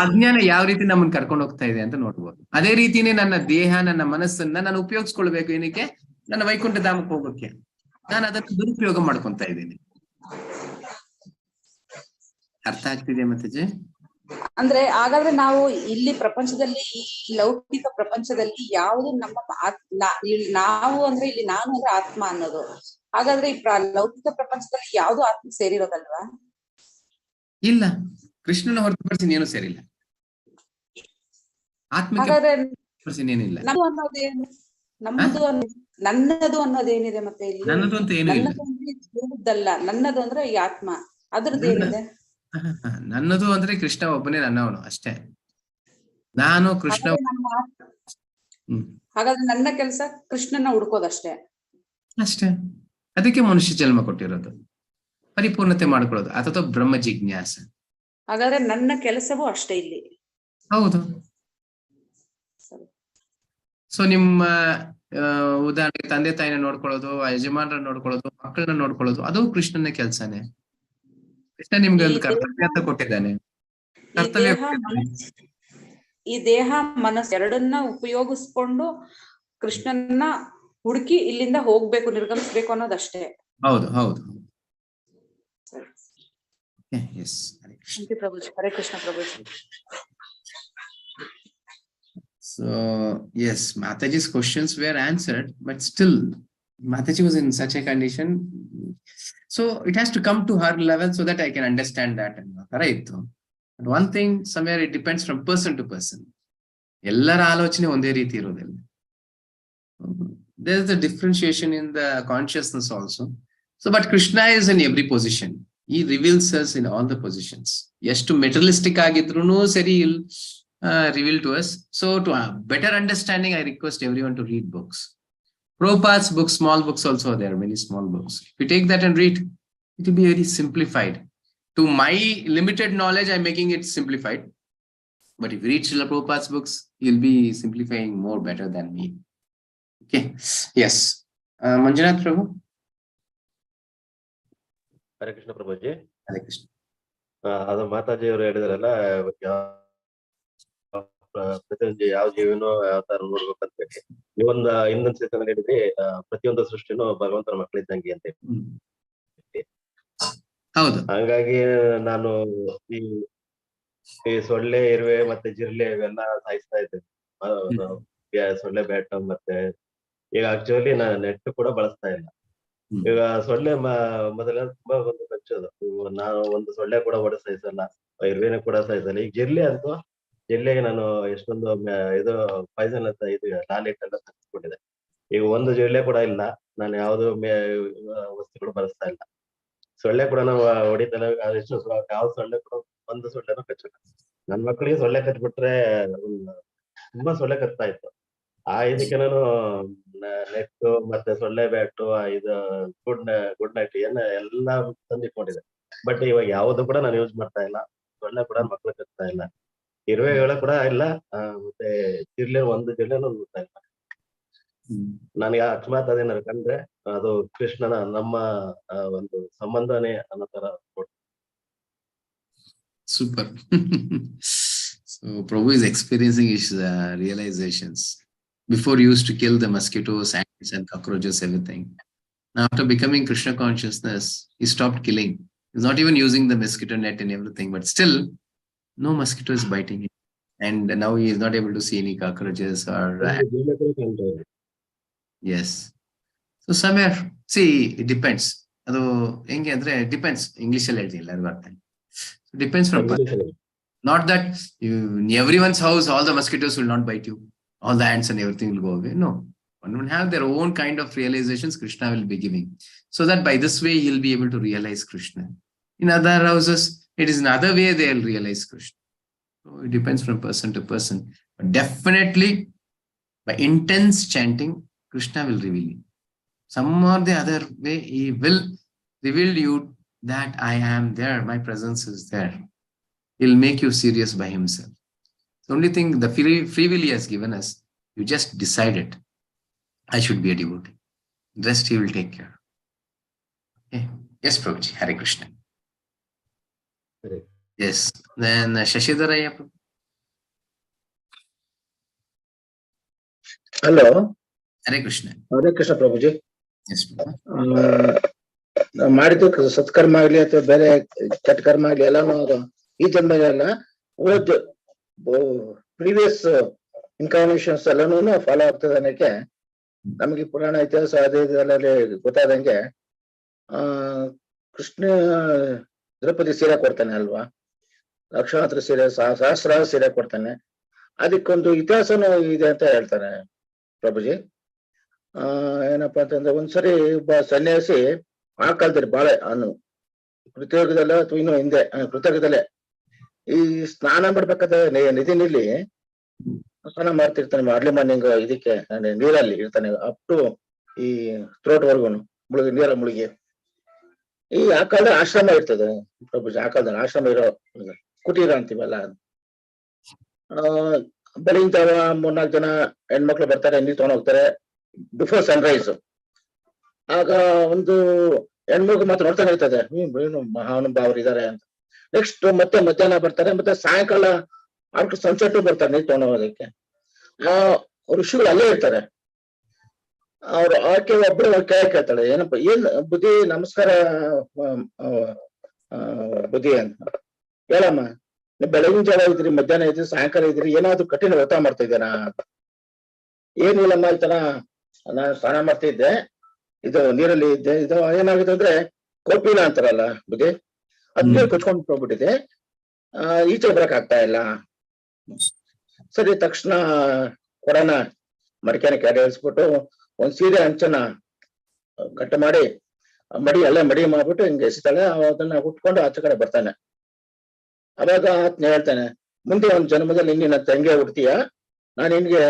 ಅಜ್ಞಾನ ಯಾವ ರೀತಿ ನಮ್ಮನ್ನ ಕರ್ಕೊಂಡು ಹೋಗ್ತಾ ಇದೆ ಅಂತ ನೋಡ್ಬೋದು. ಅದೇ ರೀತಿನೇ ನನ್ನ ದೇಹ, ನನ್ನ ಮನಸ್ಸನ್ನ ನಾನು ಉಪಯೋಗಿಸ್ಕೊಳ್ಬೇಕು. ಏನಕ್ಕೆ? ನನ್ನ ವೈಕುಂಠ ಧಾಮಕ್ಕೆ ಹೋಗೋಕೆ. ನಾನು ಅದನ್ನು ದುರುಪಯೋಗ ಮಾಡ್ಕೊಂತ ಇದ್ದೀನಿ. ಅರ್ಥ ಆಗ್ತಿದೆ ಮಾತಾಜಿ? ಅಂದ್ರೆ ಹಾಗಾದ್ರೆ ನಾವು ಇಲ್ಲಿ ಪ್ರಪಂಚದಲ್ಲಿ, ಈ ಲೌಕಿಕ ಪ್ರಪಂಚದಲ್ಲಿ ಯಾವುದು ನಮ್ಮ ನಾವು ಅಂದ್ರೆ ಇಲ್ಲಿ ನಾನು ಅಂದ್ರೆ ಆತ್ಮ ಅನ್ನೋದು. ಹಾಗಾದ್ರೆ ಈ ಲೌಕಿಕ ಪ್ರಪಂಚದಲ್ಲಿ ಯಾವ್ದು ಆತ್ಮ ಸೇರಿರೋದಲ್ವಾ? ಇಲ್ಲ, ಕೃಷ್ಣನ ಹೊರತುಪಡಿಸಿ ಏನು ಸೇರಿಲ್ಲ. ಆತ್ಮಕ್ಕೆ ಹಾಗಾದ್ರೆ ಏನಿಲ್ಲ. ನನ್ನದು ಅನ್ನೋದೇನಿದೆ ಮತ್ತೆ ಇಲ್ಲಿ? ನನ್ನದು ಅಂತ ಏನೂ ಇಲ್ಲ. ನನ್ನದಲ್ಲ, ನನ್ನದು ಅಂದ್ರೆ ಈ ಆತ್ಮ, ಅದ್ರದ್ದು ಏನಿದೆ? ನನ್ನದು ಅಂದ್ರೆ ಕೃಷ್ಣ ಒಬ್ಬನೇ ನನ್ನವನು ಅಷ್ಟೇ. ನಾನು ಕೃಷ್ಣ. ಹಾಗಾದ್ರೆ ನನ್ನ ಕೆಲಸ ಕೃಷ್ಣನ ಹುಡ್ಕೋದಷ್ಟೇ. ಅಷ್ಟೇ. ಅದಕ್ಕೆ ಮನುಷ್ಯ ಜನ್ಮ ಕೊಟ್ಟಿರೋದು, ಪರಿಪೂರ್ಣತೆ ಮಾಡ್ಕೊಳ್ಳೋದು, ಅಥವಾ ಬ್ರಹ್ಮ ಜಿಜ್ಞಾಸ. ಹಾಗಾದ್ರೆ ನನ್ನ ಕೆಲಸವೂ ಅಷ್ಟೇ ಇಲ್ಲಿ. ಹೌದು. ಸೊ ನಿಮ್ಮ ಉದಾಹರಣೆಗೆ ತಂದೆ ತಾಯಿನ ನೋಡ್ಕೊಳ್ಳೋದು, ಯಜಮಾನರ ನೋಡ್ಕೊಳ್ಳೋದು, ಮಕ್ಕಳನ್ನ ನೋಡ್ಕೊಳ್ಳೋದು, ಅದು ಕೃಷ್ಣನ ಕೆಲಸನೇ. ಕೃಷ್ಣ ನಿಮ್ಗೆ ಒಂದು ಕರ್ತವ್ಯ ಅಂತ ಕೊಟ್ಟಿದ್ದಾನೆ. ಈ ದೇಹ ಮನಸ್ಸು ಎರಡನ್ನ ಉಪಯೋಗಿಸ್ಕೊಂಡು ಕೃಷ್ಣನ್ನ ಹುಡುಕಿ ಇಲ್ಲಿಂದ ಹೋಗ್ಬೇಕು, ನಿರ್ಗಮಿಸ್ಬೇಕು ಅನ್ನೋದಷ್ಟೇ. ಹೌದು ಹೌದು. ಪ್ರಭುಜಿ, ಹರೇ Krishna ಪ್ರಭುಜಿ. So yes, Mataji's questions were answered, but still Mataji was in such a condition. So it has to come to her level so that I can understand that. Right? But one thing, somewhere it depends from person to person. ಎಲ್ಲರ ಆಲೋಚನೆ ಒಂದೇ ರೀತಿ ಇರೋದಿಲ್ಲ. There is a differentiation in the consciousness also. So, but Krishna is in every position. He reveals us in all the positions. ಎಷ್ಟು materialistic ಆಗಿದ್ರೂ ಸರಿ, reveal to us. So to have better understanding, I request everyone to read books. Prabhupada's books, small books also, there are many small books. If you take that and read, it will be very simplified. To my limited knowledge, I'm making it simplified. But if you read Srila Prabhupada's books, he'll be simplifying more better than me. Okay. Yes. Manjunath Prabhu. ಹರೇ ಕೃಷ್ಣ ಪ್ರಭುಜಿ. ಹರೇ ಕೃಷ್ಣ. ಅದು ಮಾತಾಜಿ ಅವರು ಹೇಳಿದ್ರಲ್ಲ, ಪ್ರತಿಯೊಂದು ಯಾವ ಜೀವಿನೂ ಯಾವ ತರ ನೋಡ್ಬೇಕು ಅಂತ ಹೇಳಿ. ನೀವೊಂದು ಇನ್ನೊಂದ್ ಸೆಷನ್ ಹೇಳಿದ್ರಿ, ಪ್ರತಿಯೊಂದು ಸೃಷ್ಟಿನೂ ಭಗವಂತನ ಮಕ್ಕಳಿದ್ದಂಗೆ ಅಂತ ಹೇಳಿ. ಹೌದು. ಹಂಗಾಗಿ ನಾನು ಈ ಸೊಳ್ಳೆ, ಇರುವೆ ಮತ್ತೆ ಜಿರ್ಲೆ ಇವೆಲ್ಲ ಸಾಯಿಸ್ತಾ ಇದ್ದೇನೆ. ಸೊಳ್ಳೆ ಬ್ಯಾಟ್ ಮತ್ತೆ ಈಗ ಆಕ್ಚುಲಿ ನಾನು ನೆಟ್ ಕೂಡ ಬಳಸ್ತಾ ಇಲ್ಲ. ಈಗ ಸೊಳ್ಳೆ ಮೊದಲ ತುಂಬಾ ಒಂದು ಕಚ್ಚೋದು. ನಾನು ಒಂದು ಸೊಳ್ಳೆ ಕೂಡ ಸಾಯಿಸಲ್ಲ, ಇರುವೆನ ಕೂಡ ಸಾಯಿಸಲ್ಲ. ಈಗ ಜಿರ್ಲೆ ಅಂತೂ, ಜಿರ್ಲೆಗೆ ನಾನು ಎಷ್ಟೊಂದು ಇದು ಪಾಯ್ಸನ್ ಅಂತ ಇದು ಟಾನಿಕ್ ಎಲ್ಲ ತರಿಸ್ಕೊಂಡಿದೆ. ಈಗ ಒಂದು ಜಿರ್ಲೆ ಕೂಡ ಇಲ್ಲ. ನಾನು ಯಾವ್ದು ವಸ್ತುಗಳು ಬಳಸ್ತಾ ಇಲ್ಲ. ಸೊಳ್ಳೆ ಕೂಡ ನಾವು ಹೊಡಿತಲ್ಲ, ಎಷ್ಟು ಯಾವ ಸೊಳ್ಳೆ ಕೂಡ ಒಂದು ಸೊಳ್ಳೆನೂ ಕಚ್ಚಲ್ಲ. ನನ್ ಮಕ್ಕಳಿಗೆ ಸೊಳ್ಳೆ ಕಚ್ಬಿಟ್ರೆ ತುಂಬಾ ಸೊಳ್ಳೆ ಕಚ್ತಾ ಇತ್ತು. ಇದಕ್ಕೆ ನಾನು ನೆಟ್ ಮತ್ತೆ ಸೊಳ್ಳೆ ಬ್ಯಾಟು, ಇದು ಗುಡ್ ನೈಟ್ ಎಲ್ಲ ತಂದಿಟ್ಕೊಂಡಿದೆ. ಬಟ್ ಇವಾಗ ಯಾವ್ದು ಕೂಡ ನಾನು ಯೂಸ್ ಮಾಡ್ತಾ ಇಲ್ಲ. ಸೊಳ್ಳೆ ಕೂಡ ಮಕ್ಕಳು ಕಚ್ತಾ ಇಲ್ಲ, ಇರುವೆಗಳು ಕೂಡ ಇಲ್ಲ, ಮತ್ತೆ ಜಿರ್ಲೆ ಒಂದು ಜಿರ್ಲೆನೂ ನೋಡ್ತಾ ಇಲ್ಲ. ನನಗೆ ಅಕಸ್ಮಾತ್ ಅದೇನಾದ್ರು ಕಂಡ್ರೆ ಅದು ಕೃಷ್ಣನ ನಮ್ಮ ಒಂದು ಸಂಬಂಧನೇ ಅನ್ನೋ ತರ Super. So Prabhu is experiencing his realizations. Before he used to kill the mosquitoes, ants and cockroaches, everything. Now after becoming Krishna consciousness, he stopped killing. He's not even using the mosquito net and everything, but still no mosquito is biting him. And now he is not able to see any cockroaches or yes. So somewhere, see, it depends. ಅದು ಹೆಂಗೆ ಅಂದ್ರೆ depends English ಅಲ್ಲಿ ಹೇಳ್ತೀನಿ ಎಲ್ಲರಿಗೂ ಅರ್ಥ. Depends from person. Not that in everyone's house all the mosquitoes will not bite you, all the ants and everything will go away. No, one will have their own kind of realizations Krishna will be giving, so that by this way he'll be able to realize Krishna. In other houses, it is another way they'll realize Krishna. So it depends from person to person. But definitely, by intense chanting, Krishna will reveal you. Some or the other way, he will reveal you that I am there, my presence is there. He'll make you serious by himself. The only thing, the free will he has given us, you just decide it. I should be a devotee. The rest he will take care. Okay. Yes, Prabhuji. Hare Krishna. Hare. Yes. Then Shashidharaya. Hello. Hare Krishna. Hare Krishna, Prabhuji. Yes, Prabhu. ಮಾಡಿದ್ದು ಸತ್ಕರ್ಮ ಆಗ್ಲಿ ಅಥವಾ ಬೇರೆ ಕೆಟ್ಟ ಕರ್ಮ ಆಗ್ಲಿ ಎಲ್ಲಾನು ಈ ಜನ್ಮದಲ್ಲ ಓದ್ ಪ್ರೀವಿಯಸ್ ಇನ್ಕಾರ್ನೇಷನ್ಸ್ ಎಲ್ಲಾನು ಫಾಲೋ ಆಗ್ತದೆ ಅನ್ನಕ್ಕೆ ನಮಗೆ ಪುರಾಣ ಇತಿಹಾಸ ಅದೇ ಇದರಲ್ಲಿ ಗೊತ್ತಾದಂಗೆ ಕೃಷ್ಣ ದ್ರೌಪದಿ ಸೀರೆ ಕೊಡ್ತಾನೆ ಅಲ್ವಾ, ಲಕ್ಷಾಂತರ ಸೀರೆ ಸಹಸ್ರಾರು ಸೀರೆ ಕೊಡ್ತಾನೆ. ಅದಕ್ಕೊಂದು ಇತಿಹಾಸನೂ ಇದೆ ಅಂತ ಹೇಳ್ತಾರೆ ಪ್ರಭುಜಿ. ಏನಪ್ಪಾ ಅಂತಂದ್ರೆ ಒಂದ್ಸರಿ ಒಬ್ಬ ಸನ್ಯಾಸಿ ಆ ಕಾಲದಲ್ಲಿ ಬಾಳ ಕೃತಯುಗದಲ್ಲ ಅಥವಾ ಇನ್ನು ಹಿಂದೆ ಕೃತಯುಗದಲ್ಲೇ ಈ ಸ್ನಾನ ಮಾಡ್ಬೇಕಾದ್ರೆ ನದಿ ನೀಲಿ ಸ್ನಾನ ಮಾಡ್ತಿರ್ತಾನೆ. ಅರ್ಲಿ ಮಾರ್ನಿಂಗ್ ಇದಕ್ಕೆ ನೀರಲ್ಲಿ ಇರ್ತಾನೆ ಅಪ್ ಟು ಈ ಥ್ರೋಟ್ ವರ್ಗು ನೀರ ಮುಳುಗಿ. ಈ ಆ ಕಾಲದಲ್ಲಿ ಆಶ್ರಮ ಇರ್ತದೆ ಪ್ರಭುಜಿ. ಆ ಕಾಲದಲ್ಲಿ ಆಶ್ರಮ ಇರೋ ಕುಟೀರ ಅಂತೀವಲ್ಲ, ಬೆಳಿಗ್ಗೆ ಜಾವ 3-4 ಜನ ಹೆಣ್ಮಕ್ಳು ಬರ್ತಾರೆ, ನೀರು ತಗೊಂಡ್ ಹೋಗ್ತಾರೆ ಬಿಫೋರ್ ಸನ್ರೈಸ್. ಆಗ ಒಂದು ಹೆಣ್ಮಗು ಮಾತ್ರ ನೋಡ್ತಾನೆ ಇರ್ತದೆ, ಏನು ಮಹಾನುಭಾವರು ಇದಾರೆ ಅಂತ. ನೆಕ್ಸ್ಟ್ ಮತ್ತೆ ಮಧ್ಯಾಹ್ನ ಬರ್ತಾರೆ, ಮತ್ತೆ ಸಾಯಂಕಾಲ ಆಫ್ಟರ್ ಸನ್ಸೆಟ್ ಬರ್ತಾರೆ ನೀರು ತಗೊಂಡು ಹೋಗೋದಕ್ಕೆ. ಋಷಿಗಳು ಅಲ್ಲೇ ಇರ್ತಾರೆ. ಅವ್ರು ಆಕೆ ಒಬ್ರು ಕೇಳ್ತಾಳೆ, ಏನಪ್ಪ ಏನ್ ಬುದ್ಧಿ, ನಮಸ್ಕಾರ ಬುದ್ಧಿ ಅಂತ. ಹೇಳಮ್ಮ, ನೀವು ಬೆಳಗಿನ ಜಾವ ಇದ್ರಿ, ಮಧ್ಯಾಹ್ನ ಇದ್ರಿ, ಸಾಯಂಕಾಲ ಇದ್ರಿ, ಏನಾದ್ರು ಕಠಿಣ ವ್ರತ ಮಾಡ್ತಾ ಇದ್ದೇನಾ? ಏನಿಲ್ಲಮ್ಮ, ಈ ತರ ನಾನು ಸ್ನಾನ ಮಾಡ್ತಾ ಇದ್ದೆ, ಇದು ನೀರಲ್ಲಿ ಇದ್ದೆ, ಇದು ಏನಾಗುತ್ತೆ ಅಂದ್ರೆ ಕೋಪಿಲ ಅಂತಾರಲ್ಲ ಬುದ್ಧಿ, ಅದ್ ನೀರು ಕೊಚ್ಕೊಂಡು ಹೋಗ್ಬಿಟ್ಟಿದೆ, ಈಚೆ ಬರಕ್ ಆಗ್ತಾ ಇಲ್ಲ. ಸರಿ, ತಕ್ಷಣ ಕೊಡನ ಮಡಿಕೆನ ಕೆಡಿಸ್ಬಿಟ್ಟು ಒಂದ್ ಸೀರೆ ಅಂಚನ ಕಟ್ ಮಾಡಿ ಮಡಿ ಮಾಡ್ಬಿಟ್ಟು ಹಿಂಗೆ ಎಸಿತಾಳೆ. ಅದನ್ನ ಉಟ್ಕೊಂಡು ಆಚೆ ಕಡೆ ಬರ್ತಾನೆ. ಅವಾಗ ಆತ್ನ ಹೇಳ್ತಾನೆ, ಮುಂದೆ ಒಂದ್ ಜನ್ಮದಲ್ಲಿ ನಿನ್ನ ತಂಗೆ ಹುಡ್ತೀಯ, ನಾನು ನಿನ್ಗೆ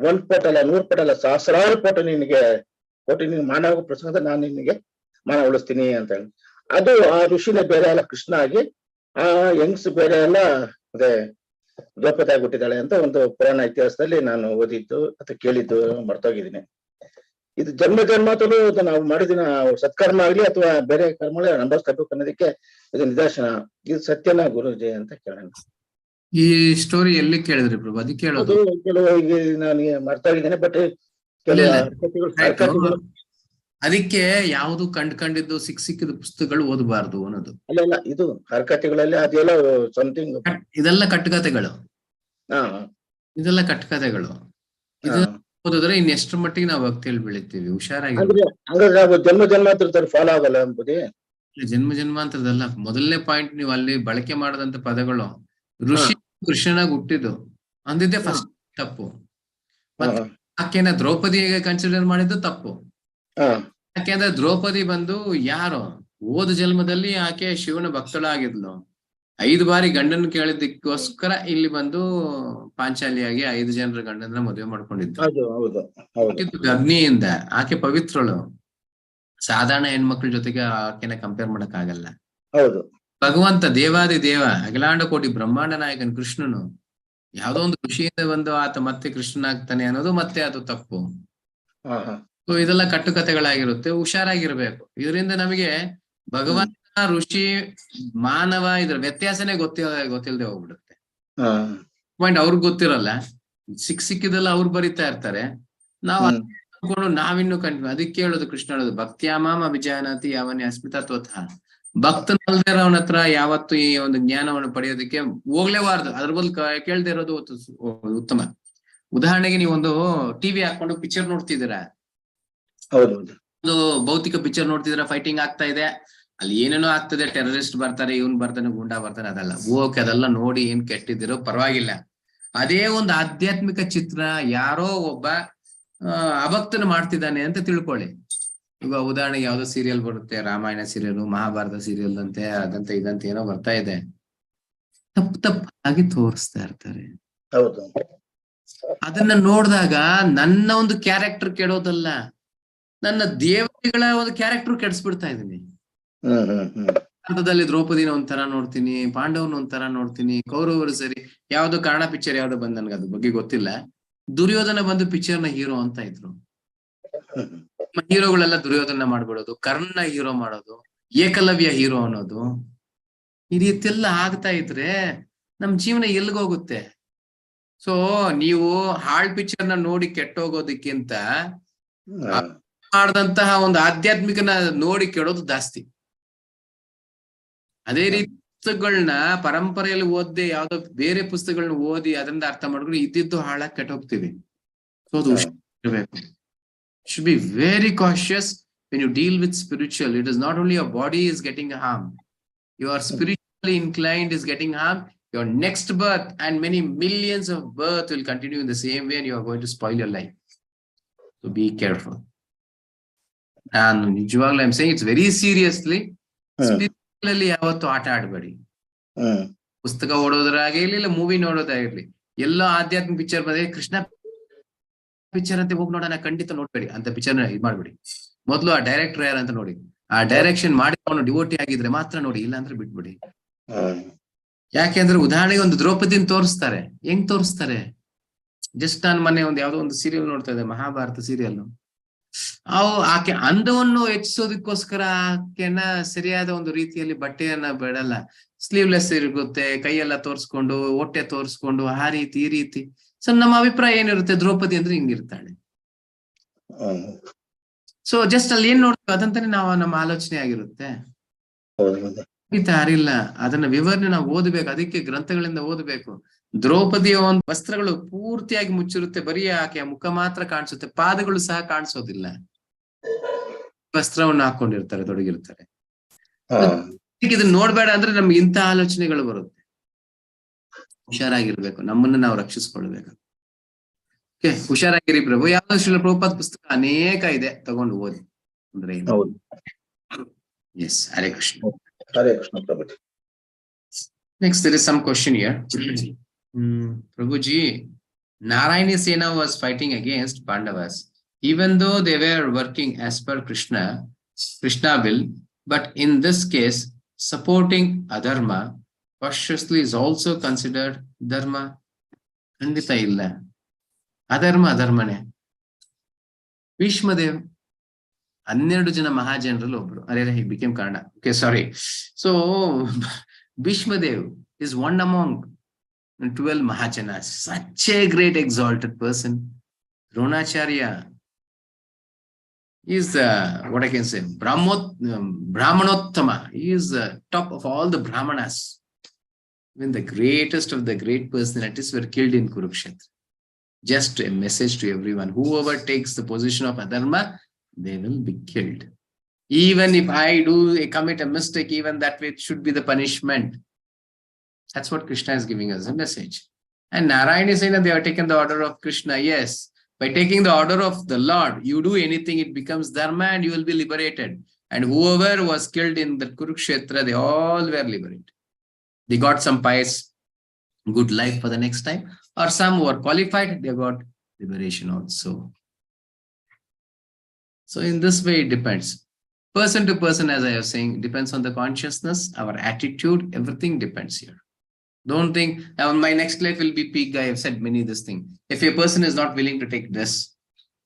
1 ಪೋಟ್ ಅಲ್ಲ 100 ಪೋಟ್ ಅಲ್ಲ ಸಹಸ್ರಾರು ಪೋಟ್ ನಿನ್ಗೆ ಕೊಟ್ಟು ನಿನ್ ಮಾನವ ಪ್ರಸಂಗ ನಾನು ನಿನ್ಗೆ ಮಾನ ಉಳಿಸ್ತೀನಿ ಅಂತ ಹೇಳಿ. ಅದು ಆ ಋಷಿನೇ ಬೇರೆ ಎಲ್ಲ ಕೃಷ್ಣ ಆಗಿ, ಆ ಹೆಂಗ್ಸ್ ಬೇರೆ ಎಲ್ಲ ಅದೇ ದ್ರೌಪದಿ ಆಗ್ಬಿಟ್ಟಿದ್ದಾಳೆ ಅಂತ ಒಂದು ಪುರಾಣ ಇತಿಹಾಸದಲ್ಲಿ ನಾನು ಓದಿದ್ದು ಅಥವಾ ಕೇಳಿದ್ದು ಮರ್ತೋಗಿದ್ದೀನಿ. ಇದು ಜನ್ಮಾತಲು ನಾವು ಮಾಡಿದಿನ ಸತ್ಕರ್ಮ ಆಗ್ಲಿ ಅಥವಾ ಬೇರೆ ಕರ್ಮಗಳೇ ನಂಬಿಸ್ಬೇಕು ಅನ್ನೋದಕ್ಕೆ ಇದು ನಿದರ್ಶನ. ಇದು ಸತ್ಯನ ಗುರುಜಿ ಅಂತ ಕೇಳೋಣ. ಈ ಸ್ಟೋರಿ ಎಲ್ಲಿ ಕೇಳಿದ್ರಿ ಪ್ರಭು? ಅದಕ್ಕೆ ಹೇಳೋದು ಕೆಲವು ಈಗ ನನಗೆ ಮರ್ತೋಗಿದ್ದೇನೆ, ಬಟ್ ಅದಕ್ಕೆ ಯಾವುದು ಕಂಡಿದ್ದು ಸಿಕ್ಕಿದ ಪುಸ್ತಕಗಳು ಓದಬಾರ್ದು ಅನ್ನೋದು. ಅಲ್ಲ, ಇದು ಹರಕತೆಗಳಲ್ಲಿ ಅದೆಲ್ಲ ಸಮಥಿಂಗ್, ಇದೆಲ್ಲ ಕಟ್ಟುಕತೆಗಳು. ಇದೆಲ್ಲ ಕಟ್ಟುಕತೆಗಳು. ಇದು ಓದಿದ್ರೆ ಇನ್ನೆಷ್ಟರ ಮಟ್ಟಿಗೆ ನಾವು ಭಕ್ತಿಯಲ್ಲಿ ಬೆಳಿತೀವಿ. ಹುಷಾರಾಗಿ. ಹಂಗಾದ್ರೆ ನಾವು ಜನ್ಮಾಂತರ ಫಾಲೋ ಆಗಲ್ಲ ಎಂಬುದೇ. ಜನ್ಮಾಂತರದಲ್ಲ. ಮೊದಲನೇ ಪಾಯಿಂಟ್, ನೀವು ಅಲ್ಲಿ ಬಳಕೆ ಮಾಡದಂತ ಪದಗಳು ಋಷಿ ಕೃಷ್ಣನಾಗಿ ಹುಟ್ಟಿದ್ದು ಅಂದಿದ್ದೆ ಫಸ್ಟ್ ತಪ್ಪು. ಮತ್ತೆ ಆಕೆನ ದ್ರೌಪದಿಗೆ ಕನ್ಸಿಡರ್ ಮಾಡಿದ್ದು ತಪ್ಪು. ಯಾಕೆಂದ್ರೆ ದ್ರೌಪದಿ ಬಂದು ಯಾರು ಹೋದ ಜನ್ಮದಲ್ಲಿ ಆಕೆ ಶಿವನ ಭಕ್ತಳಾಗಿದ್ಲು. 5 ಬಾರಿ ಗಂಡನ್ ಕೇಳಿದ್ದಕ್ಕೋಸ್ಕರ ಇಲ್ಲಿ ಬಂದು ಪಾಂಚಾಲಿಯಾಗಿ 5 ಜನರ ಗಂಡನ ಮದುವೆ ಮಾಡ್ಕೊಂಡಿದ್ದು ಅಗ್ನಿಯಿಂದ. ಆಕೆ ಪವಿತ್ರಳು. ಸಾಧಾರಣ ಹೆಣ್ಮಕ್ಳ ಜೊತೆಗೆ ಆಕೆನ ಕಂಪೇರ್ ಮಾಡಕ್ ಆಗಲ್ಲ. ಭಗವಂತ ದೇವಾದಿ ದೇವ ಅಖಿಲಾಂಡ ಕೋಟಿ ಬ್ರಹ್ಮಾಂಡ ನಾಯಕನ್ ಕೃಷ್ಣನು ಯಾವ್ದೋ ಒಂದು ಋಷಿಯಿಂದ ಬಂದು ಆತ ಮತ್ತೆ ಕೃಷ್ಣನಾಗ್ತಾನೆ ಅನ್ನೋದು ಮತ್ತೆ ಅದು ತಪ್ಪು. ಹಾ ಹಾ ಸೊ ಇದೆಲ್ಲ ಕಟ್ಟುಕತೆಗಳಾಗಿರುತ್ತೆ, ಹುಷಾರಾಗಿರ್ಬೇಕು. ಇದರಿಂದ ನಮಗೆ ಭಗವಂತ, ಋಷಿ, ಮಾನವ ಇದ್ರ ವ್ಯತ್ಯಾಸನೇ ಗೊತ್ತಿಲ್ಲದೆ ಹೋಗ್ಬಿಡುತ್ತೆ. ಹಾ ಪಾಯಿಂಟ್ ಅವ್ರಿಗೆ ಗೊತ್ತಿರಲ್ಲ, ಸಿಕ್ಕಿದೆಲ್ಲ ಅವ್ರು ಬರಿತಾ ಇರ್ತಾರೆ. ನಾವು ಹ್ಮ್ ಅನ್ಕೊಂಡು ನಾವಿನ್ನು ಅದಕ್ಕೆ ಹೇಳೋದು ಕೃಷ್ಣ ಹೇಳೋದು, ಭಕ್ತ್ಯಾಮಾಂ ಅಭಿಜಾನತಿ ಯಾವನ್ಯ ಅಸ್ಮಿತತ್ವತಃ. ಭಕ್ತನಲ್ದೇ ಅವನ ಹತ್ರ ಯಾವತ್ತು ಈ ಒಂದು ಜ್ಞಾನವನ್ನು ಪಡೆಯೋದಕ್ಕೆ ಹೋಗ್ಲೇಬಾರ್ದು. ಅದ್ರ ಬದಲು ಕೇಳದೆ ಇರೋದು ಉತ್ತಮ. ಉದಾಹರಣೆಗೆ ನೀವು ಒಂದು ಟಿವಿ ಹಾಕೊಂಡು ಪಿಕ್ಚರ್ ನೋಡ್ತಿದ್ದೀರಾ, ಹೌದೌದು. ಒಂದು ಭೌತಿಕ ಪಿಕ್ಚರ್ ನೋಡ್ತಿದ್ದೀರಾ, ಫೈಟಿಂಗ್ ಆಗ್ತಾ ಇದೆ, ಅಲ್ಲಿ ಏನೇನೋ ಆಗ್ತದೆ, ಟೆರರಿಸ್ಟ್ ಬರ್ತಾರೆ, ಇವನ್ ಬರ್ತಾನೆ, ಗುಂಡಾ ಬರ್ತಾನೆ, ಅದೆಲ್ಲ ಓಕೆ, ಅದೆಲ್ಲ ನೋಡಿ ಏನ್ ಕೆಟ್ಟಿದಿರೋ ಪರವಾಗಿಲ್ಲ. ಅದೇ ಒಂದು ಆಧ್ಯಾತ್ಮಿಕ ಚಿತ್ರ ಯಾರೋ ಒಬ್ಬ ಅಭಕ್ತನ ಮಾಡ್ತಿದ್ದಾನೆ ಅಂತ ತಿಳ್ಕೊಳ್ಳಿ. ಈಗ ಉದಾಹರಣೆಗೆ ಯಾವ್ದೋ ಸೀರಿಯಲ್ ಬರುತ್ತೆ, ರಾಮಾಯಣ ಸೀರಿಯಲ್, ಮಹಾಭಾರತ ಸೀರಿಯಲ್ ಅಂತೆ, ಅದಂತೆ ಇದಂತೆ ಏನೋ ಬರ್ತಾ ಇದೆ, ತಪ್ಪಾಗಿ ತೋರಿಸ್ತಾ ಇರ್ತಾರೆ. ಹೌದು. ಅದನ್ನ ನೋಡಿದಾಗ ನನ್ನ ಒಂದು ಕ್ಯಾರೆಕ್ಟರ್ ಕೆಡೋದಲ್ಲ, ನನ್ನ ದೇವತೆಗಳ ಒಂದು ಕ್ಯಾರೆಕ್ಟರ್ ಕೆಡಿಸ್ಬಿಡ್ತಾ ಇದೀನಿ. ಭಾರತದಲ್ಲಿ ದ್ರೌಪದಿನ ಒಂಥರ ನೋಡ್ತೀನಿ, ಪಾಂಡವನ ಒಂಥರ ನೋಡ್ತೀನಿ, ಕೌರವರು ಸರಿ, ಯಾವ್ದು ಕನ್ನಡ ಪಿಕ್ಚರ್ ಯಾವ್ದೋ ಬಂದ್ ನನ್ಗೆ ಅದ್ರ ಬಗ್ಗೆ ಗೊತ್ತಿಲ್ಲ, ದುರ್ಯೋಧನ ಬಂದು ಪಿಕ್ಚರ್ ನ ಹೀರೋ ಅಂತ ಇದ್ರು. ಹೀರೋಗಳೆಲ್ಲ ದುರ್ಯೋಧನ ಮಾಡ್ಬಿಡೋದು, ಕರ್ಣ ಹೀರೋ ಮಾಡೋದು, ಏಕಲವ್ಯ ಹೀರೋ ಅನ್ನೋದು, ಈ ರೀತಿಯೆಲ್ಲ ಆಗ್ತಾ ಇದ್ರೆ ನಮ್ ಜೀವನ ಎಲ್ಗೋಗುತ್ತೆ? ಸೊ ನೀವು ಹಾಳ್ ಪಿಕ್ಚರ್ ನ ನೋಡಿ ಕೆಟ್ಟೋಗೋದಕ್ಕಿಂತ ಮಾಡಿದಂತಹ ಒಂದು ಆಧ್ಯಾತ್ಮಿಕನ ನೋಡಿ ಕೆಡೋದು ಜಾಸ್ತಿ. ಅದೇ ರೀತಿ ಪುಸ್ತಕಗಳನ್ನ ಪರಂಪರೆಯಲ್ಲಿ ಓದಿ, ಯಾವ್ದೋ ಬೇರೆ ಪುಸ್ತಕಗಳನ್ನ ಓದಿ ಅದರಿಂದ ಅರ್ಥ ಮಾಡ್ಕೊಂಡು ಇದ್ದಿದ್ದು ಹಾಳಾಗಿ ಕೆಟ್ಟೋಗ್ತೀವಿ. ಸೊ ಅದು ಇರಬೇಕು. Should be very cautious when you deal with spiritual. It is not only your body is getting harmed, your spiritually inclined is getting harmed, your next birth and many millions of birth will continue in the same way, and you are going to spoil your life. So be careful. And ನಿಜವಾಗ್ಲೂ I'm saying it's very seriously. Spiritually ಯಾವತ್ತು ಆಟ ಆಡಬೇಡಿ. ಪುಸ್ತಕ ಓಡೋದ್ರಾಗಿರ್ಲಿ, ಇಲ್ಲ movie ನೋಡೋದಾಗಿರ್ಲಿ, ಎಲ್ಲ ಆಧ್ಯಾತ್ಮಿಕ picture ಬಂದ್ರೆ Krishna picture ಅಂತ ಹೋಗಿ ನೋಡೋಣ, ಖಂಡಿತ ನೋಡ್ಬೇಡಿ ಅಂತ ಪಿಕ್ಚರ್ ಇದ್ ಮಾಡ್ಬೇಡಿ. ಮೊದ್ಲು ಆ ಡೈರೆಕ್ಟರ್ ಯಾರು ಅಂತ ನೋಡಿ, ಆ ಡೈರೆಕ್ಷನ್ ಮಾಡಿ ಅವನು ಡಿವೋಟಿ ಆಗಿದ್ರೆ ಮಾತ್ರ ನೋಡಿ, ಇಲ್ಲ ಅಂದ್ರೆ ಬಿಟ್ಬಿಡಿ. ಯಾಕೆಂದ್ರೆ ಉದಾಹರಣೆಗೆ ಒಂದು ದ್ರೌಪದಿನ ತೋರಿಸ್ತಾರೆ, ಹೆಂಗ್ ತೋರಿಸ್ತಾರೆ? ಜಸ್ಟ್ ನಾನು ಮೊನ್ನೆ ಒಂದು ಯಾವ್ದೋ ಒಂದು ಸೀರಿಯಲ್ ನೋಡ್ತಾ ಇದ್ದೆ, ಮಹಾಭಾರತ ಸೀರಿಯಲ್. ಆಕೆ ಅಂದವನ್ನು ಹೆಚ್ಚಿಸೋದಕ್ಕೋಸ್ಕರ ಆಕೆನ ಸರಿಯಾದ ಒಂದು ರೀತಿಯಲ್ಲಿ ಬಟ್ಟೆಯನ್ನ ಬಿಡಲ್ಲ, ಸ್ಲೀವ್ಲೆಸ್ ಇರುತ್ತೆ, ಕೈಯೆಲ್ಲ ತೋರ್ಸ್ಕೊಂಡು, ಹೊಟ್ಟೆ ತೋರ್ಸ್ಕೊಂಡು, ಆ ರೀತಿ ಈ ರೀತಿ. ಸೊ ನಮ್ಮ ಅಭಿಪ್ರಾಯ ಏನಿರುತ್ತೆ, ದ್ರೌಪದಿ ಅಂದ್ರೆ ಹಿಂಗಿರ್ತಾಳೆ. ಸೊ ಜಸ್ಟ್ ಅಲ್ಲಿ ಏನ್ ನೋಡ್ತೀವಿ ಅದಂತಾನೆ ನಾವು ನಮ್ಮ ಆಲೋಚನೆ ಆಗಿರುತ್ತೆ. ಯಾರಿಲ್ಲ, ಅದನ್ನ ವಿವರಣೆ ನಾವು ಓದಬೇಕು, ಅದಕ್ಕೆ ಗ್ರಂಥಗಳಿಂದ ಓದಬೇಕು. ದ್ರೌಪದಿಯ ಒಂದು ವಸ್ತ್ರಗಳು ಪೂರ್ತಿಯಾಗಿ ಮುಚ್ಚಿರುತ್ತೆ, ಬರೀ ಆಕೆಯ ಮುಖ ಮಾತ್ರ ಕಾಣಿಸುತ್ತೆ, ಪಾದಗಳು ಸಹ ಕಾಣಿಸೋದಿಲ್ಲ, ವಸ್ತ್ರವನ್ನು ಹಾಕೊಂಡಿರ್ತಾರೆ, ತೊಡಗಿರ್ತಾರೆ. ಇದನ್ನ ನೋಡ್ಬೇಡ ಅಂದ್ರೆ ನಮ್ಗೆ ಇಂಥ ಆಲೋಚನೆಗಳು ಬರುತ್ತೆ. ಹುಷಾರಾಗಿರ್ಬೇಕು, ನಮ್ಮನ್ನ ನಾವು ರಕ್ಷಿಸ್ಕೊಳ್ಬೇಕು. ಓಕೆ, ಹುಷಾರಾಗಿರಿ ಪ್ರಭು. ಯಾವ್ದು ಶ್ರೀಲ ಪ್ರಭುಪಾದ ಪುಸ್ತಕ ಅನೇಕ ಇದೆ, ತಗೊಂಡು ಓದಿ ಅಂದ್ರೆ ಏನು. Yes, Hare Krishna. Hare Krishna Prabhuji. Next, there is some question here. Prabhuji, Narayani Sena was fighting against Pandavas, even though they were working as per Krishna will, but in this case, supporting adharma cautiously is also considered dharma. Khandita illa. Adharma adharmane. Bhishmadev 12 ಜನ ಮಹಾಜನರಲ್ಲಿ ಒಬ್ರು. ಅರೆ, he became Kannada. Okay, sorry. So Bhishmadev is one among 12 Mahajanas. Such a great exalted person. Dronacharya is what I can say, Brahmanottama. He is the top of all the Brahmanas. When the greatest of the great personalities were killed in Kurukshetra. Just a message to everyone. Whoever takes the position of adharma, they will be killed. Even if I commit a mistake, even that way it should be the punishment. That's what Krishna is giving us a message. And Narayana is saying that they have taken the order of Krishna. Yes, by taking the order of the Lord, you do anything, it becomes dharma and you will be liberated. And whoever was killed in the Kurukshetra, they all were liberated. They got some pious, good life for the next time. Or some who are qualified, they got liberation also. So in this way, it depends. Person to person, as I was saying, depends on the consciousness, our attitude, everything depends here. Don't think, my next life will be peak. I have said many this thing. If a person is not willing to take this,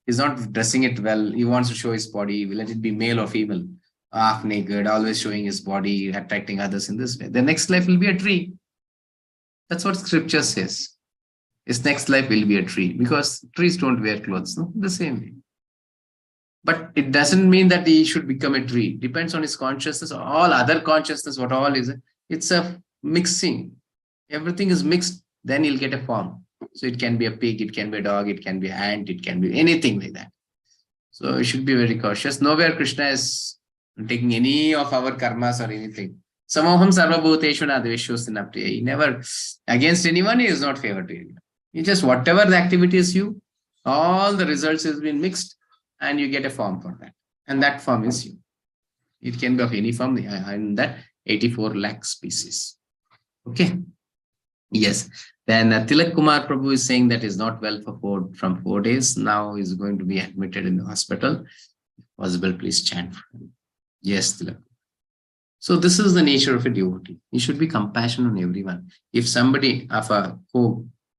He's not dressing it well. He wants to show his body. Let it be male or female, half naked, always showing his body, attracting others in this way. The next life will be a tree. That's what scripture says. His next life will be a tree, because trees don't wear clothes, no? The same way. But it doesn't mean that he should become a tree. Depends on his consciousness, or all other consciousness, what all is. It's a mixing. Everything is mixed, then he'll get a form. So it can be a pig, it can be a dog, it can be an ant, it can be anything like that. So you should be very cautious. Nowhere Krishna is taking any of our karmas or anything. Samoham sarvabhuteshu na dveshyosti. He never, against anyone, he is not favored to anyone. He just, whatever the activity is you, all the results has been mixed, and you get a form for that. And that form is you. It can be of any form, and that 84 lakh species. Okay. Yes. Then Tilak Kumar Prabhu is saying that is not well for from 4 days. Now is going to be admitted in the hospital. If possible, please chant for him. Yes, Tilak. So this is the nature of a devotee. He should be compassionate on everyone. If somebody of a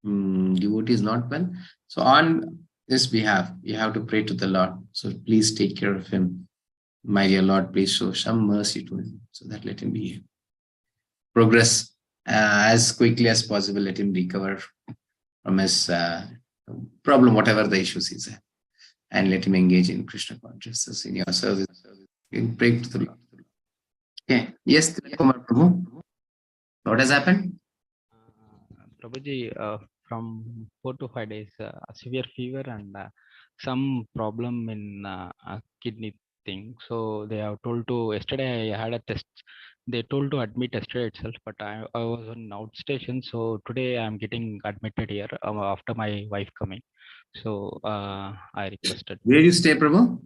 devotee is not well, so on this behalf, you have to pray to the Lord. So please take care of him. My dear Lord, please show some mercy to him, so that let him be progress as quickly as possible. Let him recover from his problem, whatever the issues is, and let him engage in Krishna consciousness in your service. You pray to the Lord. Okay. Yes, Kumar Prabhu. What has happened? Prabhuji, from 4 to 5 days, severe fever and some problem in kidney thing. So they have told to, yesterday I had a test. They told to admit yesterday itself, but I was on outstation. So today I'm getting admitted here after my wife coming. So I requested. Where you stay, Prabhu?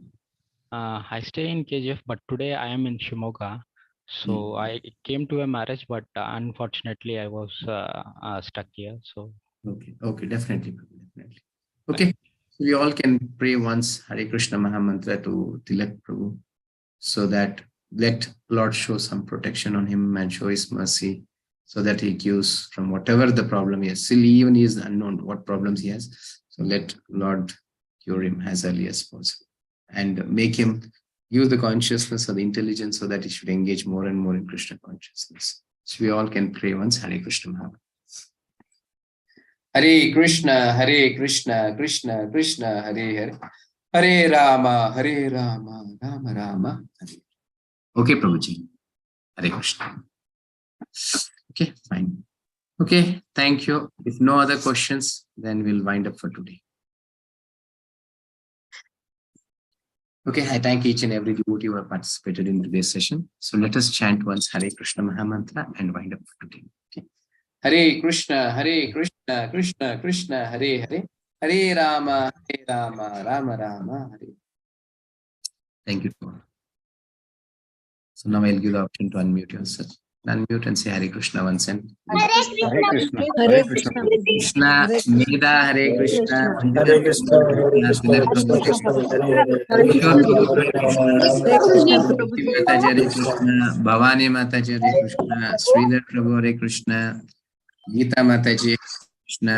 I stay in KGF, but today I am in Shimoga. So I came to a marriage, but unfortunately I was stuck here. So okay, definitely. Okay, so we all can pray once Hare Krishna Mahamantra to Tilak Prabhu, so that let Lord show some protection on him and show his mercy, so that he gives from whatever the problem he has. Still, even he is unknown what problems he has. So let Lord cure him as early as possible, and make him use the consciousness or the intelligence, so that he should engage more and more in Krishna consciousness. So we all can pray once Hare Krishna Mahamantra. Hare Krishna, Krishna Krishna, Hare Hare, Hare Rama, Rama Rama, Hare. Okay, Prabhuji. Hare Krishna. Okay, fine. Okay, thank you. If no other questions, then we'll wind up for today. Okay, I thank each and every devotee who have participated in today's session. So let us chant once Hare Krishna Mahamantra and wind up for today. Okay. Hare Krishna, Krishna Krishna, Hare Hare, Hare Rama, Rama Rama, Hare. Thank you. So now I'll give the option to unmute yourself. Unmute and say Hare Krishna once and Hare Krishna. Hare Krishna. Krishna, Meda, Hare Krishna, Hare Krishna, Hare Krishna, Bhavani Mataji, Hare Krishna, Sridhar Prabhu, Hare Krishna, Geeta Mataji, Krishna,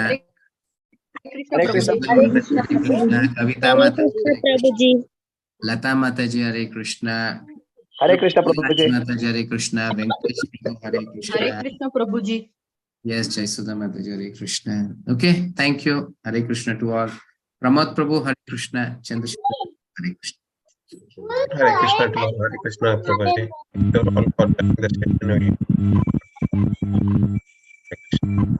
Hare Krishna. Krishna, Kavita Mataji, Prabhuji. Lata Mataji, Hare Krishna, Hare Krishna Prabhuji. Mataji, Hare Krishna, Venkatesh Prabhu, Hare Krishna. Hare Krishna Prabhuji. Yes, Jai Sudha Mataji, Hare Krishna. Okay, thank you. Hare Krishna to all. Pramod Prabhu, Hare Krishna, Chandrasekhar, Hare Krishna. Hare Krishna to all. Hare Krishna, Prabhuji. Thank you all for the session. Hare Krishna.